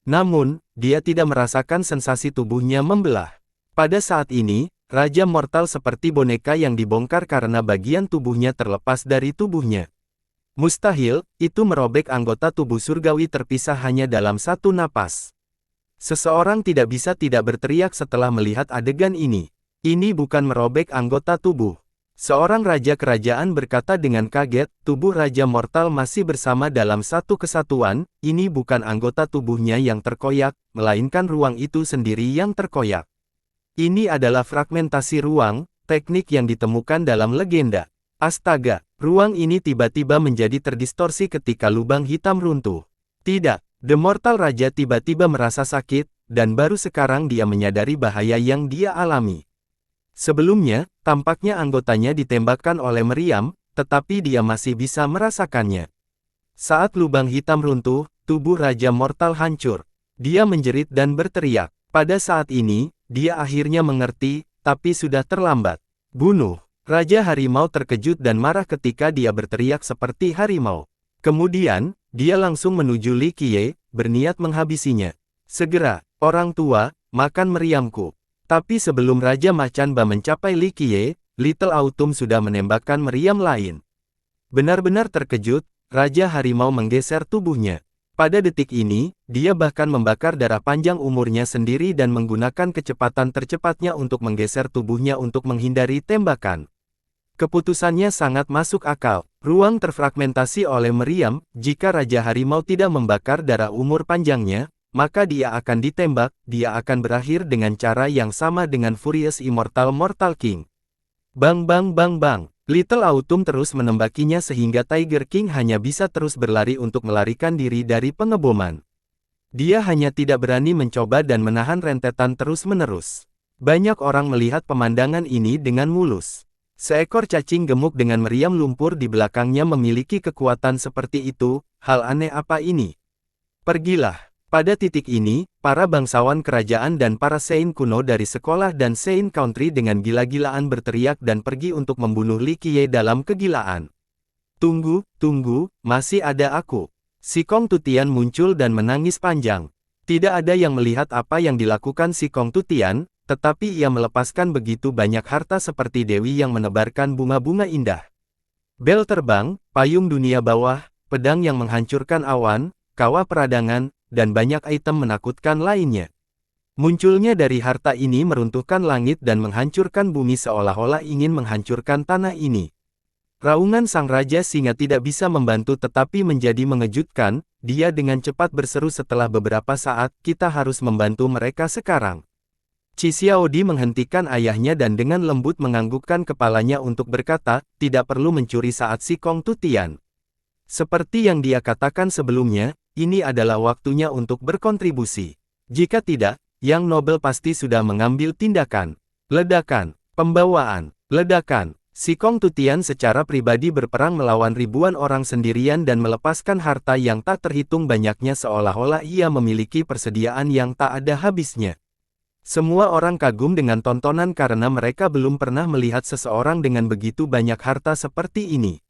S1: Namun, dia tidak merasakan sensasi tubuhnya membelah. Pada saat ini, Raja Mortal seperti boneka yang dibongkar karena bagian tubuhnya terlepas dari tubuhnya. Mustahil, itu merobek anggota tubuh surgawi terpisah hanya dalam satu napas. Seseorang tidak bisa tidak berteriak setelah melihat adegan ini. Ini bukan merobek anggota tubuh. Seorang raja kerajaan berkata dengan kaget, tubuh Raja Mortal masih bersama dalam satu kesatuan, ini bukan anggota tubuhnya yang terkoyak, melainkan ruang itu sendiri yang terkoyak. Ini adalah fragmentasi ruang, teknik yang ditemukan dalam legenda. Astaga, ruang ini tiba-tiba menjadi terdistorsi ketika lubang hitam runtuh. Tidak. The Mortal Raja tiba-tiba merasa sakit, dan baru sekarang dia menyadari bahaya yang dia alami. Sebelumnya, tampaknya anggotanya ditembakkan oleh meriam, tetapi dia masih bisa merasakannya. Saat lubang hitam runtuh, tubuh Raja Mortal hancur. Dia menjerit dan berteriak. Pada saat ini, dia akhirnya mengerti, tapi sudah terlambat. Bunuh. Raja Harimau terkejut dan marah ketika dia berteriak seperti harimau. Kemudian, dia langsung menuju Li Qiye, berniat menghabisinya. Segera, orang tua, makan meriamku. Tapi sebelum Raja Macan Ba mencapai Li Qiye, Little Autumn sudah menembakkan meriam lain. Benar-benar terkejut, Raja Harimau menggeser tubuhnya. Pada detik ini, dia bahkan membakar darah panjang umurnya sendiri dan menggunakan kecepatan tercepatnya untuk menggeser tubuhnya untuk menghindari tembakan. Keputusannya sangat masuk akal. Ruang terfragmentasi oleh meriam, jika Raja Harimau tidak membakar darah umur panjangnya, maka dia akan ditembak, dia akan berakhir dengan cara yang sama dengan Furious Immortal Mortal King. Bang bang bang bang. Little Autumn terus menembakinya sehingga Tiger King hanya bisa terus berlari untuk melarikan diri dari pengeboman. Dia hanya tidak berani mencoba dan menahan rentetan terus-menerus. Banyak orang melihat pemandangan ini dengan mulus. Seekor cacing gemuk dengan meriam lumpur di belakangnya memiliki kekuatan seperti itu, hal aneh apa ini? Pergilah. Pada titik ini, para bangsawan kerajaan dan para Sein kuno dari sekolah dan Sein Country dengan gila-gilaan berteriak dan pergi untuk membunuh Li Qiye dalam kegilaan. Tunggu, tunggu, masih ada aku. Si Kong Tutian muncul dan menangis panjang. Tidak ada yang melihat apa yang dilakukan si Kong Tutian, tetapi ia melepaskan begitu banyak harta seperti dewi yang menebarkan bunga-bunga indah. Bel terbang, payung dunia bawah, pedang yang menghancurkan awan, kawah peradangan, dan banyak item menakutkan lainnya. Munculnya dari harta ini meruntuhkan langit dan menghancurkan bumi seolah-olah ingin menghancurkan tanah ini. Raungan sang Raja Singa tidak bisa membantu tetapi menjadi mengejutkan, dia dengan cepat berseru setelah beberapa saat, kita harus membantu mereka sekarang. Qi Xiaodi menghentikan ayahnya dan dengan lembut menganggukkan kepalanya untuk berkata, tidak perlu mencuri saat si Kong Tutian. Seperti yang dia katakan sebelumnya, ini adalah waktunya untuk berkontribusi. Jika tidak, Yang Nobel pasti sudah mengambil tindakan. Ledakan, pembawaan, ledakan. Si Kong Tutian secara pribadi berperang melawan ribuan orang sendirian dan melepaskan harta yang tak terhitung banyaknya seolah-olah ia memiliki persediaan yang tak ada habisnya. Semua orang kagum dengan tontonan karena mereka belum pernah melihat seseorang dengan begitu banyak harta seperti ini.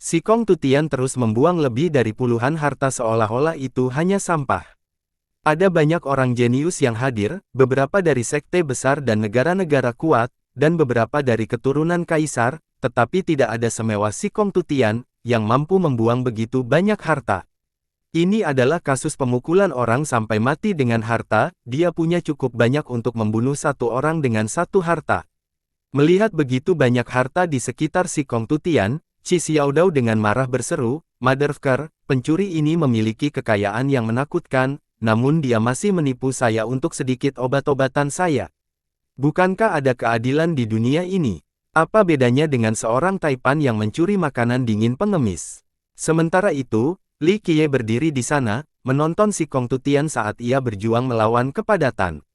S1: Si Kong Tutian terus membuang lebih dari puluhan harta seolah-olah itu hanya sampah. Ada banyak orang jenius yang hadir, beberapa dari sekte besar dan negara-negara kuat, dan beberapa dari keturunan kaisar, tetapi tidak ada semewah si Kong Tutian, yang mampu membuang begitu banyak harta. Ini adalah kasus pemukulan orang sampai mati dengan harta, dia punya cukup banyak untuk membunuh satu orang dengan satu harta. Melihat begitu banyak harta di sekitar si Kong Tutian, Qi Xiaodao dengan marah berseru, "Motherfucker, pencuri ini memiliki kekayaan yang menakutkan, namun dia masih menipu saya untuk sedikit obat-obatan saya. Bukankah ada keadilan di dunia ini? Apa bedanya dengan seorang taipan yang mencuri makanan dingin pengemis?" Sementara itu, Li Qiye berdiri di sana, menonton si Kong Tutian saat ia berjuang melawan kepadatan.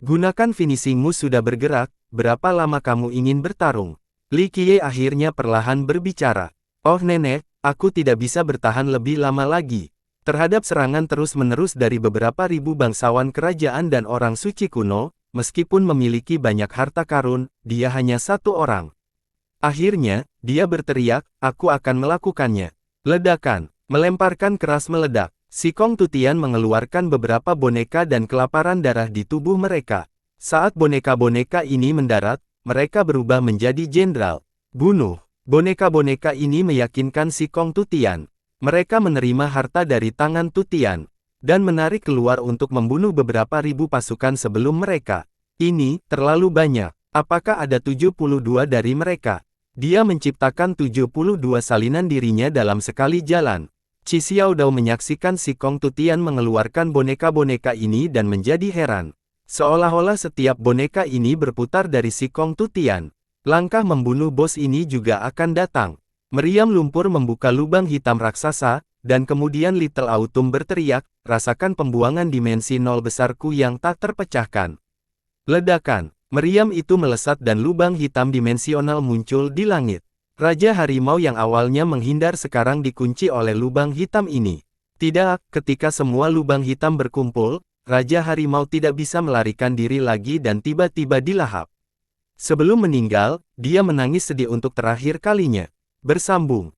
S1: "Gunakan finishingmu sudah bergerak, berapa lama kamu ingin bertarung?" Li Qiye akhirnya perlahan berbicara. "Oh nenek, aku tidak bisa bertahan lebih lama lagi. Terhadap serangan terus-menerus dari beberapa ribu bangsawan kerajaan dan orang suci kuno, meskipun memiliki banyak harta karun, dia hanya satu orang. Akhirnya, dia berteriak, 'Aku akan melakukannya.'" Ledakan, melemparkan keras meledak. Si Kong Tutian mengeluarkan beberapa boneka dan kelaparan darah di tubuh mereka. Saat boneka-boneka ini mendarat, mereka berubah menjadi jenderal. Bunuh. Boneka-boneka ini meyakinkan si Kong Tutian. Mereka menerima harta dari tangan Tutian, dan menarik keluar untuk membunuh beberapa ribu pasukan sebelum mereka. Ini terlalu banyak. Apakah ada 72 dari mereka? Dia menciptakan 72 salinan dirinya dalam sekali jalan. Qi Xiaodao menyaksikan si Kong Tutian mengeluarkan boneka-boneka ini dan menjadi heran. Seolah-olah setiap boneka ini berputar dari si Kong Tutian. Langkah membunuh bos ini juga akan datang. Meriam lumpur membuka lubang hitam raksasa, dan kemudian Little Autumn berteriak, "Rasakan pembuangan dimensi nol besarku yang tak terpecahkan." Ledakan. Meriam itu melesat dan lubang hitam dimensional muncul di langit. Raja Harimau yang awalnya menghindar sekarang dikunci oleh lubang hitam ini. Tidak, ketika semua lubang hitam berkumpul, Raja Harimau tidak bisa melarikan diri lagi dan tiba-tiba dilahap. Sebelum meninggal, dia menangis sedih untuk terakhir kalinya. Bersambung.